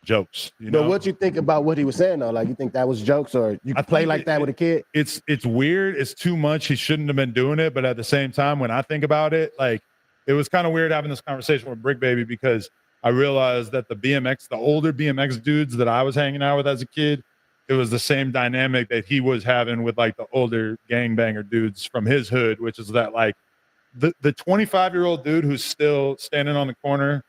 jokes. You know, But what you think about what he was saying though? Like, you think that was jokes, or you I play think like that with a kid? It's weird. It's too much. He shouldn't have been doing it. But at the same time, when I think about it, like it was kind of weird having this conversation with Brick Baby because I realized that the older BMX dudes that I was hanging out with as a kid, it was the same dynamic that he was having with like the older gangbanger dudes from his hood, which is that like the 25-year-old dude who's still standing on the corner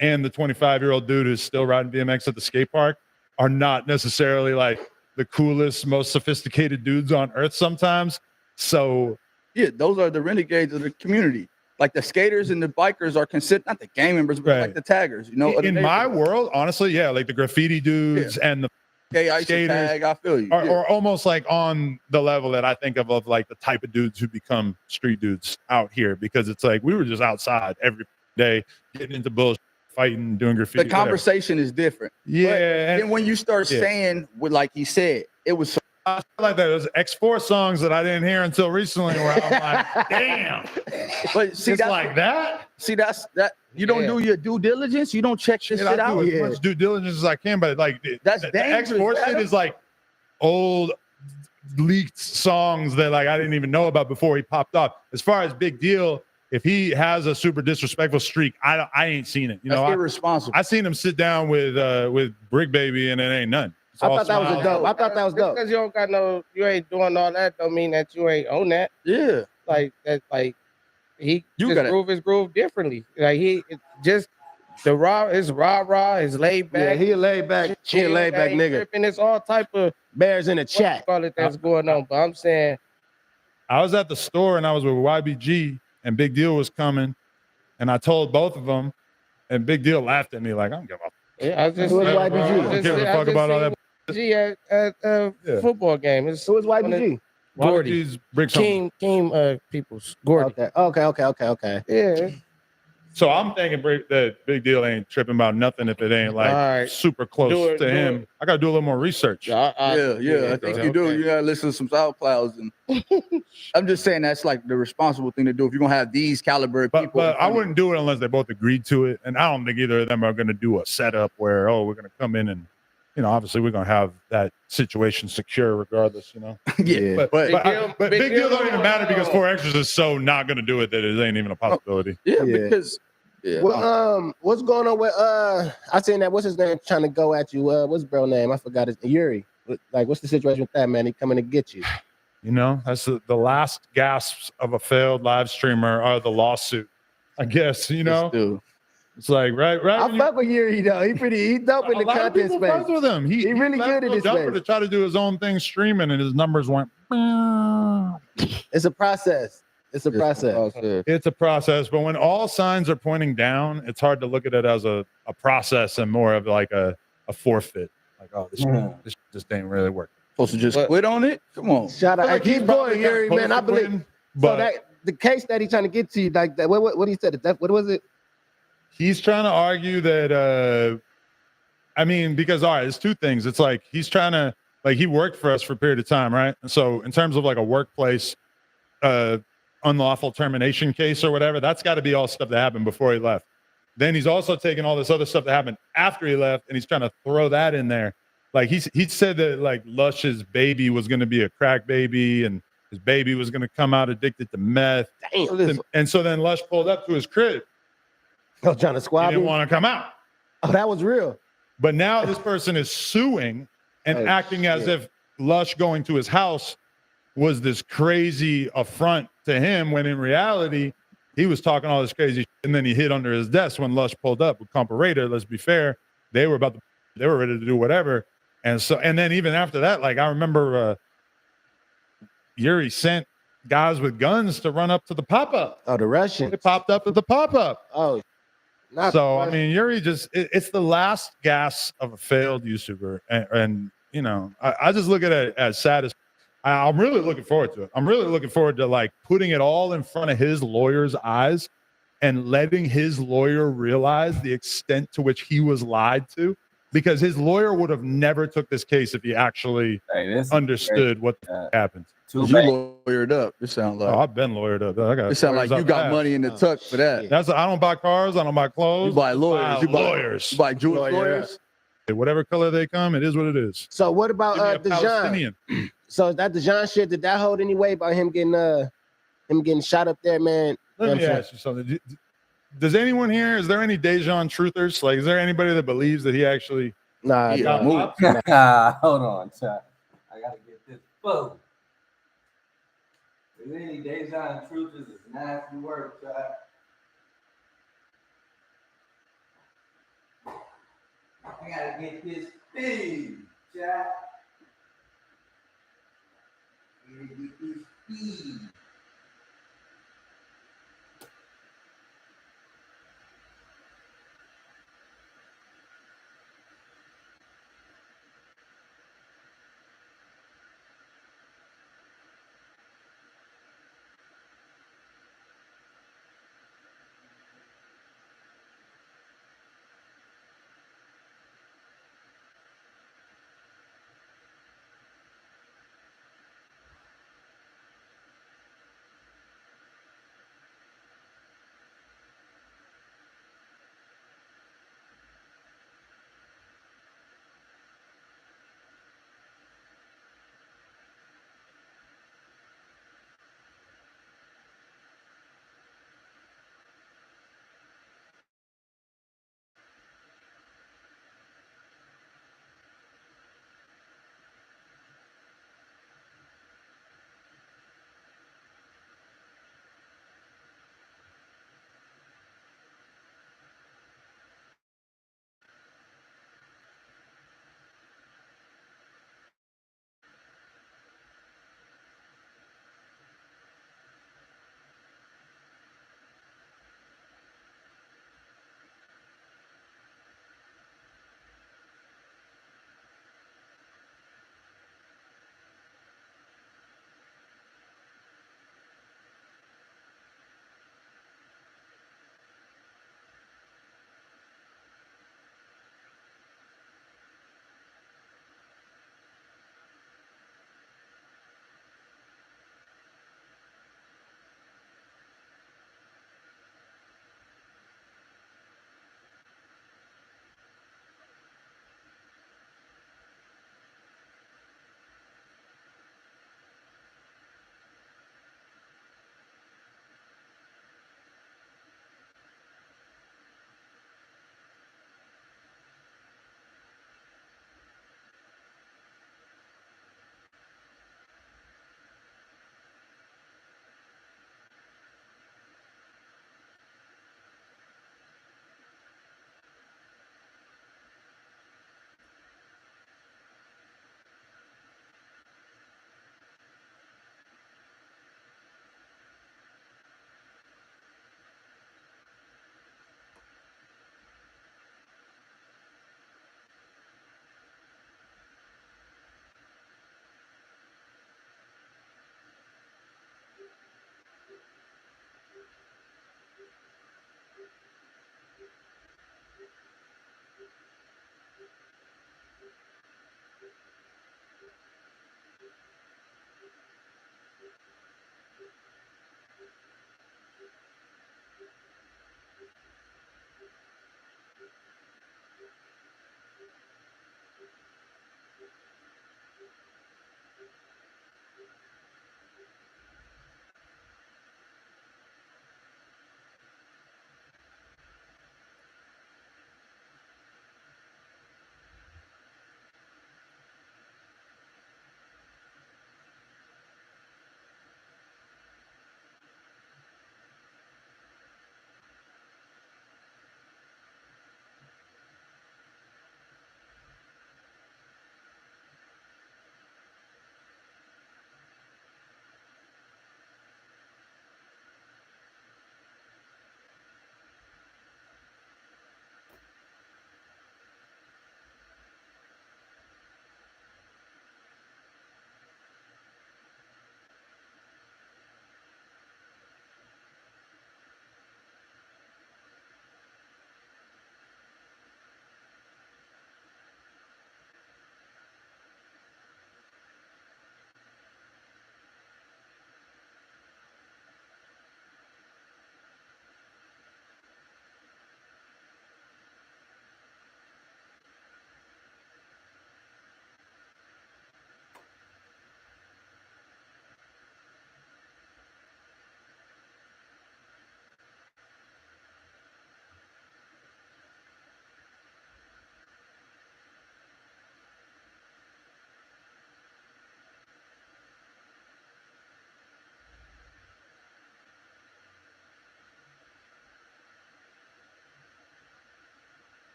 and the 25-year-old dude who's still riding BMX at the skate park are not necessarily like the coolest, most sophisticated dudes on earth sometimes. So yeah, those are the renegades of the community. Like the skaters and the bikers are considered not the gang members, but like the taggers. You know, in my world, honestly, yeah, like the graffiti dudes and the skaters tag, I feel you. are almost like on the level that I think of like the type of dudes who become street dudes out here, because it's like we were just outside every day getting into bullshit, fighting, doing graffiti. The conversation is different. Yeah, But and- then when you start yeah. saying what, like he said, it was so I feel like that. There's X4 songs that I didn't hear until recently where I'm like, damn. But see, It's that's like that? See, that's that. You don't do your due diligence. You don't check this And shit I out. do as much due diligence as I can, but like That's the dangerous, X4 shit Adam. is like old leaked songs that like I didn't even know about before he popped up. As far as Big Deal, if he has a super disrespectful streak, I ain't seen it. You That's know, irresponsible. I seen him sit down with Brick Baby and it ain't none. It's I all thought that was a smiles. dope. I thought that was dope. Because you don't got you ain't doing all that, don't mean that you ain't on that. Yeah. Like that, like he You just gotta- groove his groove differently. Like he just the his his laid Yeah, back. he a laid back, he a laid back nigga. And it's all type of bears in the chat. Call it that's going on. But I'm saying I was at the store and I was with YBG and Big Deal was coming, and I told both of them, and Big Deal laughed at me like, I don't give a yeah, I just Who is I YBG? just- Give a I fuck just about all seen that. YBG at Yeah. football game. It's Who is YBG? Gordy. YBG's Brick something. Keem Peoples. Gordy. Okay. Yeah. So I'm thinking that Big Deal ain't tripping about nothing if it ain't like All right. super close Do it, to do him. it. I gotta do a little more research. Yeah, I think you do. You gotta listen to some SoundClouds, and I'm just saying that's like the responsible thing to do if you're gonna have these caliber people. But I wouldn't do it unless they both agreed to it, and I don't think either of them are gonna do a setup where we're gonna come in and obviously we're gonna have that situation secure regardless. Yeah, But Big Deal don't even matter because 4Xers is so not gonna do it that it ain't even a possibility. Yeah, because Well, what's going on with I seen that what's his name trying to go at you? What's bro name? I forgot his Yuri. Like, what's the situation with that man? He coming to get you. That's the last gasps of a failed live streamer are the lawsuit. I guess it's like right. I fuck with Yuri though. He dope in the content space. Fuck with him. He really good in this space. To try to do his own thing streaming, and his numbers went. It's a process. It's a process. It's a process, but when all signs are pointing down, it's hard to look at it as a process and more of like a forfeit. Like, oh, this just ain't really working. Supposed to just quit on it? Come on. Shout out. I keep going, Yuri, man. I believe. But so that the case that he's trying to get to you, like that. What he said? What was it? He's trying to argue that. Because all right, it's two things. It's like he's trying to he worked for us for a period of time, right? So in terms of like a workplace, unlawful termination case or whatever, that's got to be all stuff that happened before he left. Then he's also taking all this other stuff that happened after he left, and he's trying to throw that in there. Like he said that like Lush's baby was going to be a crack baby, and his baby was going to come out addicted to meth. Damn. And so then Lush pulled up to his crib. Oh, trying to squab. He didn't want to come out. Oh, that was real. But now this person is suing and acting as if Lush going to his house was this crazy affront to him, when in reality, he was talking all this crazy shit, and then he hid under his desk when Lush pulled up with Comparator. Let's be fair. They were ready to do whatever. And then even after that, like I remember Yuri sent guys with guns to run up to the pop-up. Oh, the Russian. They popped up at the pop-up. Oh, Yuri it's the last gas of a failed YouTuber. And I just look at it as sad as I'm really looking forward to it. I'm really looking forward to like putting it all in front of his lawyer's eyes and letting his lawyer realize the extent to which he was lied to, because his lawyer would have never took this case if he actually understood what happened. You lawyered up. It sounds like. Oh, I've been lawyered up. It sounds like you got money in the tuck for that. I don't buy cars. I don't buy clothes. You buy lawyers. You buy lawyers. You buy Jewish lawyers. Whatever color they come, it is what it is. So what about Dejan? So is that Dejan shit? Did that hold any weight about him getting shot up there, man? Let me ask you something. Does anyone here? Is there any Dejan truthers? Like, is there anybody that believes that he actually? Nah. Hold on, chat. I gotta get this. Boom. Is there any Dejan truthers? It's nasty work, chat. I gotta get this feed, chat. I gotta get this feed.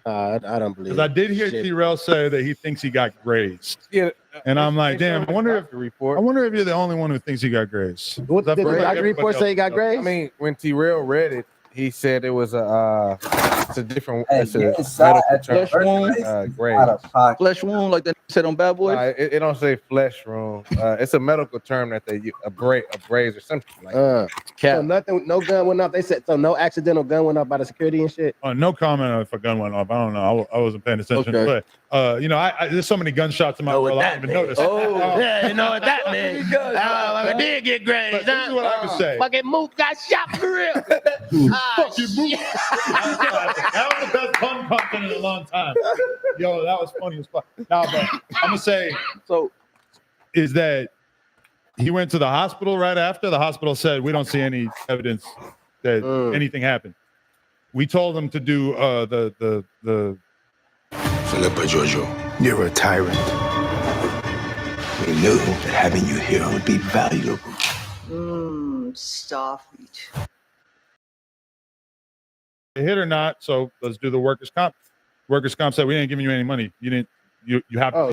I don't believe. Because I did hear shit. T-Rail say that he thinks he got grazed. Yeah, and I'm like, they damn. showed I wonder the report. if you're the only one who thinks he got grazed. What did the doctor report say he got I grazed? mean, when T-Rail read it, he said it was it's a different it's a yes, medical term. flesh wound. Grade. Flesh wound, like they said on Bad Boys. It don't say flesh wound. It's a medical term that they use, a braze or something like that. So nothing, no gun went off. They said so. No accidental gun went off by the security and shit. No comment on if a gun went off. I don't know. I wasn't paying attention. Okay. But you know, I there's so many gunshots in my world. I don't even notice. Oh, yeah, you know what that means. I did get grazed. This is what I would say. Fucking Mook got shot for real. Fuck you, Mook. That was the best pun content in a long time. Yo, that was funny as fuck. Nah, but I'm gonna say is that he went to the hospital right after. The hospital said we don't see any evidence that anything happened. We told him to do the Philippa Jojo, you're a tyrant. We knew that having you here would be valuable. Starfleet. hit or not. So let's do the workers' comp. Workers' comp said we ain't giving you any money. You didn't. You have. Oh,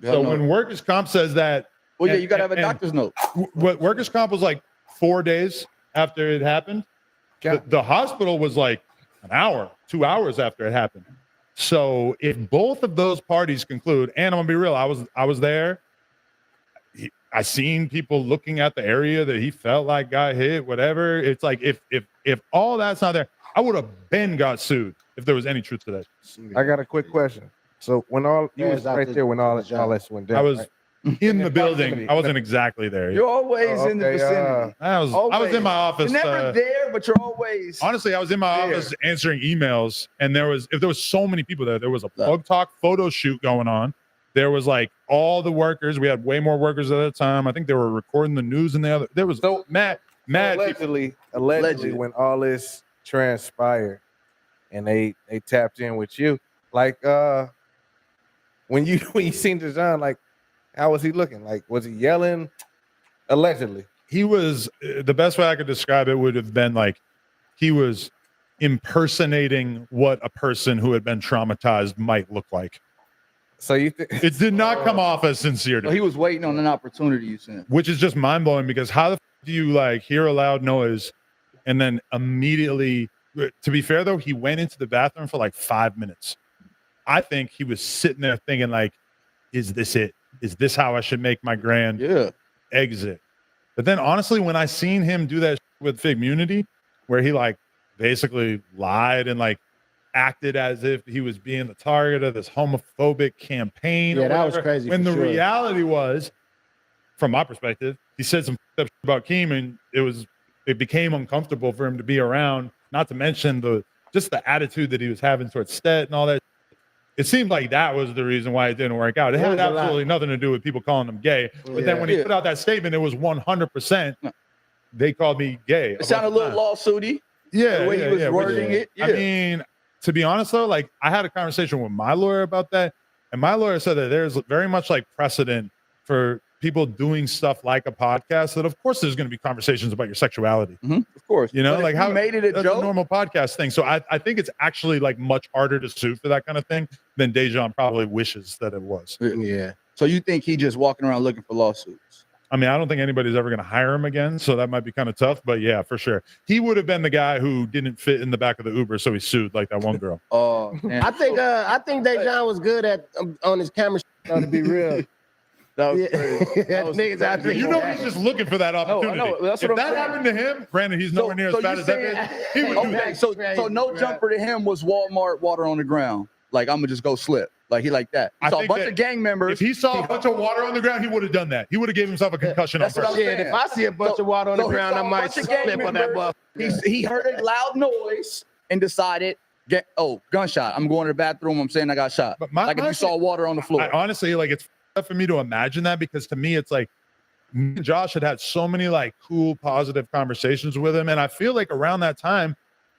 so when workers' comp says that. Well, yeah, you gotta have a doctor's note. What workers' comp was like 4 days after it happened. The hospital was like an hour, 2 hours after it happened. So if both of those parties conclude, and I'm gonna be real, I was there. I seen people looking at the area that he felt like got hit, whatever. It's like if all that's not there, I would have been got sued if there was any truth to that. I got a quick question. So when all you was right there when all this went down, I was right? in the building. I wasn't exactly there. You're always in the vicinity. I was in my office. You're never there, but you're always. Honestly, I was in my office answering emails, and there was so many people there. There was a Plug Talk photo shoot going on. There was like all the workers. We had way more workers at that time. I think they were recording the news and the other. There was mad. Allegedly, when all this transpired, and they tapped in with you, like when you seen Dejan, like how was he looking? Like was he yelling? Allegedly, he was. The best way I could describe it would have been like he was impersonating what a person who had been traumatized might look like. So you it did not come off as sincere to He was waiting on an opportunity, you said. which is just mind blowing because how the do you like hear a loud noise and then immediately, to be fair though, he went into the bathroom for like 5 minutes. I think he was sitting there thinking like, is this it? Is this how I should make my grand exit? But then honestly, when I seen him do that with Fig Munity, where he like basically lied and like acted as if he was being the target of this homophobic campaign. Yeah, or that was whatever, crazy when for the sure. reality was, from my perspective, he said some stuff about Keem, and it became uncomfortable for him to be around. Not to mention the attitude that he was having towards Stet and all that. It seemed like that was the reason why it didn't work out. It had absolutely nothing to do with people calling him gay. But then when he put out that statement, it was 100%. They called me gay. It sounded a little lawsuity. Yeah, the way he was wording it. Yeah. I mean, to be honest though, like I had a conversation with my lawyer about that, and my lawyer said that there's very much like precedent for people doing stuff like a podcast. That of course there's going to be conversations about your sexuality. Of course, you know, but like if how you made it a that's joke. a normal podcast thing. So I think it's actually like much harder to sue for that kind of thing than Dejan probably wishes that it was. Yeah. So you think he just walking around looking for lawsuits? I mean, I don't think anybody's ever going to hire him again, so that might be kind of tough. But yeah, for sure, he would have been the guy who didn't fit in the back of the Uber, so he sued like that one girl. Oh, I think Dejan was good at on his camera to be real. That was crazy. Niggas out there. You know he's just looking for that opportunity. I know. That's if what that I'm saying. happened to him, granted, he's nowhere near as bad as that is. He would do that. So no jumper to him was Walmart water on the ground. Like I'm gonna just go slip. Like he like that. He I saw a think bunch that of gang members. If he saw a bunch of water on the ground, he would have done that. He would have gave himself a concussion on That's what I'm purpose. saying. If I see a bunch of water on the ground, I might slip on that buff. He heard a loud noise and decided, gunshot. I'm going to the bathroom. I'm saying I got shot. But like if you saw water on the floor. I honestly, like it's tough for me to imagine that because to me, it's like me and Josh had so many like cool, positive conversations with him, and I feel like around that time,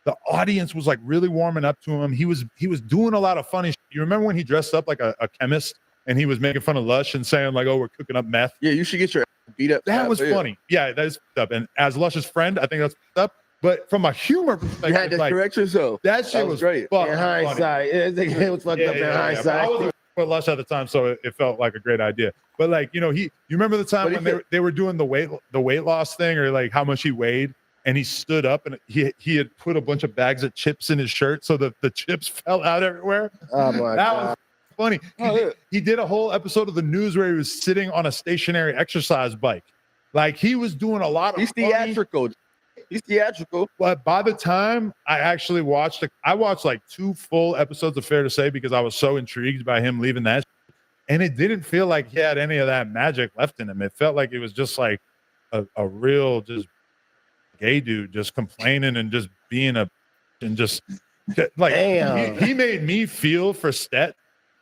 the audience was like really warming up to him. He was doing a lot of funny shit. You remember when he dressed up like a chemist and he was making fun of Lush and saying like, "Oh, we're cooking up meth." Yeah, you should get your beat up. That was funny. Yeah, that is up. And as Lush's friend, I think that's up. But from a humor perspective, You had to correct yourself. that shit That was was great. fucking In funny. hindsight, it was fucked up in But I hindsight. was with Lush at the time, so it felt like a great idea. But like, you remember the time when they were doing the weight loss thing, or like how much he weighed, and he stood up and he had put a bunch of bags of chips in his shirt, so the chips fell out everywhere. Oh my That God. was funny. He did a whole episode of the news where he was sitting on a stationary exercise bike. Like he was doing a lot of He's theatrical. He's theatrical. But by the time I actually watched I watched like 2 full episodes of Fair to Say because I was so intrigued by him leaving that. And it didn't feel like he had any of that magic left in him. It felt like it was just like a real just gay dude just complaining and just being and just like he made me feel for Stet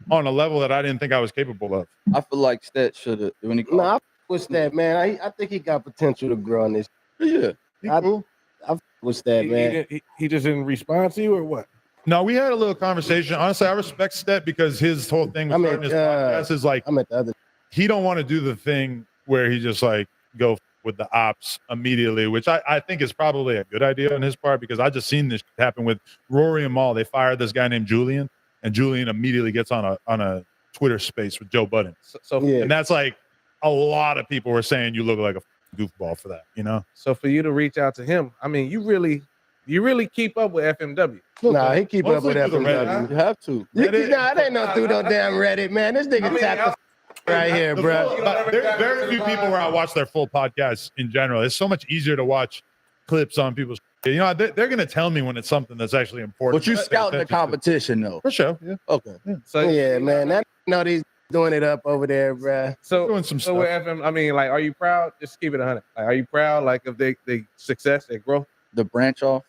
on a level that I didn't think I was capable of. I feel like Stet should have when he No, I with that, man. I think he got potential to grow on this. Yeah. I with that, man. He just didn't respond to you or what? No, we had a little conversation. Honestly, I respect Stet because his whole thing with starting his podcast is like he don't want to do the thing where he just like go with the ops immediately, which I think is probably a good idea on his part because I just seen this happen with Rory and Mal. They fired this guy named Julian, and Julian immediately gets on a Twitter space with Joe Budden. And that's like a lot of people were saying you look like a goofball for that, So for you to reach out to him, I mean, you really keep up with FMW. Nah, he keep up with FMW. You have to. It ain't no through no damn Reddit, man. This nigga tapped the right here, bro. There's very few people where I watch their full podcasts in general. It's so much easier to watch clips on people's. They're going to tell me when it's something that's actually important. But you scouting the competition though. For sure. Yeah. Okay. So yeah, man. That these doing it up over there, bro. So doing some so with stuff. FM, I mean, like, are you proud? Just keep it 100. Like, are you proud, like, of their success, their growth? The branch off.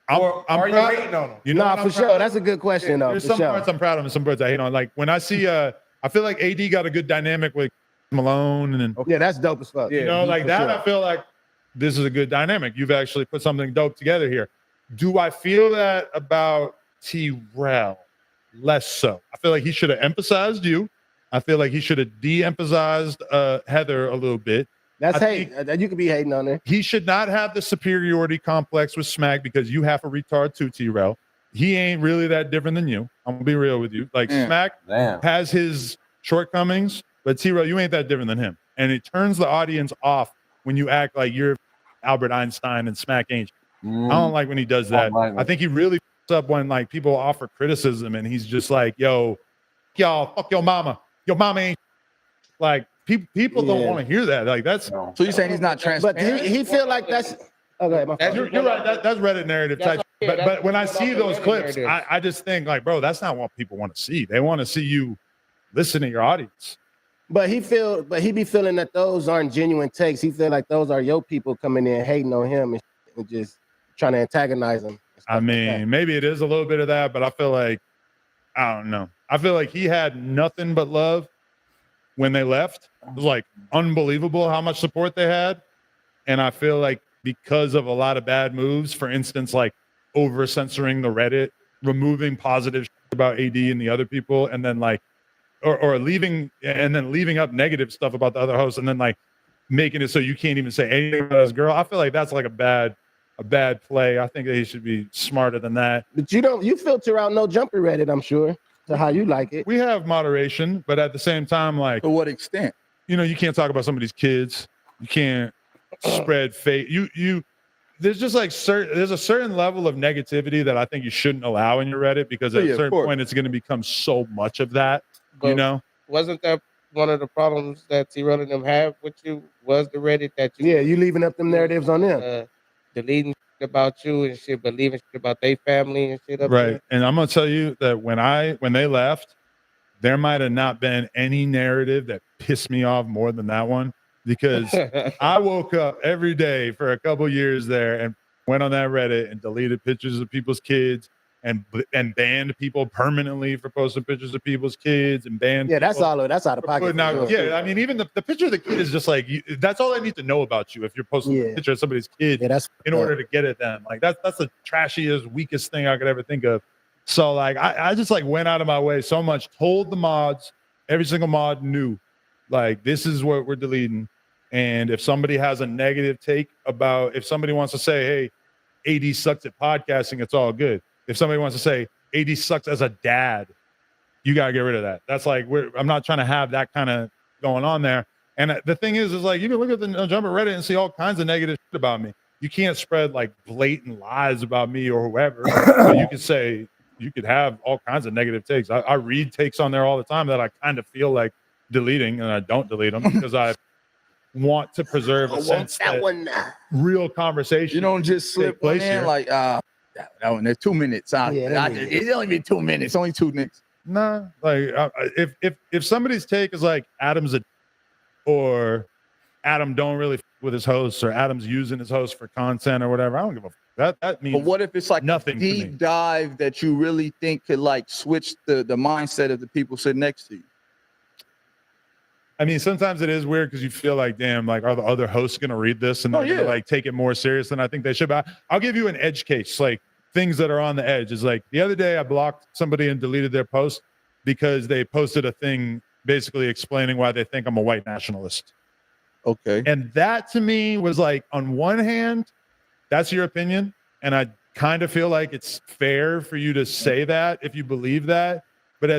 I'm are you proud. hating on them? You know Nah, what I'm for proud sure. of? That's a good question, though. There's For some sure. parts I'm proud of and some parts I hate on. Like when I see, I feel like AD got a good dynamic with Malone, and Yeah, that's dope as fuck. like for that. sure. I feel like this is a good dynamic. You've actually put something dope together here. Do I feel that about T-Rell? Less so. I feel like he should have emphasized you. I feel like he should have de-emphasized Heather a little bit. That's I hate. You could be hating on her. He should not have the superiority complex with Smack because you have a retard too, T-Rell. He ain't really that different than you. I'm gonna be real with you. Like Smack has his shortcomings, but T-Rell, you ain't that different than him. And it turns the audience off when you act like you're Albert Einstein and Smack ain't. I don't like when he does that. I think he really f***s up when like people offer criticism and he's just like, yo, y'all, fuck your mama. Your mama ain't like people don't want to hear that. Like that's So you're saying he's not transparent? But he feel like that's okay. My fault. you're right. That's Reddit narrative type. But when I see those clips, I just think like, bro, that's not what people want to see. They want to see you listen to your audience. But he be feeling that those aren't genuine takes. He feel like those are your people coming in hating on him and just trying to antagonize him. I mean, maybe it is a little bit of that, but I feel like I don't know. I feel like he had nothing but love when they left. It was like unbelievable how much support they had. And I feel like because of a lot of bad moves, for instance, like over censoring the Reddit, removing positive about AD and the other people, and then like or leaving and then leaving up negative stuff about the other hosts, and then like making it so you can't even say anything about this girl. I feel like that's like a bad play. I think that he should be smarter than that. But you filter out no jumper Reddit, I'm sure, to how you like it. We have moderation, but at the same time, like to what extent? You can't talk about somebody's kids. You can't spread fake. There's just like there's a certain level of negativity that I think you shouldn't allow in your Reddit because at a certain point it's going to become so much of that. But wasn't that one of the problems that T-Rell and them have with you? Was the Reddit that you leaving up them narratives on them, deleting shit about you and shit, but leaving shit about their family and shit up right? there? And I'm gonna tell you that when they left, there might have not been any narrative that pissed me off more than that one because I woke up every day for a couple years there and went on that Reddit and deleted pictures of people's kids and banned people permanently for posting pictures of people's kids and banned. Yeah, that's out of pocket. I mean, even the picture of the kid is just like that's all I need to know about you if you're posting a picture of somebody's kid in order to get at them. Like that's the trashiest, weakest thing I could ever think of. So like I just like went out of my way so much, told the mods, every single mod knew, like this is what we're deleting. And if somebody has a negative take about, if somebody wants to say, hey, AD sucks at podcasting, it's all good. If somebody wants to say AD sucks as a dad, you got to get rid of that. That's like, I'm not trying to have that kind of going on there. And the thing is like, you can look at the jump at Reddit and see all kinds of negative shit about me. You can't spread like blatant lies about me or whoever. So you could say, you could have all kinds of negative takes. I read takes on there all the time that I kind of feel like deleting, and I don't delete them because I want to preserve a sense that real conversation. You don't just slip one in here. like, that one, there's 2 minutes. It's only been 2 minutes. Only 2 minutes. Nah, like if somebody's take is like Adam's or Adam don't really with his hosts, or Adam's using his host for content or whatever, I don't give a that means. But what if it's like nothing a deep dive that you really think could like switch the mindset of the people sitting next to you? I mean, sometimes it is weird because you feel like, damn, like, are the other hosts going to read this and they're gonna, like take it more serious than I think they should? But I'll give you an edge case, like things that are on the edge. Is like the other day I blocked somebody and deleted their post because they posted a thing basically explaining why they think I'm a white nationalist. Okay. And that to me was like, on one hand, that's your opinion. And I kind of feel like it's fair for you to say that if you believe that. But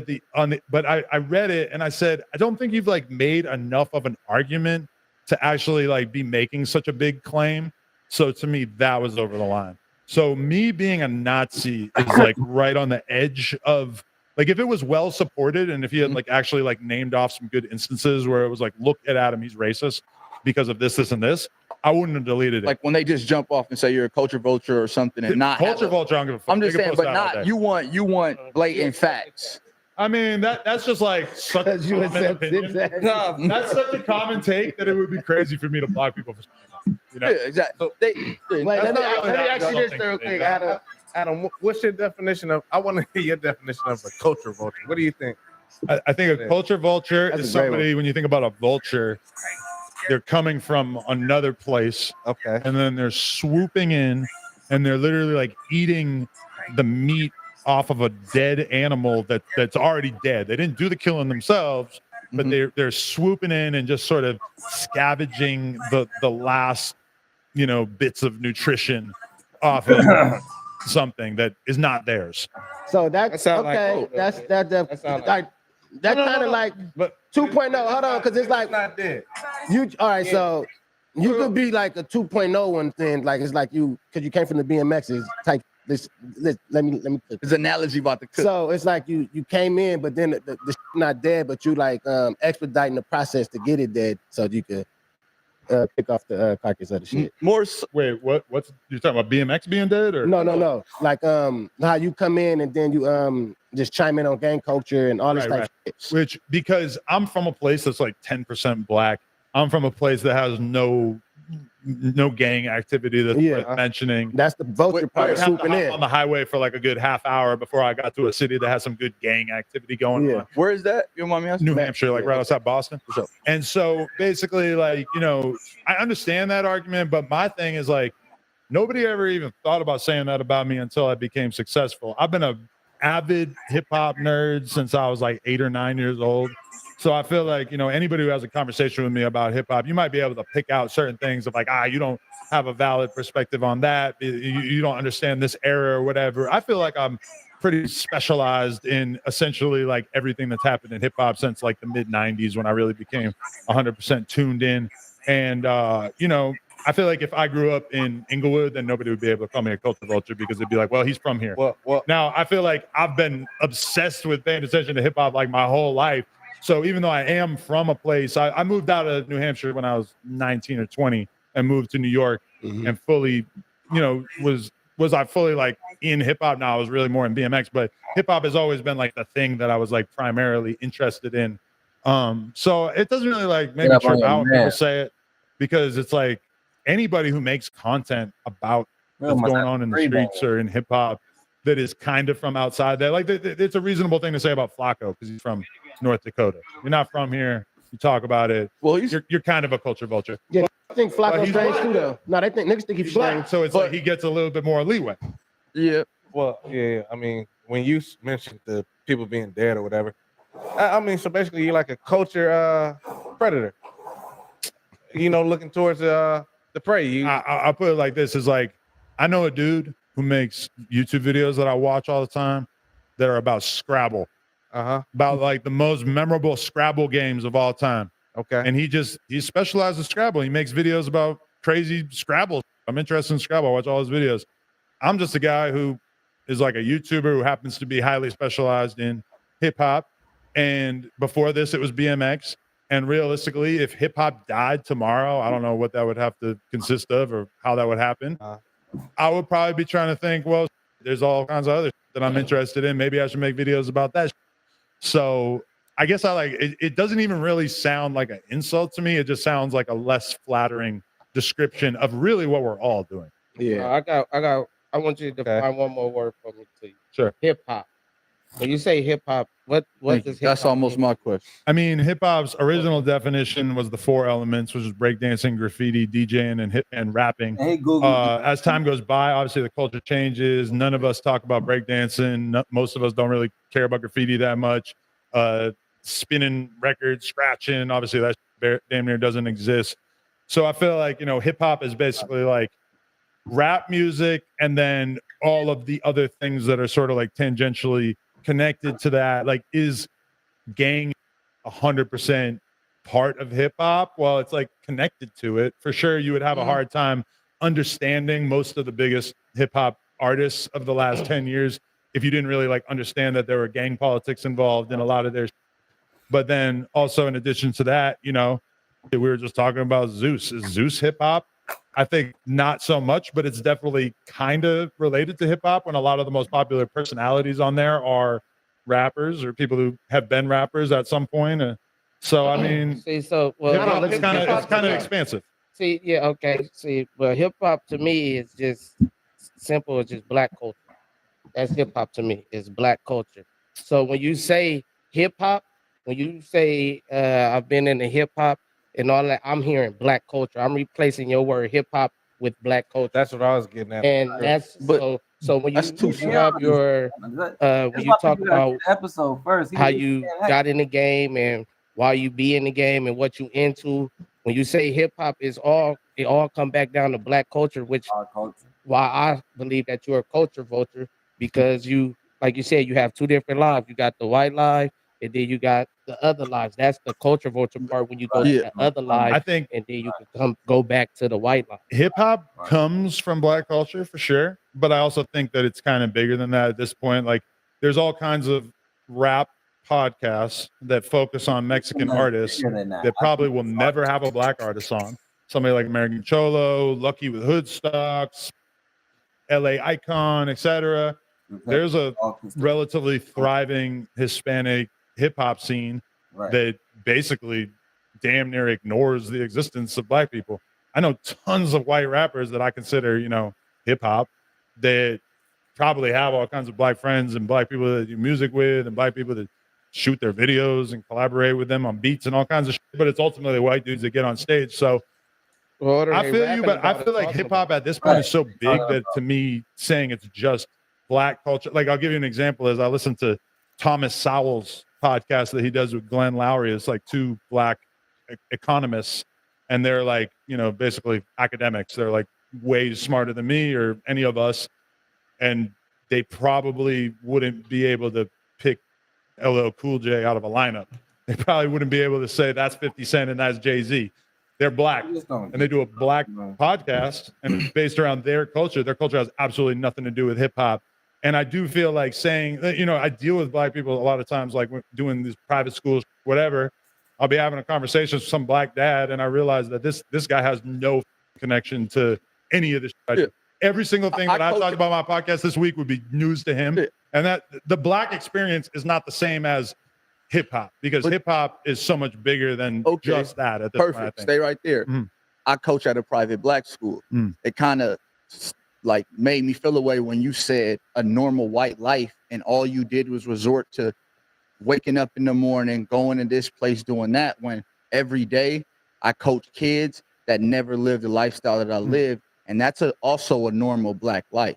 I read it and I said, I don't think you've like made enough of an argument to actually like be making such a big claim. So to me, that was over the line. So me being a Nazi is like right on the edge of like, if it was well supported and if you had like actually like named off some good instances where it was like, look at Adam, he's racist because of this, and this, I wouldn't have deleted it. Like when they just jump off and say you're a culture vulture or something, and not culture vulture. I don't give a fuck. I'm just saying, but not you want blatant facts. I mean, that's just like such a common opinion. That's such a common take that it would be crazy for me to block people for saying that, you know? Yeah, exactly. Let me ask you this real quick, Adam. What's your definition of? I want to hear your definition of a culture vulture. What do you think? I think a culture vulture is somebody. When you think about a vulture, they're coming from another place, okay, and then they're swooping in, and they're literally like eating the meat off of a dead animal that's already dead. They didn't do the killing themselves, but they're swooping in and just sort of scavenging the last, bits of nutrition off of something that is not theirs. So that's okay. That's kind of like 2.0. Hold on, because it's like not dead. You all right? So you could be like a 2.0 one thing. Like it's like you, because you came from the BMXs type. Let me. This analogy about the cook. So it's like you came in, but then the not dead, but you like expediting the process to get it dead, so you could pick off the carcass of the shit. Wait, what's you're talking about? BMX being dead, or no? Like how you come in and then you just chime in on gang culture and all this type of shit. Which, because I'm from a place that's like 10% black. I'm from a place that has no gang activity that's worth mentioning. That's the vulture part. Swooping in on the highway for like a good half hour before I got to a city that has some good gang activity going on. Where is that? You want me asking? New Hampshire, like right outside Boston. And so basically, like, I understand that argument, but my thing is like, nobody ever even thought about saying that about me until I became successful. I've been a avid hip hop nerd since I was like 8 or 9 years old. So I feel like, anybody who has a conversation with me about hip hop, you might be able to pick out certain things of like, you don't have a valid perspective on that. You don't understand this era or whatever. I feel like I'm pretty specialized in essentially like everything that's happened in hip hop since like the mid 90s when I really became 100% tuned in. And, I feel like if I grew up in Inglewood, then nobody would be able to call me a culture vulture because it'd be like, well, he's from here. Well, now I feel like I've been obsessed with paying attention to hip hop like my whole life. So even though I am from a place, I moved out of New Hampshire when I was 19 or 20 and moved to New York and fully, was I fully like in hip hop. Now I was really more in BMX, but hip hop has always been like the thing that I was like primarily interested in. So it doesn't really like make me trip out when people say it, because it's like anybody who makes content about what's going on in the streets or in hip hop that is kind of from outside there, like it's a reasonable thing to say about Flacco because he's from North Dakota. You're not from here. You talk about it. Well, you're kind of a culture vulture. Yeah, I think Flacco's strange too, though. No, they think niggas think he's black, so it's like he gets a little bit more leeway. Yeah. Well, yeah. I mean, when you mentioned the people being dead or whatever, I mean, so basically you're like a culture predator. looking towards the prey. I'll put it like this: is like I know a dude who makes YouTube videos that I watch all the time that are about Scrabble, about like the most memorable Scrabble games of all time. Okay, and he specializes in Scrabble. He makes videos about crazy Scrabble. I'm interested in Scrabble. I watch all his videos. I'm just a guy who is like a YouTuber who happens to be highly specialized in hip hop. And before this, it was BMX. And realistically, if hip hop died tomorrow, I don't know what that would have to consist of or how that would happen. I would probably be trying to think, well, there's all kinds of other that I'm interested in. Maybe I should make videos about that. So I guess I like it. It doesn't even really sound like an insult to me. It just sounds like a less flattering description of really what we're all doing. I want you to define one more word for me, please. Sure. Hip hop. When you say hip hop, what does hip That's hop almost my question. I mean, hip hop's original definition was the 4 elements, which is breakdancing, graffiti, DJing, and rapping. Hey, Google. As time goes by, obviously the culture changes. None of us talk about breakdancing. Most of us don't really care about graffiti that much. Spinning records, scratching, obviously that damn near doesn't exist. So I feel like, hip hop is basically like rap music and then all of the other things that are sort of like tangentially connected to that. Like, is gang 100% part of hip hop? Well, it's like connected to it. For sure, you would have a hard time understanding most of the biggest hip hop artists of the last 10 years if you didn't really like understand that there were gang politics involved in a lot of their. But then also, in addition to that, we were just talking about Zeus. Is Zeus hip hop? I think not so much, but it's definitely kind of related to hip hop when a lot of the most popular personalities on there are rappers or people who have been rappers at some point. So I mean, it's kind of expansive. Well, hip hop to me is just simple. It's just black culture. That's hip hop to me. It's black culture. So when you say hip hop, when you say I've been in the hip hop and all that, I'm hearing black culture. I'm replacing your word hip hop with black culture. That's what I was getting at. And that's so when you have your when you talk about episode first, how you got in the game and why you be in the game and what you into, when you say hip hop, it all come back down to black culture, which why I believe that you're a culture vulture, because you, like you said, you have two different lives. You got the white life, and then you got the other lives. That's the culture vulture part when you go to the other life. I think, and then you can go back to the white life. Hip hop comes from black culture for sure, but I also think that it's kind of bigger than that at this point. Like, there's all kinds of rap podcasts that focus on Mexican artists that probably will never have a black artist on. Somebody like American Cholo, Lucky with Hoodstocks, LA Icon, etc. There's a relatively thriving Hispanic hip hop scene that basically damn near ignores the existence of black people. I know tons of white rappers that I consider, hip hop, that probably have all kinds of black friends and black people that do music with and black people that shoot their videos and collaborate with them on beats and all kinds of shit, but it's ultimately white dudes that get on stage. So I feel you, but I feel like hip hop at this point is so big that to me, saying it's just black culture, like I'll give you an example. As I listen to Thomas Sowell's podcast that he does with Glenn Lowry, it's like two black economists, and they're like, basically academics. They're like way smarter than me or any of us, and they probably wouldn't be able to pick LL Cool J out of a lineup. They probably wouldn't be able to say that's 50 Cent and that's Jay-Z. They're black, and they do a black podcast, and it's based around their culture. Their culture has absolutely nothing to do with hip hop. And I do feel like saying, I deal with black people a lot of times, like doing these private schools, whatever. I'll be having a conversation with some black dad, and I realize that this guy has no connection to any of this. Yeah. Every single thing that I talked about on my podcast this week would be news to him. Yeah. And that the black experience is not the same as hip hop, because hip hop is so much bigger than just that. At this Perfect. Point, Stay right there. I coach at a private black school. It kind of like made me feel away when you said a normal white life and all you did was resort to waking up in the morning, going to this place, doing that, when every day I coach kids that never lived the lifestyle that I lived. And that's also a normal black life.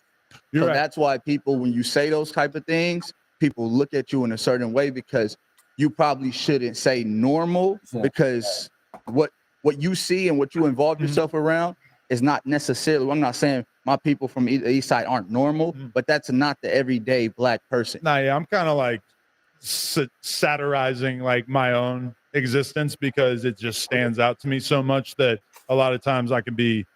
So that's why people, when you say those type of things, people look at you in a certain way, because you probably shouldn't say normal, because what what you see and what you involve yourself around is not necessarily. I'm not saying my people from the East Side aren't normal, but that's not the everyday black person. Nah, yeah, I'm kind of like satirizing like my own existence because it just stands out to me so much that a lot of times I can be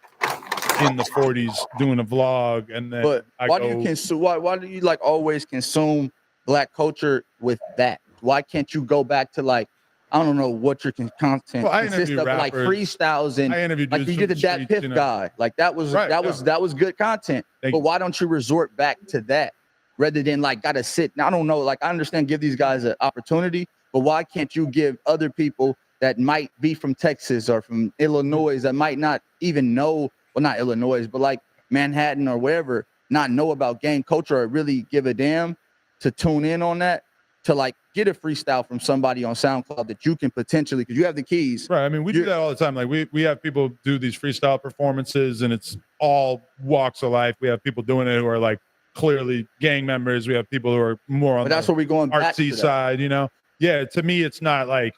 in the 40s doing a vlog and then But I why go, do you consume? Why do you like always consume black culture with that? Why can't you go back to like, I don't know what your content Well, I consists interview of, like rappers. freestyles and I interviewed like you dudes did the from Dat streets, Piff you know. guy. Like that was Right, that was good content. Thank but you. why don't you resort back to that rather than like gotta sit? I don't know. Like I understand, give these guys an opportunity, but why can't you give other people that might be from Texas or from Illinois that might not even know, well, not Illinois, but like Manhattan or wherever, not know about gang culture or really give a damn to tune in on that, to like get a freestyle from somebody on SoundCloud that you can potentially, because you have the keys. Right. I mean, we do that all the time. Like we have people do these freestyle performances and it's all walks of life. We have people doing it who are like clearly gang members. We have people who are more on But that's the what we're going back artsy to that. side, you know? Yeah. To me, it's not like,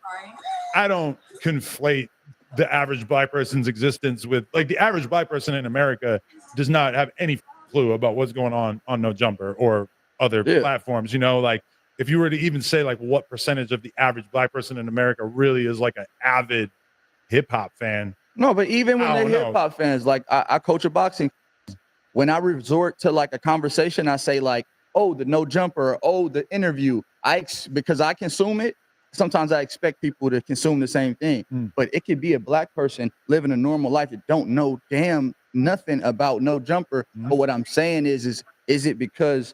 I don't conflate the average black person's existence with like the average black person in America does not have any clue about what's going on No Jumper or other platforms, you know, like if you were to even say like what percentage of the average black person in America really is like an avid hip hop fan. No, but even when I they're don't know. hip hop fans, like I coach a boxing. When I resort to like a conversation, I say like, oh, the No Jumper, oh, the interview. Because I consume it. Sometimes I expect people to consume the same thing, but it could be a black person living a normal life that don't know damn nothing about No Jumper. But what I'm saying is it because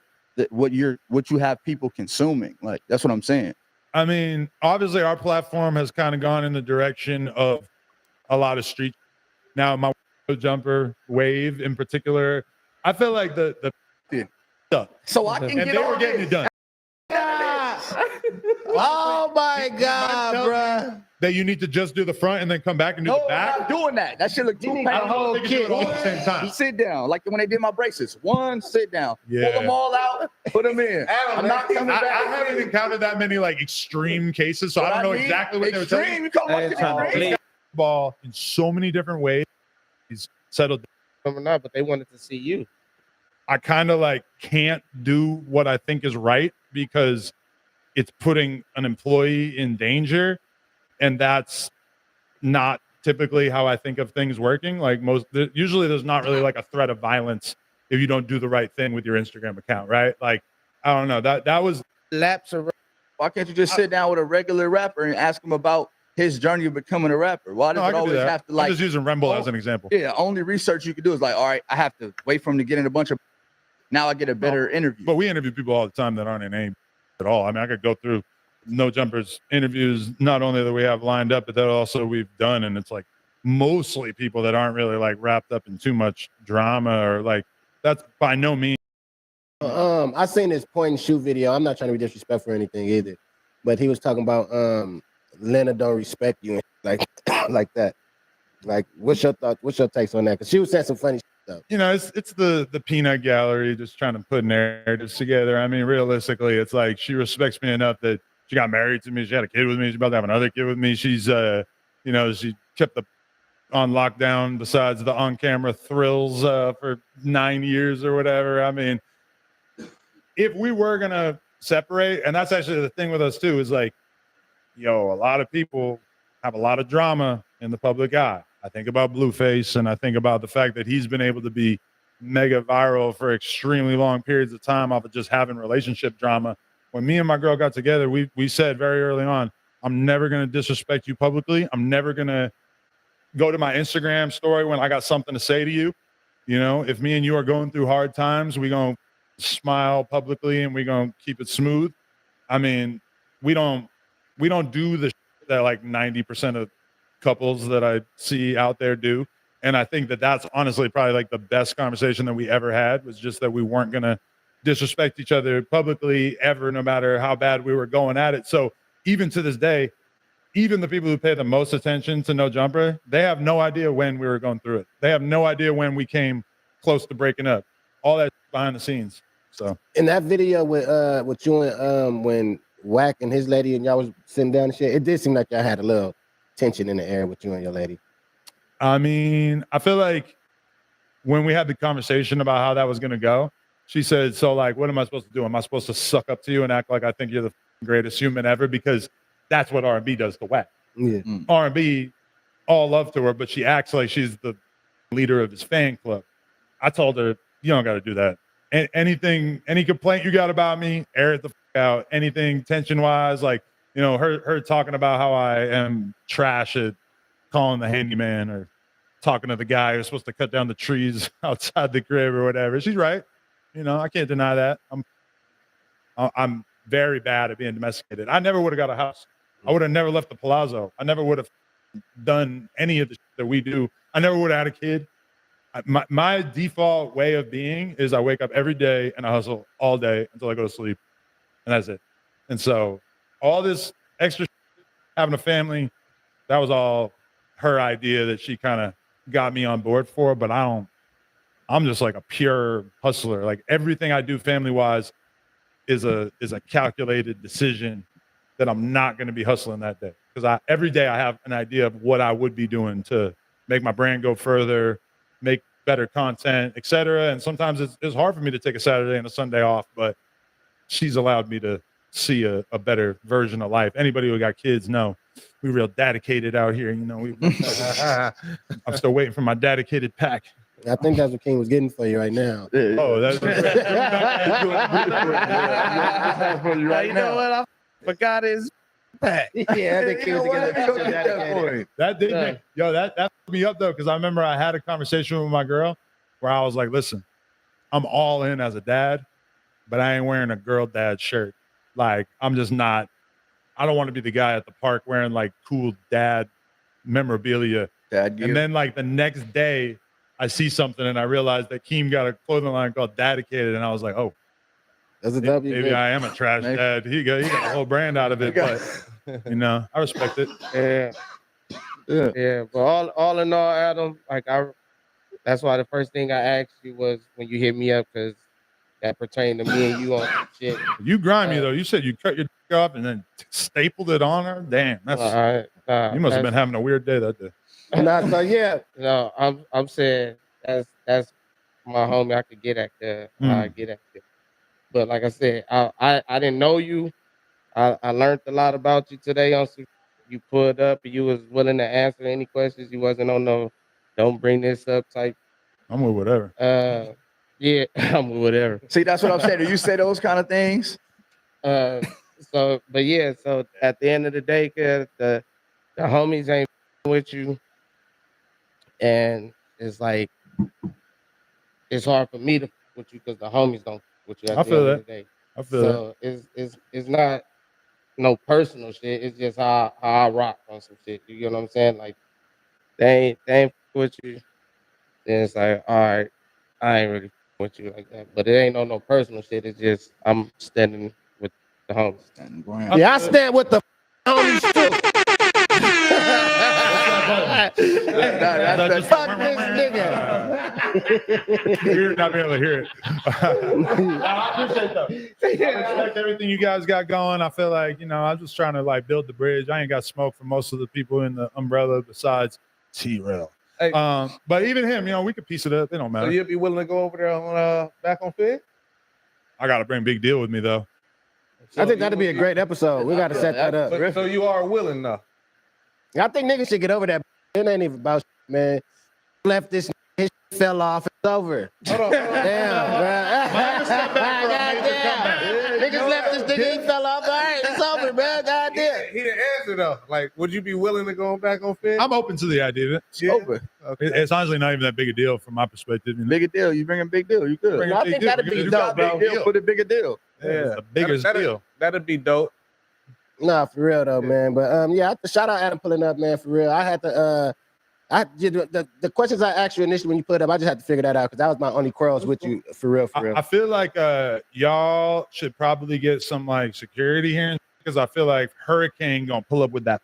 what you have people consuming? Like that's what I'm saying. I mean, obviously our platform has kind of gone in the direction of a lot of street. Now my No Jumper wave in particular, I feel like the so I can and get they were on getting this. it done. Oh my God, bruh. That you need to just do the front and then come back and do No, the I'm back. not doing that. That shit look too I don't know if they can do it all at the same time. Sit down, like when they did my braces. One, sit down. Yeah. Pull them all out, put them in. I'm not coming back. I haven't encountered that many like extreme cases, so I don't know exactly what they were telling Extreme, me. you come up to extreme. Ball in so many different ways. He's settled. Not, but they wanted to see you. I kind of like can't do what I think is right because it's putting an employee in danger, and that's not typically how I think of things working. Like usually there's not really like a threat of violence if you don't do the right thing with your Instagram account, right? Like I don't know, that was Laps around. Why can't you just sit down with a regular rapper and ask him about his journey of becoming a rapper? Why does No, I it can do always that. have to like? I'm just using Remble as an example. Yeah, only research you can do is like, all right, I have to wait for him to get in a bunch of. Now I get a better interview. But we interview people all the time that aren't in AIM at all. I mean, I could go through No Jumper's interviews, not only that we have lined up, but that also we've done. And it's like mostly people that aren't really like wrapped up in too much drama or like that's by no means. I seen this point and shoot video. I'm not trying to be disrespectful or anything either, but he was talking about Lena don't respect you and like like that. Like, what's your thought? What's your takes on that? Because she was saying some funny stuff. You know, it's the peanut gallery just trying to put narratives together. I mean, realistically, it's like she respects me enough that she got married to me. She had a kid with me. She's about to have another kid with me. She's you know, she kept the on lockdown besides the on-camera thrills for 9 years or whatever. I mean, if we were gonna separate, and that's actually the thing with us too, is like, yo, a lot of people have a lot of drama in the public eye. I think about Blueface, and I think about the fact that he's been able to be mega viral for extremely long periods of time off of just having relationship drama. When me and my girl got together, we said very early on, I'm never going to disrespect you publicly. I'm never going to go to my Instagram story when I got something to say to you. You know, if me and you are going through hard times, we going to smile publicly and we going to keep it smooth. I mean, we don't do the shit that like 90% of couples that I see out there do. And I think that that's honestly probably like the best conversation that we ever had, was just that we weren't going to disrespect each other publicly ever, no matter how bad we were going at it. So even to this day, even the people who pay the most attention to No Jumper, they have no idea when we were going through it. They have no idea when we came close to breaking up. All that behind the scenes. So in that video with you and when Wack and his lady and y'all was sitting down and shit, it did seem like y'all had a little tension in the air with you and your lady? I mean, I feel like when we had the conversation about how that was going to go, she said, so like, what am I supposed to do? Am I supposed to suck up to you and act like I think you're the greatest human ever? Because that's what R&B does to WAC. Yeah. R&B, all love to her, but she acts like she's the leader of his fan club. I told her, you don't got to do that. Any complaint you got about me, air it the out. Anything tension-wise, like, you know, her talking about how I am trash at calling the handyman or talking to the guy who's supposed to cut down the trees outside the crib or whatever. She's right. You know, I can't deny that. I'm very bad at being domesticated. I never would have got a house. I would have never left the Palazzo. I never would have done any of the shit that we do. I never would have had a kid. My default way of being is I wake up every day and I hustle all day until I go to sleep, and that's it. And so all this extra shit, having a family, that was all her idea that she kind of got me on board for. But I'm just like a pure hustler. Like everything I do family wise is a calculated decision that I'm not going to be hustling that day, because every day I have an idea of what I would be doing to make my brand go further, make better content, etc. And sometimes it's hard for me to take a Saturday and a Sunday off, but she's allowed me to see a better version of life. Anybody who got kids know we real dedicated out here. You know, I'm still waiting for my dedicated pack. I think that's what King was getting for you right now. Oh, that's You know what? I forgot his pack. Yeah, I think King was getting dedicated. That did that put me up though, because I remember I had a conversation with my girl where I was like, listen, I'm all in as a dad, but I ain't wearing a girl dad shirt. Like, I'm just not, I don't want to be the guy at the park wearing like cool dad memorabilia. Dad gear. And then like the next day I see something and I realized that Keem got a clothing line called Dedicated, and I was like, oh, that's a W. Maybe I am a trash dad. He got a whole brand out of it, but you know, I respect it. Yeah. But all in all, Adam, like that's why the first thing I asked you was when you hit me up, because that pertained to me and you on some shit. You grimy though. You said you cut your dick off and then stapled it on her. Damn, that's you must have been having a weird day that day. So yeah. No, I'm saying that's my homie. I could get at there. I get at there. But like I said, I didn't know you. I learned a lot about you today. On you pulled up and you was willing to answer any questions. You wasn't on no don't bring this up type. I'm with whatever. Yeah, I'm with whatever. See, that's what I'm saying. Do you say those kind of things? So at the end of the day, cause the homies ain't with you, and it's like it's hard for me to with you because the homies don't with you at the end of the day. I feel that. It's not no personal shit. It's just how I rock on some shit. You get what I'm saying? Like they ain't with you. Then it's like, all right, I ain't really with you like that. But it ain't no personal shit. It's just I'm standing with the homies. Yeah, I stand with the homies too. Fuck this nigga. You're not being able to hear it. I appreciate that. I respect everything you guys got going. I feel like, you know, I'm just trying to like build the bridge. I ain't got smoke for most of the people in the umbrella besides T-Rail. Hey. But even him, you know, we could piece it up. It don't matter. So you'll be willing to go over there on back on Fig? I got to bring Big Deal with me though. I think that'd be a great episode. We got to set that up. So you are willing though? I think niggas should get over that. It ain't even about shit, man. Left this, his shit fell off. It's over. Hold on. Damn, niggas left this nigga. He fell off. All right, it's over, man. Goddamn. He didn't answer though. Like, would you be willing to go back on Fig? I'm open to the idea of it. Yeah. Open. Okay. It's honestly not even that big a deal from my perspective. You know? Big a deal. You bring a big deal. You good. I think that'd be dope, bro. Put a bigger deal. Yeah, the biggest deal. That'd be dope. Nah, for real though, man. But yeah, I have to shout out Adam pulling up, man. For real, I had to. The questions I asked you initially when you put up, I just had to figure that out because that was my only quarrels with you. For real, for real. I feel like y'all should probably get some like security here because I feel like Hurricane gonna pull up with that.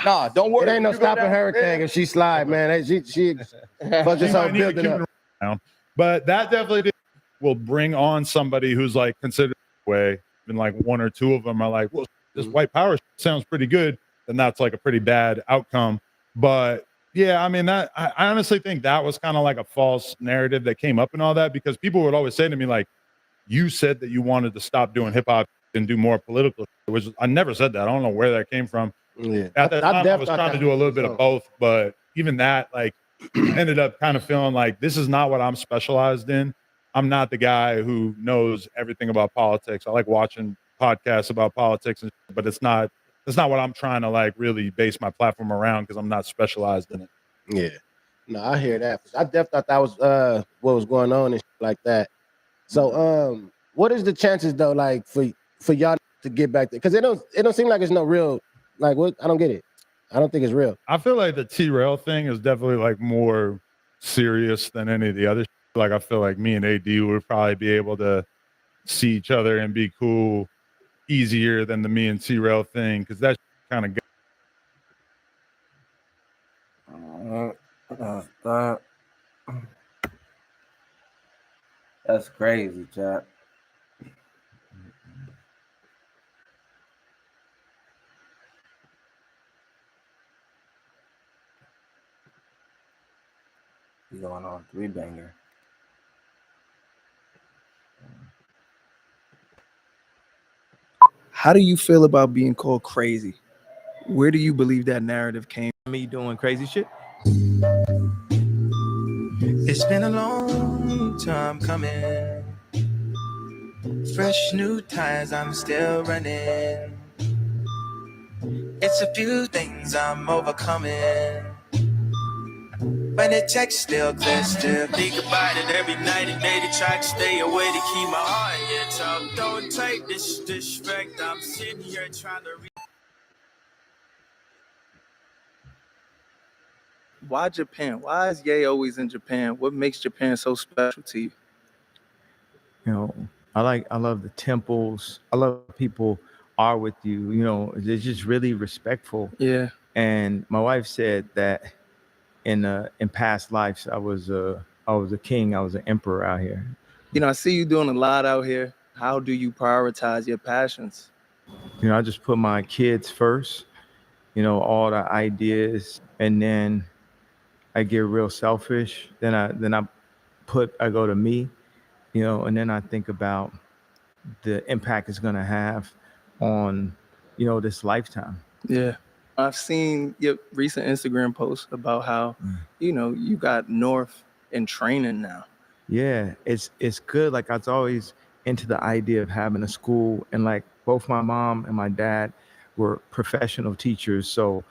Nah, don't worry. It ain't no stopping Hurricane if she slide, man. She fuck this whole building up. But that definitely will bring on somebody who's like considered way. And like one or two of them are like, well, this white power sounds pretty good. then that's like a pretty bad outcome. But yeah, I mean, that I honestly think that was kind of like a false narrative that came up and all that, because people would always say to me, like, you said that you wanted to stop doing hip hop and do more political, which I never said that. I don't know where that came from. Yeah. At that time, I was trying to do a little bit of both, but even that, like, ended up kind of feeling like this is not what I'm specialized in. I'm not the guy who knows everything about politics. I like watching podcasts about politics, but it's not what I'm trying to like really base my platform around, because I'm not specialized in it. Yeah. No, I hear that. I definitely thought that was what was going on and shit like that. So what is the chances though, like for y'all to get back there? Because it don't seem like it's no real, like, what? I don't get it. I don't think it's real. I feel like the T-Rail thing is definitely like more serious than any of the other. Like, I feel like me and AD would probably be able to see each other and be cool easier than the me and T-Rail thing, because that's kind of that's crazy, chat. You going on 3-banger. How do you feel about being called crazy? Where do you believe that narrative came from? Me doing crazy shit? It's been a long time coming. Fresh new tires, I'm still running. It's a few things I'm overcoming. When the text still clear, still think about it every night and day to try to stay away to keep my heart in your talk. Don't take this disrespect. I'm sitting here trying to Why Japan? Why is Ye always in Japan? What makes Japan so special to you? You know, I love the temples. I love people are with you. You know, they're just really respectful. Yeah. And my wife said that in past lives, I was a king. I was an emperor out here. You know, I see you doing a lot out here. How do you prioritize your passions? You know, I just put my kids first. You know, all the ideas, and then I get real selfish. Then I go to me. You know, and then I think about the impact it's gonna have on, you know, this lifetime. Yeah. I've seen your recent Instagram post about how, you know, you got North in training now. Yeah, it's good. Like, I was always into the idea of having a school, and like both my mom and my dad were professional teachers. So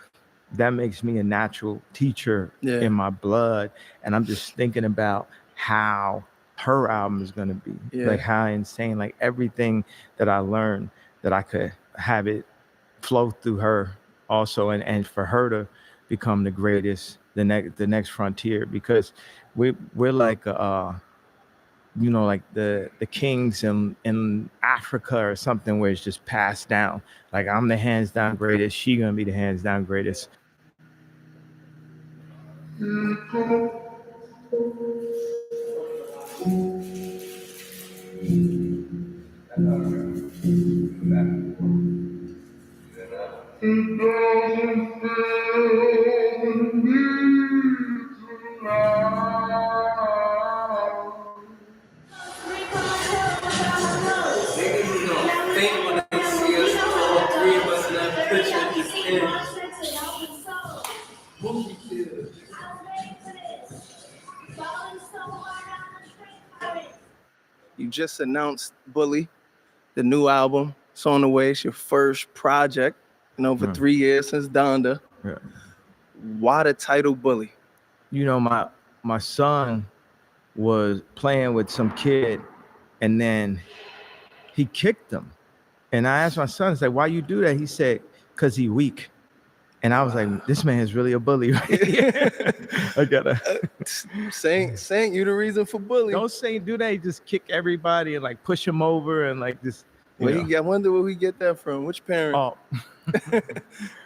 that makes me a natural teacher in my blood. And I'm just thinking about how her album is going to be, like how insane, like everything that I learned, that I could have it flow through her also, and for her to become the greatest, the next frontier, because we're like you know, like the kings in Africa or something, where it's just passed down. Like, I'm the hands down greatest, she gonna be the hands down greatest. You just announced Bully, the new album. It's on the way. It's your first project in over 3 years since Donda. Yeah. Why the title Bully? You know, my son was playing with some kid, and then he kicked him. And I asked my son, I said, "Why you do that?" He said, "'Cause he weak." And I was like, this man is really a bully, right? I gotta saying you the reason for bully. Don't do that. He just kick everybody and like push him over and like this. I wonder where we get that from. Which parent? Oh,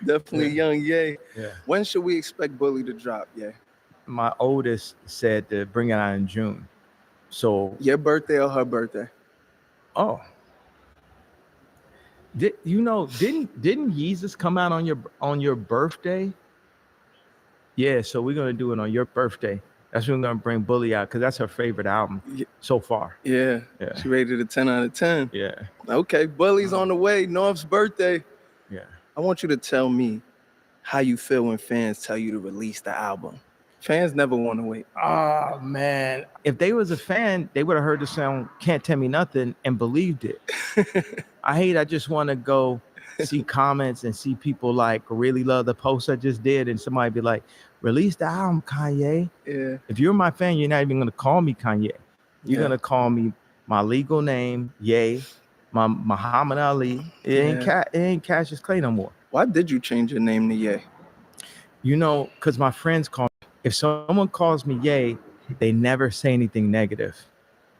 definitely young Ye. Yeah. When should we expect Bully to drop? Ye? My oldest said to bring it out in June. So your birthday or her birthday? Oh. Didn't Yeezus come out on your birthday? Yeah, so we're gonna do it on your birthday. That's when we're gonna bring Bully out because that's her favorite album so far. Yeah. She rated a 10 out of 10. Yeah. Okay, Bully's on the way. North's birthday. Yeah. I want you to tell me how you feel when fans tell you to release the album. Fans never want to wait. Oh man, if they was a fan, they would have heard the song "Can't Tell Me Nothing" and believed it. I just want to go see comments and see people like really love the post I just did, and somebody be like, "Release the album, Kanye." Yeah. If you're my fan, you're not even gonna call me Kanye. You're Yeah. gonna call me my legal name, Ye, my Muhammad Ali. It ain't Cassius Clay no more. Why did you change your name to Ye? Because my friends call me. If someone calls me Ye, they never say anything negative.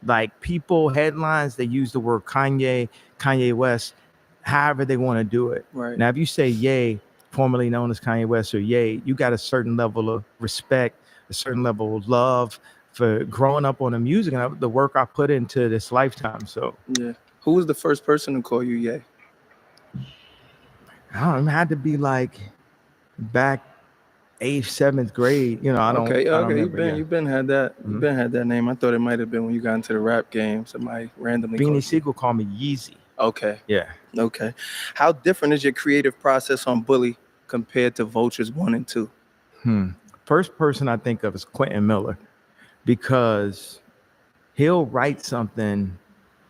Like people, headlines, they use the word Kanye, Kanye West, however they want to do it. Right. Now, if you say Ye, formerly known as Kanye West, or Ye, you got a certain level of respect, a certain level of love for growing up on the music and the work I put into this lifetime. So, Yeah. Who was the first person to call you Ye? I don't know, it had to be like back 8th, 7th grade. I don't. Okay, I don't you've remember, been had that. You've been had that name. I thought it might have been when you got into the rap game. Somebody randomly. Beanie called you. Siegel called me Yeezy. Okay. Yeah. Okay. How different is your creative process on Bully compared to Vultures 1 and 2? First person I think of is Quentin Miller, because he'll write something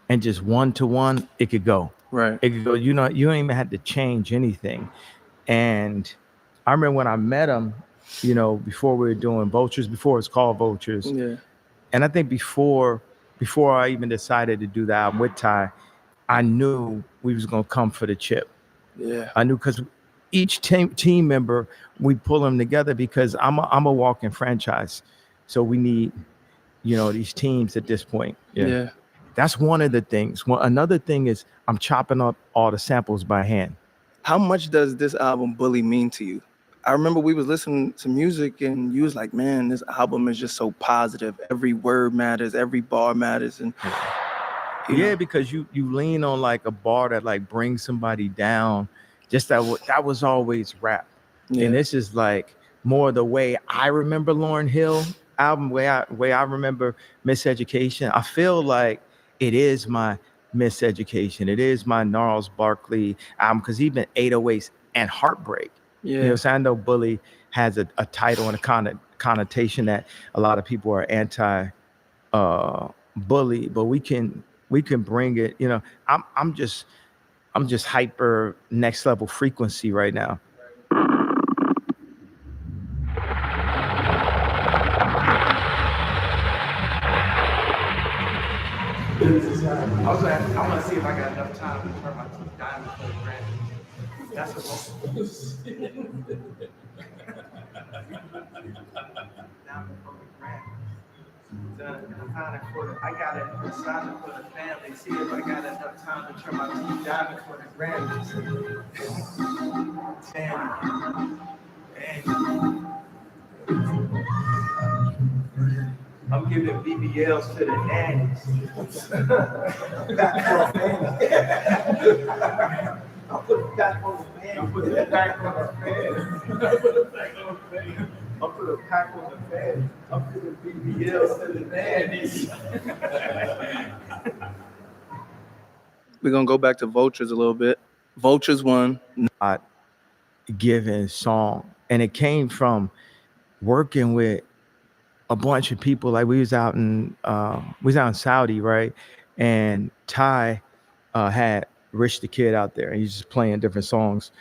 and just one-to-one, it could go. Right. It could go, you don't even have to change anything. And I remember when I met him, before we were doing Vultures, before it's called Vultures. Yeah. And I think before I even decided to do the album with Ty, I knew we was gonna come for the chip. Yeah. I knew, because each team member, we pull them together because I'm a walking franchise. So we need, these teams at this point. Yeah. That's one of the things. Another thing is I'm chopping up all the samples by hand. How much does this album Bully mean to you? I remember we was listening to music and you was like, man, this album is just so positive. Every word matters, every bar matters. And because you lean on like a bar that like brings somebody down. Just that was always rap. Yeah. And this is like more the way I remember Lauryn Hill album, way I remember Miseducation. I feel like it is my Miseducation. It is my Gnarls Barkley album, because even 808s and Heartbreak. Yeah. So I know Bully has a title and a connotation that a lot of people are anti Bully, but we can bring it. I'm just hyper next level frequency right now. I want to see if I got enough time to turn my teeth diamond for the grand. That's what I got it decided for the family. See if I got enough time to turn my teeth diamond for the grand. I'm giving BBLs to the nannies. I'll put it back on the fan. I'll put it back on the fan. I'll put it back on the fan. I'll put it back on the fan. I'm giving BBLs to the nannies. We're going to go back to Vultures a little bit. Vultures 1. Not given song. And it came from working with a bunch of people. Like we was out in Saudi, right? And Ty had Rich the Kid out there, and he's just playing different songs.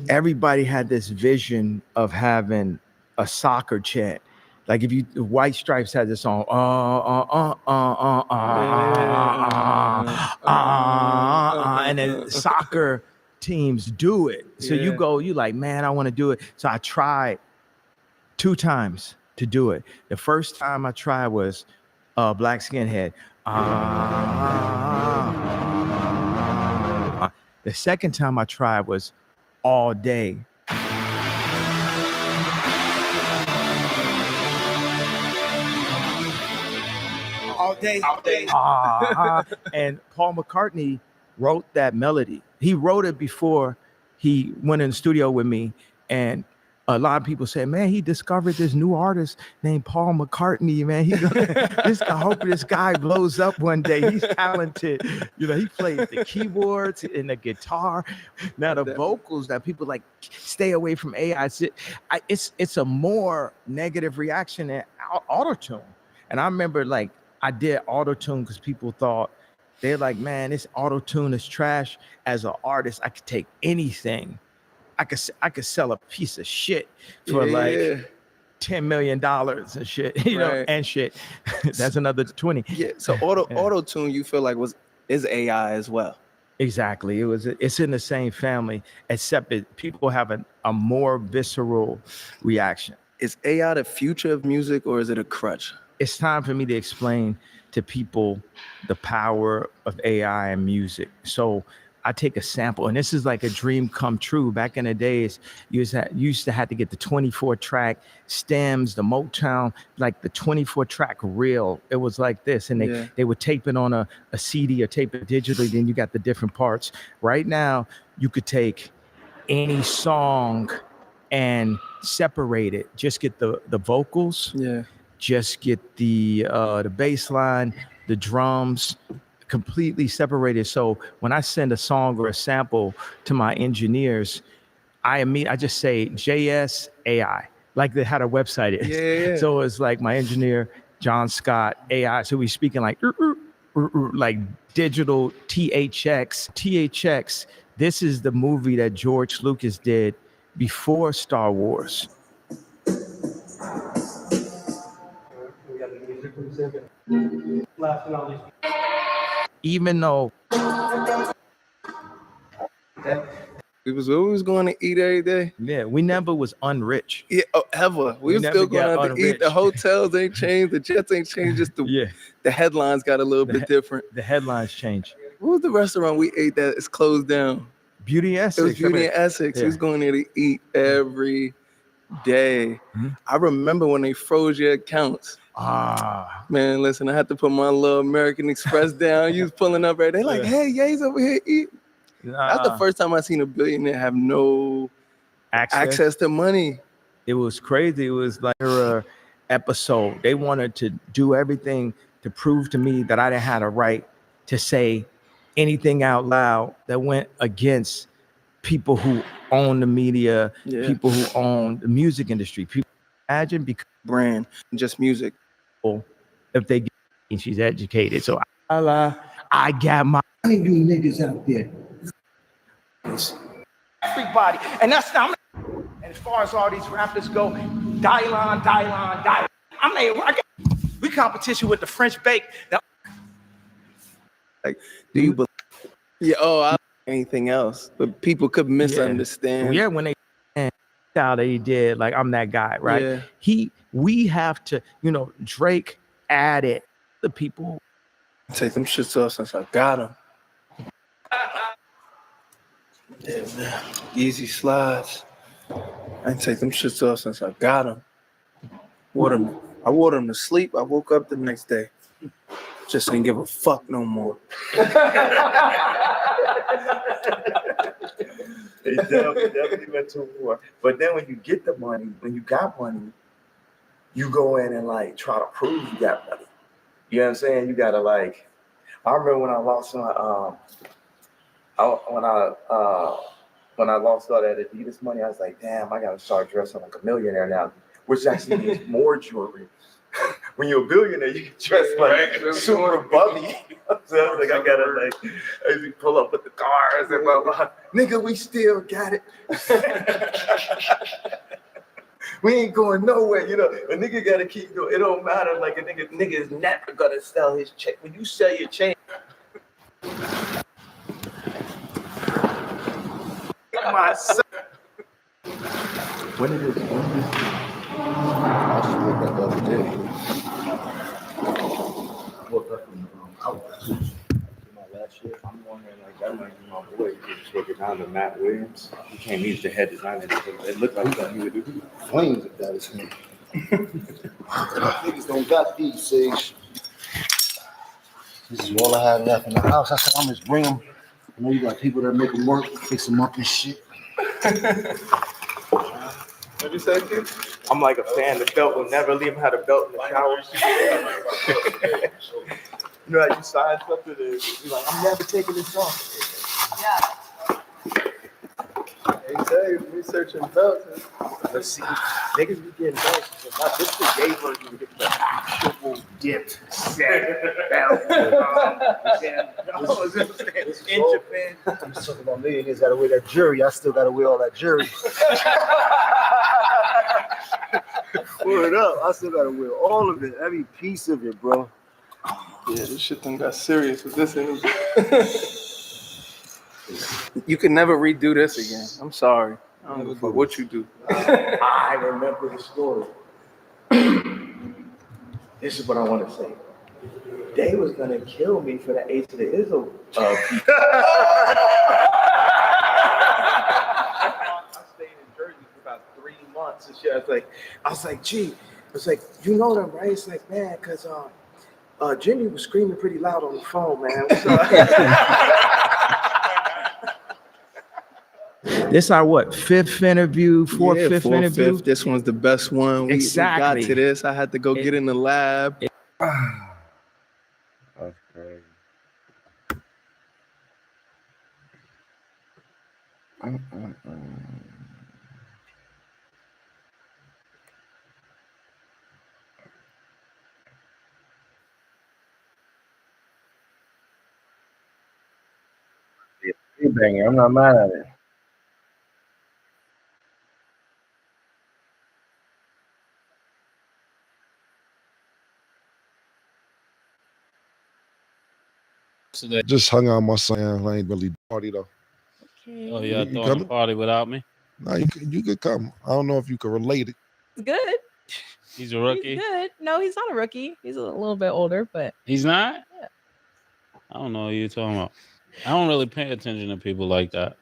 Everybody had this vision of having a soccer chant. Like if the White Stripes had this song, and then soccer teams do it. So you like, man, I want to do it. So I tried 2 times to do it. The first time I tried was Black Skinhead. The second time I tried was All Day. All day. And Paul McCartney wrote that melody. He wrote it before he went in the studio with me, and a lot of people say, man, he discovered this new artist named Paul McCartney, man. I hope this guy blows up one day. He's talented. You know, he plays the keyboards and the guitar. Now the vocals that people like, stay away from AI. It's a more negative reaction than auto-tune. And I remember like I did auto-tune because people thought, they're like, man, this auto-tune is trash. As an artist, I could take anything. I could sell a piece of shit for $10 million and shit, you know, and shit. That's another 20. Yeah. So auto-tune, you feel like is AI as well. Exactly. It's in the same family, except people have a more visceral reaction. Is AI the future of music, or is it a crutch? It's time for me to explain to people the power of AI and music. So I take a sample, and this is like a dream come true. Back in the days, you used to have to get the 24-track stems, the Motown, like the 24-track reel. It was like this, and they would tape it on a CD or tape it digitally. Then you got the different parts. Right now, you could take any song and separate it. Just get the vocals. Yeah. Just get the bass line, the drums, completely separated. So when I send a song or a sample to my engineers, I just say JS AI, like they had a website is. Yeah. So it's like my engineer, John Scott, AI. So we speaking like digital THX. THX, this is the movie that George Lucas did before Star Wars. Even though we was going to eat every day. Yeah, we never was unrich. Yeah, ever. We were still going out to eat. The hotels ain't changed. The jets ain't changed. Just the headlines got a little bit different. The headlines changed. What was the restaurant we ate that is closed down? Beauty Essex. It was Beauty in Essex. Yeah. We was going there to eat every day. Mm-hmm. I remember when they froze your accounts. Man, listen, I had to put my little American Express down. You was pulling up right there. Like, hey, Ye's over here eating. That's the first time I seen a billionaire have no access to money. It was crazy. It was like a episode. They wanted to do everything to prove to me that I didn't have a right to say anything out loud that went against people who own the media, people who own the music industry. People imagine because brand, just music. If they get, and she's educated. So I got my niggas out there. Everybody, and that's and as far as all these rappers go, Dylan. We competition with the French Bake. Like, do you believe? Yeah. Oh, I don't know anything else, but people could misunderstand. Yeah, when they how they did, like I'm that guy, right? Yeah. We have to, Drake added the people. Take them shits off since I got them. Yeah, man. Easy slides. I ain't take them shits off since I got them. I wore them to sleep. I woke up the next day. Just didn't give a fuck no more. They definitely went to war. But then when you get the money, when you got money, you go in and like try to prove you got money. You know what I'm saying? You gotta like. I remember when I lost my when I lost all that Adidas money, I was like, damn, I gotta start dressing like a millionaire now, which actually means more jewelry. When you're a billionaire, you can dress like super bubby. So I was like, I gotta like pull up with the cars and blah blah. Nigga, we still got it. We ain't going nowhere, A nigga gotta keep going. It don't matter. Like a nigga is never gonna sell his check. When you sell your chain. When it is, I just woke up the other day. Woke up from my last shift. I'm wondering, like, that might be my boy. He just working down to Matt Williams. He came, he's the head designer. It looked like he would do Flames if that is him. Niggas don't got these, Sage. This is all I had left in the house. I said, I'm just bring them I know you got people that make them work, fix them up and shit. What you say, kid? I'm like a fan. The belt will never leave him. Had a belt in the shower. You know how you sign stuff to this? You're like, I'm never taking this off. Yeah. Hey, say, researching belts. Let's see. Niggas be getting belts, but not this the gay version. We get the triple dipped set belt. In Japan, I'm just talking about millionaires gotta wear that jury. I still gotta wear all that jury. Word up. I still gotta wear all of it. Every piece of it, bro. Yeah, this shit done got serious with this energy. You can never redo this again. I'm sorry. I don't give a fuck what you do. I remember the story. This is what I want to say. They was gonna kill me for the Ace of the Izzo. I stayed in Jersey for about 3 months and shit. I was like, gee, you know them, right? It's like, man, cause Jimmy was screaming pretty loud on the phone, man. This our what? Fifth interview, fifth interview. Fifth. This one's the best one. We got to this. I had to go get in the lab. That's crazy. Banger. I'm not mad at it. Just hung out my son. I ain't really party though. Oh, yeah, You throwing a coming? party without me. No, you could come. I don't know if you could relate it. He's Good. a He's rookie. good. No, he's not a rookie. He's a little bit older, but He's not? Yeah. I don't know what you're talking about. I don't really pay attention to people like that.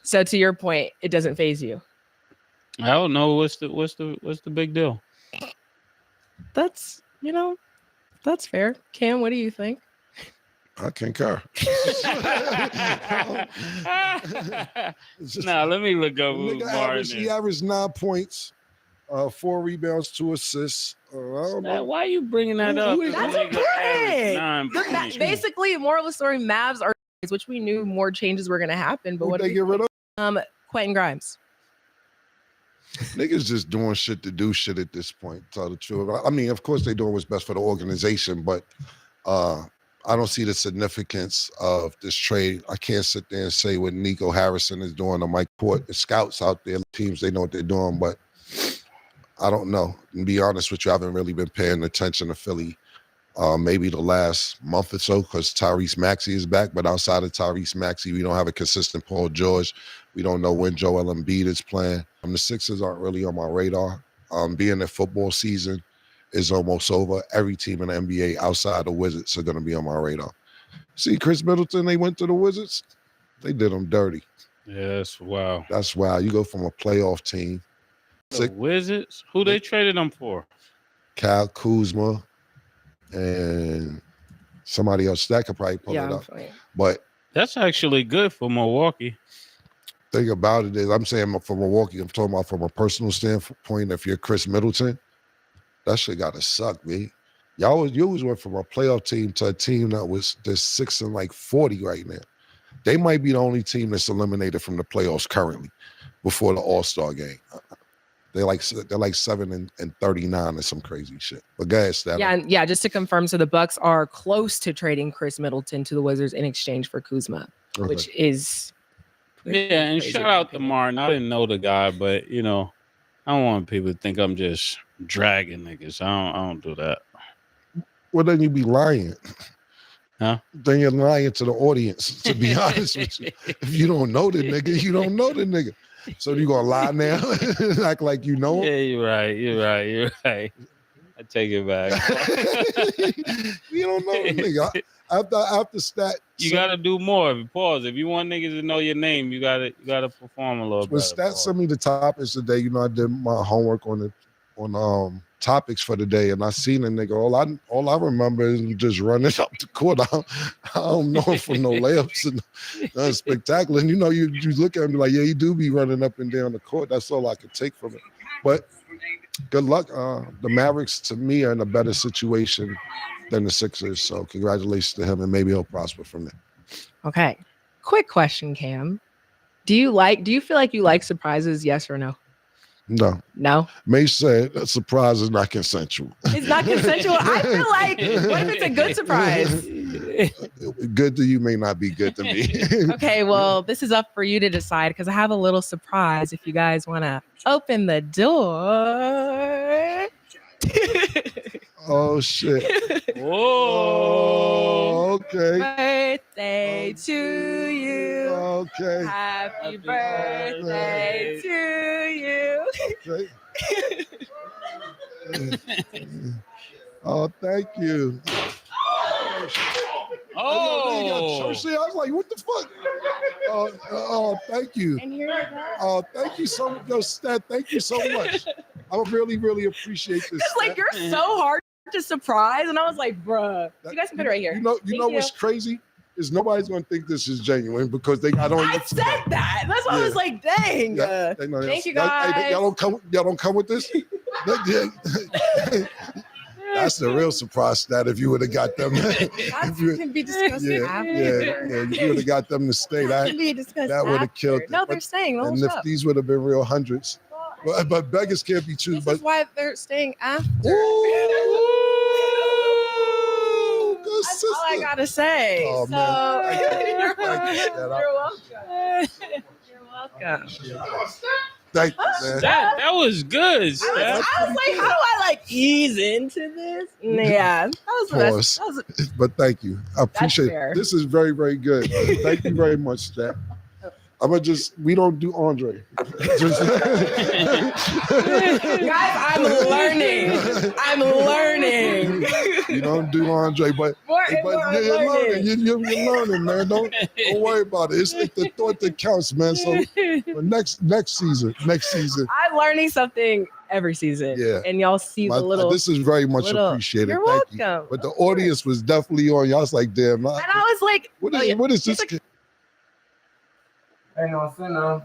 so to your point, it doesn't phase you. I don't know what's the big deal. That's that's fair. Cam, what do you think? I concur. Now let me look up who's He averaged 9 points, 4 rebounds, 2 assists. I don't know. Why are you bringing that up? That's Nigga averaged 9 points. Basically, moral of the story: Mavs are, which we knew more changes were going to happen. But Who'd what they get rid of? Quentin Grimes. Niggas just doing shit to do shit at this point, to tell the truth. I mean, of course they doing what's best for the organization, but I don't see the significance of this trade. I can't sit there and say what Nico Harrison is doing or Mike Port, the scouts out there, teams, they know what they're doing, but I don't know. And be honest with you, I haven't really been paying attention to Philly maybe the last month or so because Tyrese Maxey is back, but outside of Tyrese Maxey, we don't have a consistent Paul George. We don't know when Joel Embiid is playing. The Sixers aren't really on my radar. Being that football season is almost over, every team in the NBA outside the Wizards are going to be on my radar. See, Chris Middleton, they went to the Wizards. They did them dirty. Yes, wow. That's wild. You go from a playoff team. The Wizards? Who they traded them for? Kyle Kuzma and somebody else that could probably pull it up. But that's actually good for Milwaukee. Thing about it is, I'm saying for Milwaukee, I'm talking about from a personal standpoint. If you're Chris Middleton, that shit gotta suck, man. You always went from a playoff team to a team that was just 6-40 right now. They might be the only team that's eliminated from the playoffs currently before the All-Star game. They're like 7-39 or some crazy shit. But guys, Yeah. Just to confirm, so the Bucks are close to trading Chris Middleton to the Wizards in exchange for Kuzma, which is and shout out to Martin. I didn't know the guy, but I don't want people to think I'm just dragging niggas. I don't do that. Well, then you be lying. Huh? Then you're lying to the audience, to be honest with you. If you don't know the nigga, you don't know the nigga. So you gonna lie now and act like you know him? Yeah, you're right. I take it back. You don't know the nigga. After stat, you gotta do more. Pause. If you want niggas to know your name, you gotta perform a little when better. Stats sent me the topics today, I did my homework on it. topics for the day, and I seen a nigga. All I remember is him just running up the court. I don't know him for no layups and nothing spectacular. And you look at him and be like, yeah, he do be running up and down the court. That's all I could take from it. But good luck. The Mavericks, to me, are in a better situation than the Sixers. So congratulations to him, and maybe he'll prosper from there. Okay. Quick question, Cam. Do you feel like you like surprises? Yes or no? No. No. May said that surprise is not consensual. It's not consensual. I feel like, what if it's a good surprise? Good to you may not be good to me. Okay, well, this is up for you to decide because I have a little surprise if you guys want to open the door. Oh, shit. Whoa. Okay. Birthday to you. Okay. Happy birthday to you. Okay. Oh, thank you. Oh. I was like, what the fuck? Oh, thank you. And here you go. Oh, thank you so much. Yo, Stat, thank you so much. I really, really appreciate this. It's like you're so hard to surprise, and I was like, bruh, you guys can put it right here. You know what's crazy is nobody's gonna think this is genuine because they got on. I said that. That's why I was like, dang. Yeah, Thank you guys. Y'all don't come with this. That's the real surprise, Stat. If you would have got them, That can be discussed after. yeah, you would have got them to stay. That can be discussed That would have after. killed. No, they're staying the whole And if show. these would have been real hundreds, but beggars can't be choosers. This is why they're staying after. That's all I gotta say. Oh, so man. you're welcome. Thank you, man. That was good. I was like, how do I ease into this? Yeah, that was the best. Pause. But thank you. I appreciate fair. it. This is very, very good. Thank you very much, Stat. We don't do Andre. Guys, I'm learning. You don't do Andre, but you're learning, man. Don't worry about it. It's the thought that counts, man. So but next season. I'm learning something every season. Yeah. And y'all see the little. This is very much appreciated. You're Thank welcome. you. But the audience was definitely on. Y'all was like, damn. And I was like, What is this? Hang on, sit down.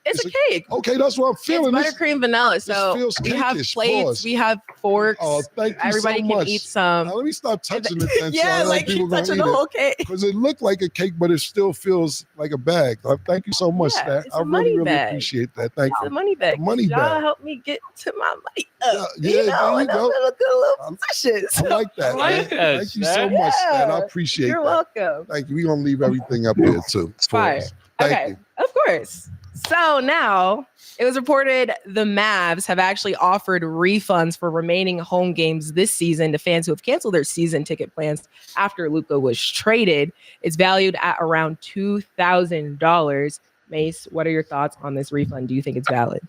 It's a cake. Okay, that's what I'm feeling. It's buttercream vanilla. So feels we have cakeish. plates, Pause. we have forks. Oh, thank you Everybody so can much. eat some. Now, let me stop touching it then. Yeah, like keep touching the whole cake. Because it looked like a cake, but it still feels like a bag. Thank you so much, Yeah, Stat. it's I a money really bag. appreciate that. Thank It's you. a money bag. Money Y'all bag. help me get to my money up. Yeah, you there know, you and go. I'm in a good little position. I like that. I like man. that, Thank you Stat. so much, Stat. I Yeah, appreciate You're that. welcome. Thank you. We're going to leave everything up here, too. for Fire. us. Thank Okay, you. of course. So now it was reported the Mavs have actually offered refunds for remaining home games this season to fans who have canceled their season ticket plans after Luka was traded. It's valued at around $2,000. Mace, what are your thoughts on this refund? Do you think it's valid?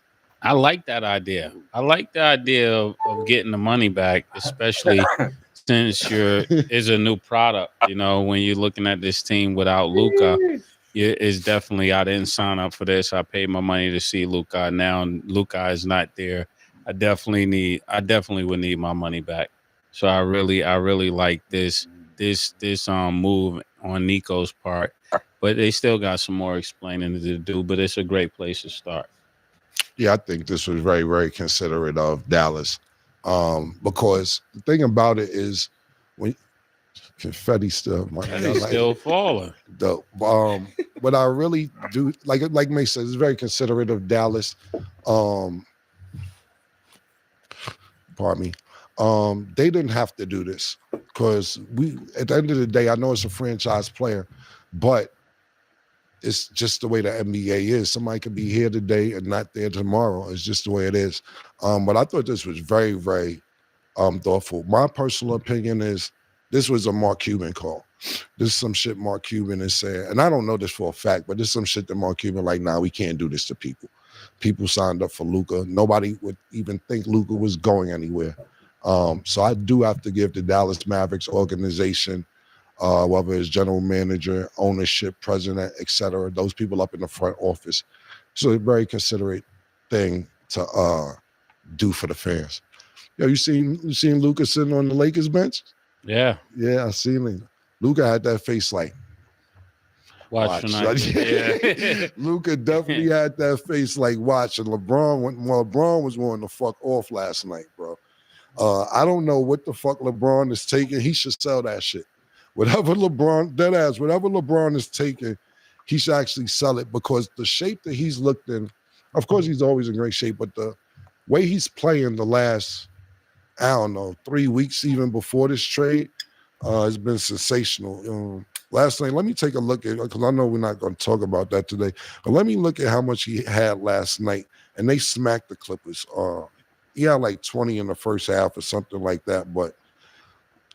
I like that idea. I like the idea of getting the money back, especially since is a new product. You know, when you're looking at this team without Luka, it's definitely, I didn't sign up for this. I paid my money to see Luka. Now Luka is not there. I definitely would need my money back. So I really like this move on Nico's part. But they still got some more explaining to do. But it's a great place to start. Yeah, I think this was very, very considerate of Dallas. Because the thing about it is when confetti still falling. Dope. But I really do like May said, it's very considerate of Dallas. Pardon me. They didn't have to do this because at the end of the day, I know it's a franchise player, but it's just the way the NBA is. Somebody could be here today and not there tomorrow. It's just the way it is. But I thought this was very, very thoughtful. My personal opinion is this was a Mark Cuban call. This is some shit Mark Cuban is saying, and I don't know this for a fact, but this is some shit that Mark Cuban like, nah, we can't do this to people. People signed up for Luka. Nobody would even think Luka was going anywhere. So I do have to give the Dallas Mavericks organization, whether it's general manager, ownership, president, etc., those people up in the front office. So a very considerate thing to do for the fans. Yo, you seen Luka sitting on the Lakers bench? Yeah. Yeah, I seen him. Luka had that face like, watch. Yeah. Luka definitely had that face like watching. LeBron was going to fuck off last night, bro. I don't know what the fuck LeBron is taking. He should sell that shit. Whatever LeBron is taking, he should actually sell it because the shape that he's looked in, of course, he's always in great shape, but the way he's playing the last, I don't know, 3 weeks even before this trade has been sensational. Last night, let me take a look at, because I know we're not going to talk about that today, but let me look at how much he had last night, and they smacked the Clippers. He had like 20 in the first half or something like that, but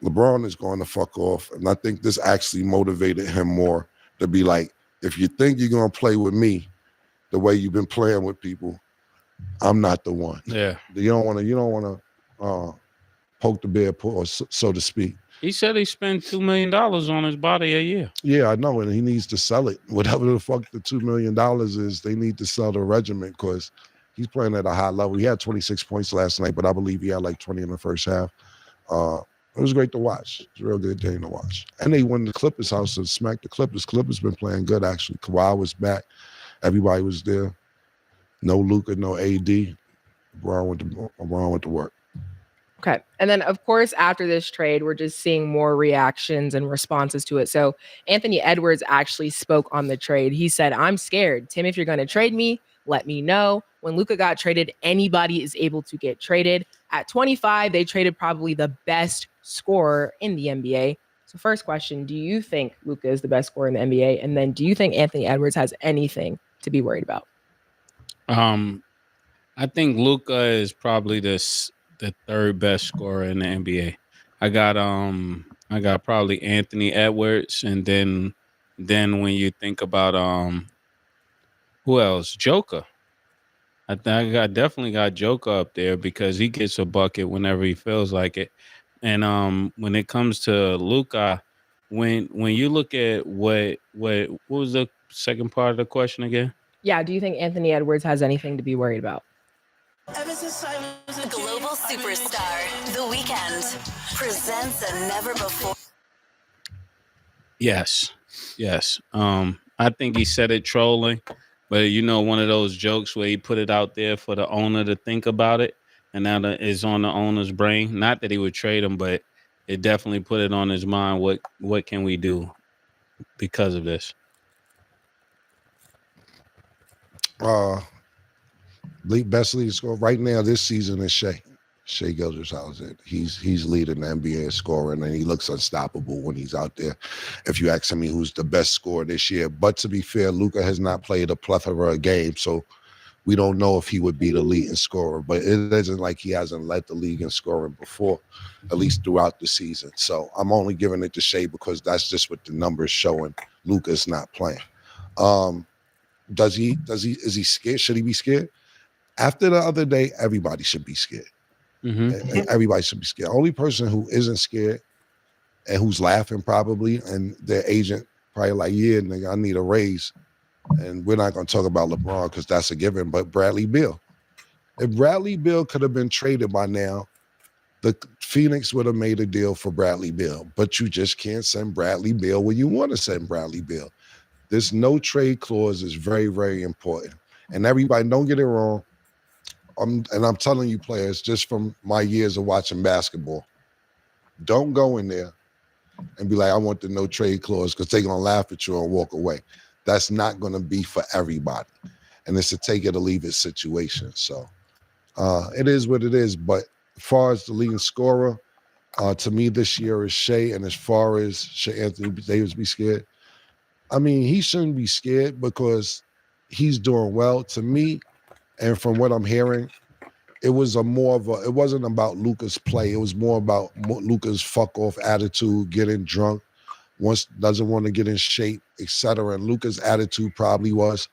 LeBron is going to fuck off, and I think this actually motivated him more to be like, if you think you're going to play with me the way you've been playing with people, I'm not the one. Yeah. You don't want to poke the bear paw, so to speak. He said he spent $2 million on his body a year. Yeah, I know, and he needs to sell it. Whatever the fuck the $2 million is, they need to sell the regiment because he's playing at a high level. He had 26 points last night, but I believe he had like 20 in the first half. It was great to watch. It was a real good game to watch. And they went to the Clippers' house and smacked the Clippers. Clippers been playing good, actually. Kawhi was back. Everybody was there. No Luka, no AD. LeBron went to work. Okay. And then, of course, after this trade, we're just seeing more reactions and responses to it. So Anthony Edwards actually spoke on the trade. He said, I'm scared. Tim, if you're going to trade me, let me know. When Luka got traded, anybody is able to get traded. At 25, they traded probably the best scorer in the NBA. So first question, do you think Luka is the best scorer in the NBA? And then do you think Anthony Edwards has anything to be worried about? I think Luka is probably the third best scorer in the NBA. I got probably Anthony Edwards, and then when you think about who else? Joker. I definitely got Joker up there because he gets a bucket whenever he feels like it. And when it comes to Luka, when you look at what was the second part of the question again? Yeah, do you think Anthony Edwards has anything to be worried about? Global superstar, The Weeknd, presents a never before. Yes. I think he said it trolling, but one of those jokes where he put it out there for the owner to think about it, and now that it's on the owner's brain. Not that he would trade him, but it definitely put it on his mind. What can we do because of this? Best leading scorer right now this season is Shea. Shea Gilgeous-Alexander. He's leading the NBA in scoring, and he looks unstoppable when he's out there. If you ask me who's the best scorer this year, but to be fair, Luka has not played a plethora of games, so we don't know if he would be the leading scorer. But it isn't like he hasn't led the league in scoring before, at least throughout the season. So I'm only giving it to Shea because that's just what the numbers showing. Luka's not playing. Is he scared? Should he be scared? After the other day, everybody should be scared. Everybody should be scared. Only person who isn't scared and who's laughing probably, and their agent probably like, yeah, nigga, I need a raise. And we're not going to talk about LeBron because that's a given, but Bradley Beal. If Bradley Beal could have been traded by now, the Phoenix would have made a deal for Bradley Beal, but you just can't send Bradley Beal where you want to send Bradley Beal. This no trade clause is very, very important. And everybody, don't get it wrong. I'm telling you, players, just from my years of watching basketball, don't go in there and be like, I want the no trade clause, because they're going to laugh at you and walk away. That's not going to be for everybody. And it's a take it or leave it situation. So it is what it is. But as far as the leading scorer, to me this year is Shea. And as far as should Anthony Davis be scared? I mean, he shouldn't be scared because he's doing well. To me, and from what I'm hearing, it wasn't about Luka's play. It was more about Luka's fuck off attitude, getting drunk, doesn't want to get in shape, etc. And Luka's attitude probably was,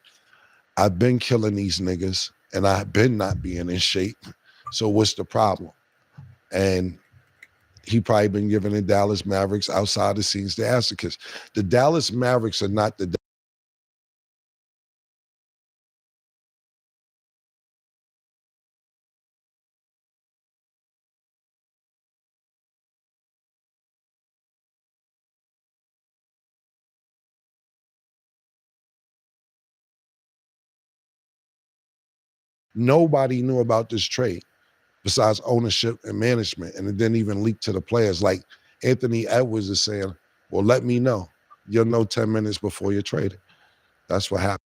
I've been killing these niggas and I've been not being in shape. So what's the problem? And he probably been giving the Dallas Mavericks outside the scenes the ass to kiss. The Dallas Mavericks are not the Nobody knew about this trade besides ownership and management, and it didn't even leak to the players. Like Anthony Edwards is saying, well, let me know. You'll know 10 minutes before you're traded. That's what happened.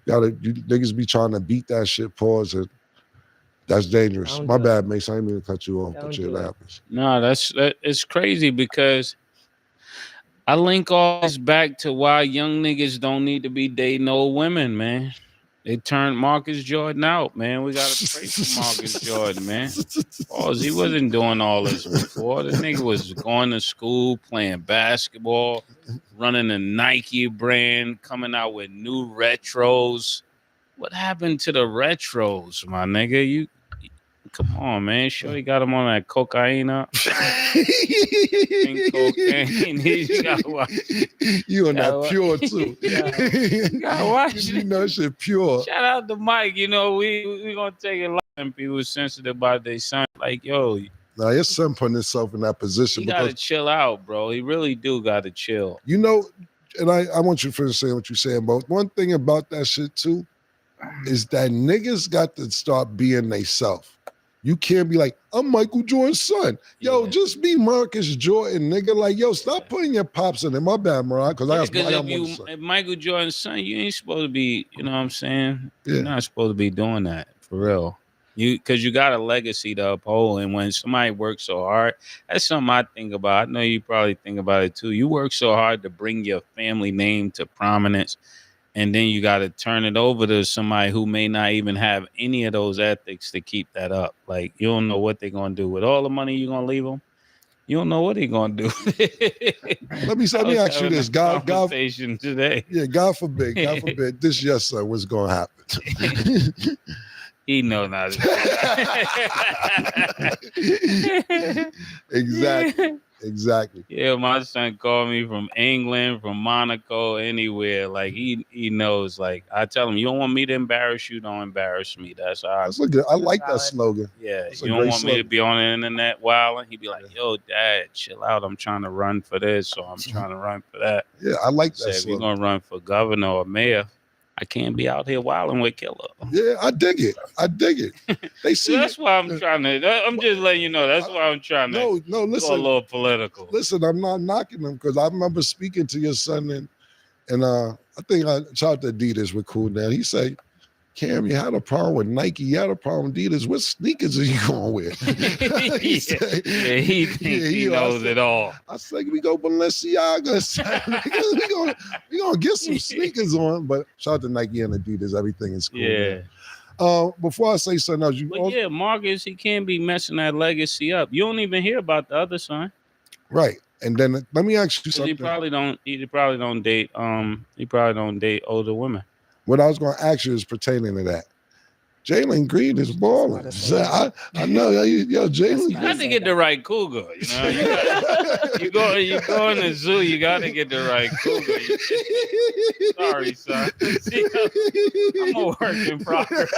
You niggas be trying to beat that shit, pause, and that's dangerous. Don't My do bad, Mace. I didn't mean to cut you off, Don't but yeah, do that it. happens. No, it's crazy because I link all this back to why young niggas don't need to be dating old women, man. They turned Marcus Jordan out, man. We gotta pray for Marcus Jordan, man. Pause. He wasn't doing all this before. The nigga was going to school, playing basketball, running a Nike brand, coming out with new retros. What happened to the retros, my nigga? You come on, man. Shorty got him on that cocaine up. Cocaine. You gotta watch. You on Gotta that pure watch. too. You gotta watch You know shit pure. Shout out to Mike. You know, we gonna take it light and people sensitive about their son. Like, yo, Now your son putting himself in that position he because gotta chill out, bro. He really do gotta chill. you know, and I want you to finish saying what you're saying, but one thing about that shit too is that niggas got to start being they self. You can't be like, I'm Michael Jordan's son. Yo, just be Marcus Jordan, nigga. Like, yo, stop putting your pops in it. My bad, Mariah, because I Because got if one son. if Michael Jordan's son, you ain't supposed to be, you know what I'm saying? Yeah. You're not supposed to be doing that for real. Because you got a legacy to uphold, and when somebody works so hard, that's something I think about. I know you probably think about it too. You work so hard to bring your family name to prominence, and then you got to turn it over to somebody who may not even have any of those ethics to keep that up. Like, you don't know what they're gonna do with all the money you're gonna leave them. You don't know what they're gonna do. Let me ask you this. God today. Yeah, God forbid, this your son, what's gonna happen? He know not. Exactly. Yeah, my son called me from England, from Monaco, anywhere. Like he knows. Like I tell him, you don't want me to embarrass you, don't embarrass me. That's how That's a good. I like that slogan. Yeah, That's a you don't great want me to slogan. be on the internet wilding. He'd be like, "Yo, Dad, chill out. I'm trying to run for this, or I'm trying to run for that." Yeah, I like Said, that if you're slogan. gonna run for governor or mayor, I can't be out here wilding with Killer. Yeah, I dig it. They see. That's why I'm trying to. I'm just letting you know. That's why I'm trying to. No, listen. Go a little political. Listen, I'm not knocking them because I remember speaking to your son and I think I shout out to Adidas with Cool Now. He said, Cam, you had a problem with Nike, you had a problem with Adidas. What sneakers are you going with? He thinks he knows it all. I said, we go Balenciaga. we gonna get some sneakers on, but shout out to Nike and Adidas. Everything is cool. Yeah. Man. Before I say something else, But yeah, Marcus, he can't be messing that legacy up. You don't even hear about the other son. Right. And then let me ask you 'Cause something. He probably don't date. He probably don't date older women. What I was going to ask you is pertaining to that. Jalen Green is balling. So I know, yo, Jalen. You got to get the right cougar. You know, you go in the zoo. You got to get the right cougar. Sorry, son. I'm a work in progress.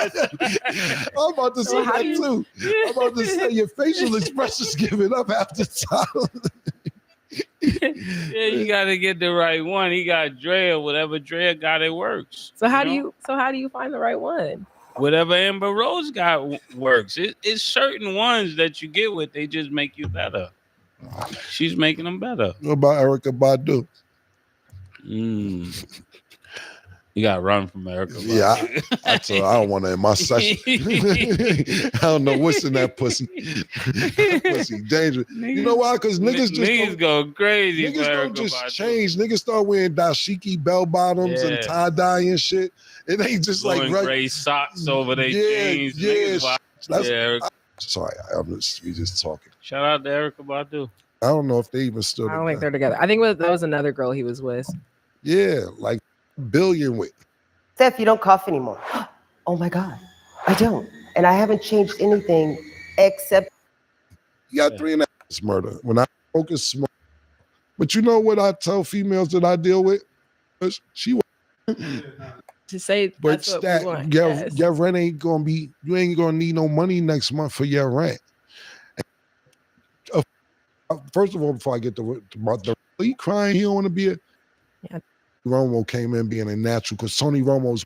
I'm about to say that too. I'm about to say your facial expressions giving up after time. Yeah, you got to get the right one. He got Drea. Whatever Drea got, it works. So how do you find the right one? Whatever Amber Rose got works. It's certain ones that you get with, they just make you better. She's making them better. What about Erykah Badu? You got to run from Erykah Badu. Yeah, I told her I don't want her in my session. I don't know what's in that pussy. That pussy dangerous. You know why? Because niggas go crazy. Niggas for don't Erykah just Badu. change. Niggas start wearing dashiki bell bottoms and Yeah. tie dye and shit. It ain't just Blowing like gray socks over their Yeah, jeans. yeah, Niggas wild. that's- Yeah. Sorry, we just talking. Shout out to Erykah Badu. I don't know if they even stood. I don't think they're together. I think that was another girl he was with. Yeah, like billion with. Steph, you don't cough anymore. Oh my God, I don't. And I haven't changed anything except. You got 3.5 murder. When I focus small. But you know what I tell females that I deal with? She To say But that's what we want. your rent ain't gonna be. You ain't gonna need no money next month for your rent. First of all, before I get to he crying, he don't want to be a. Yeah. Romo came in being a natural because Tony Romo's.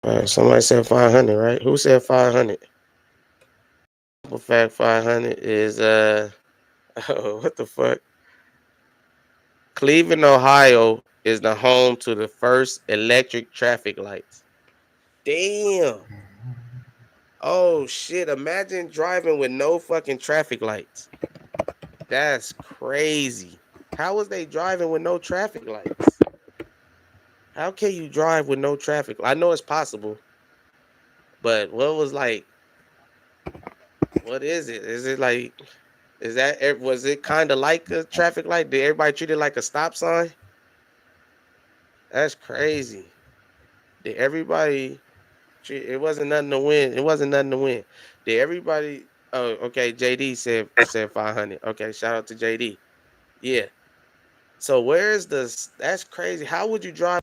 All right, somebody said 500, right? Who said 500? Simple fact 500 is what the fuck? Cleveland, Ohio is the home to the first electric traffic lights. Damn. Oh shit, imagine driving with no fucking traffic lights. That's crazy. How was they driving with no traffic lights? How can you drive with no traffic? I know it's possible, but what was like, what is it? Is it like, is that, was it kind of like a traffic light? Did everybody treat it like a stop sign? That's crazy. Did everybody treat, it wasn't nothing to win. It wasn't nothing to win. Did everybody, oh, okay, JD said 500. Okay, shout out to JD. Yeah. So where's the, that's crazy. How would you drive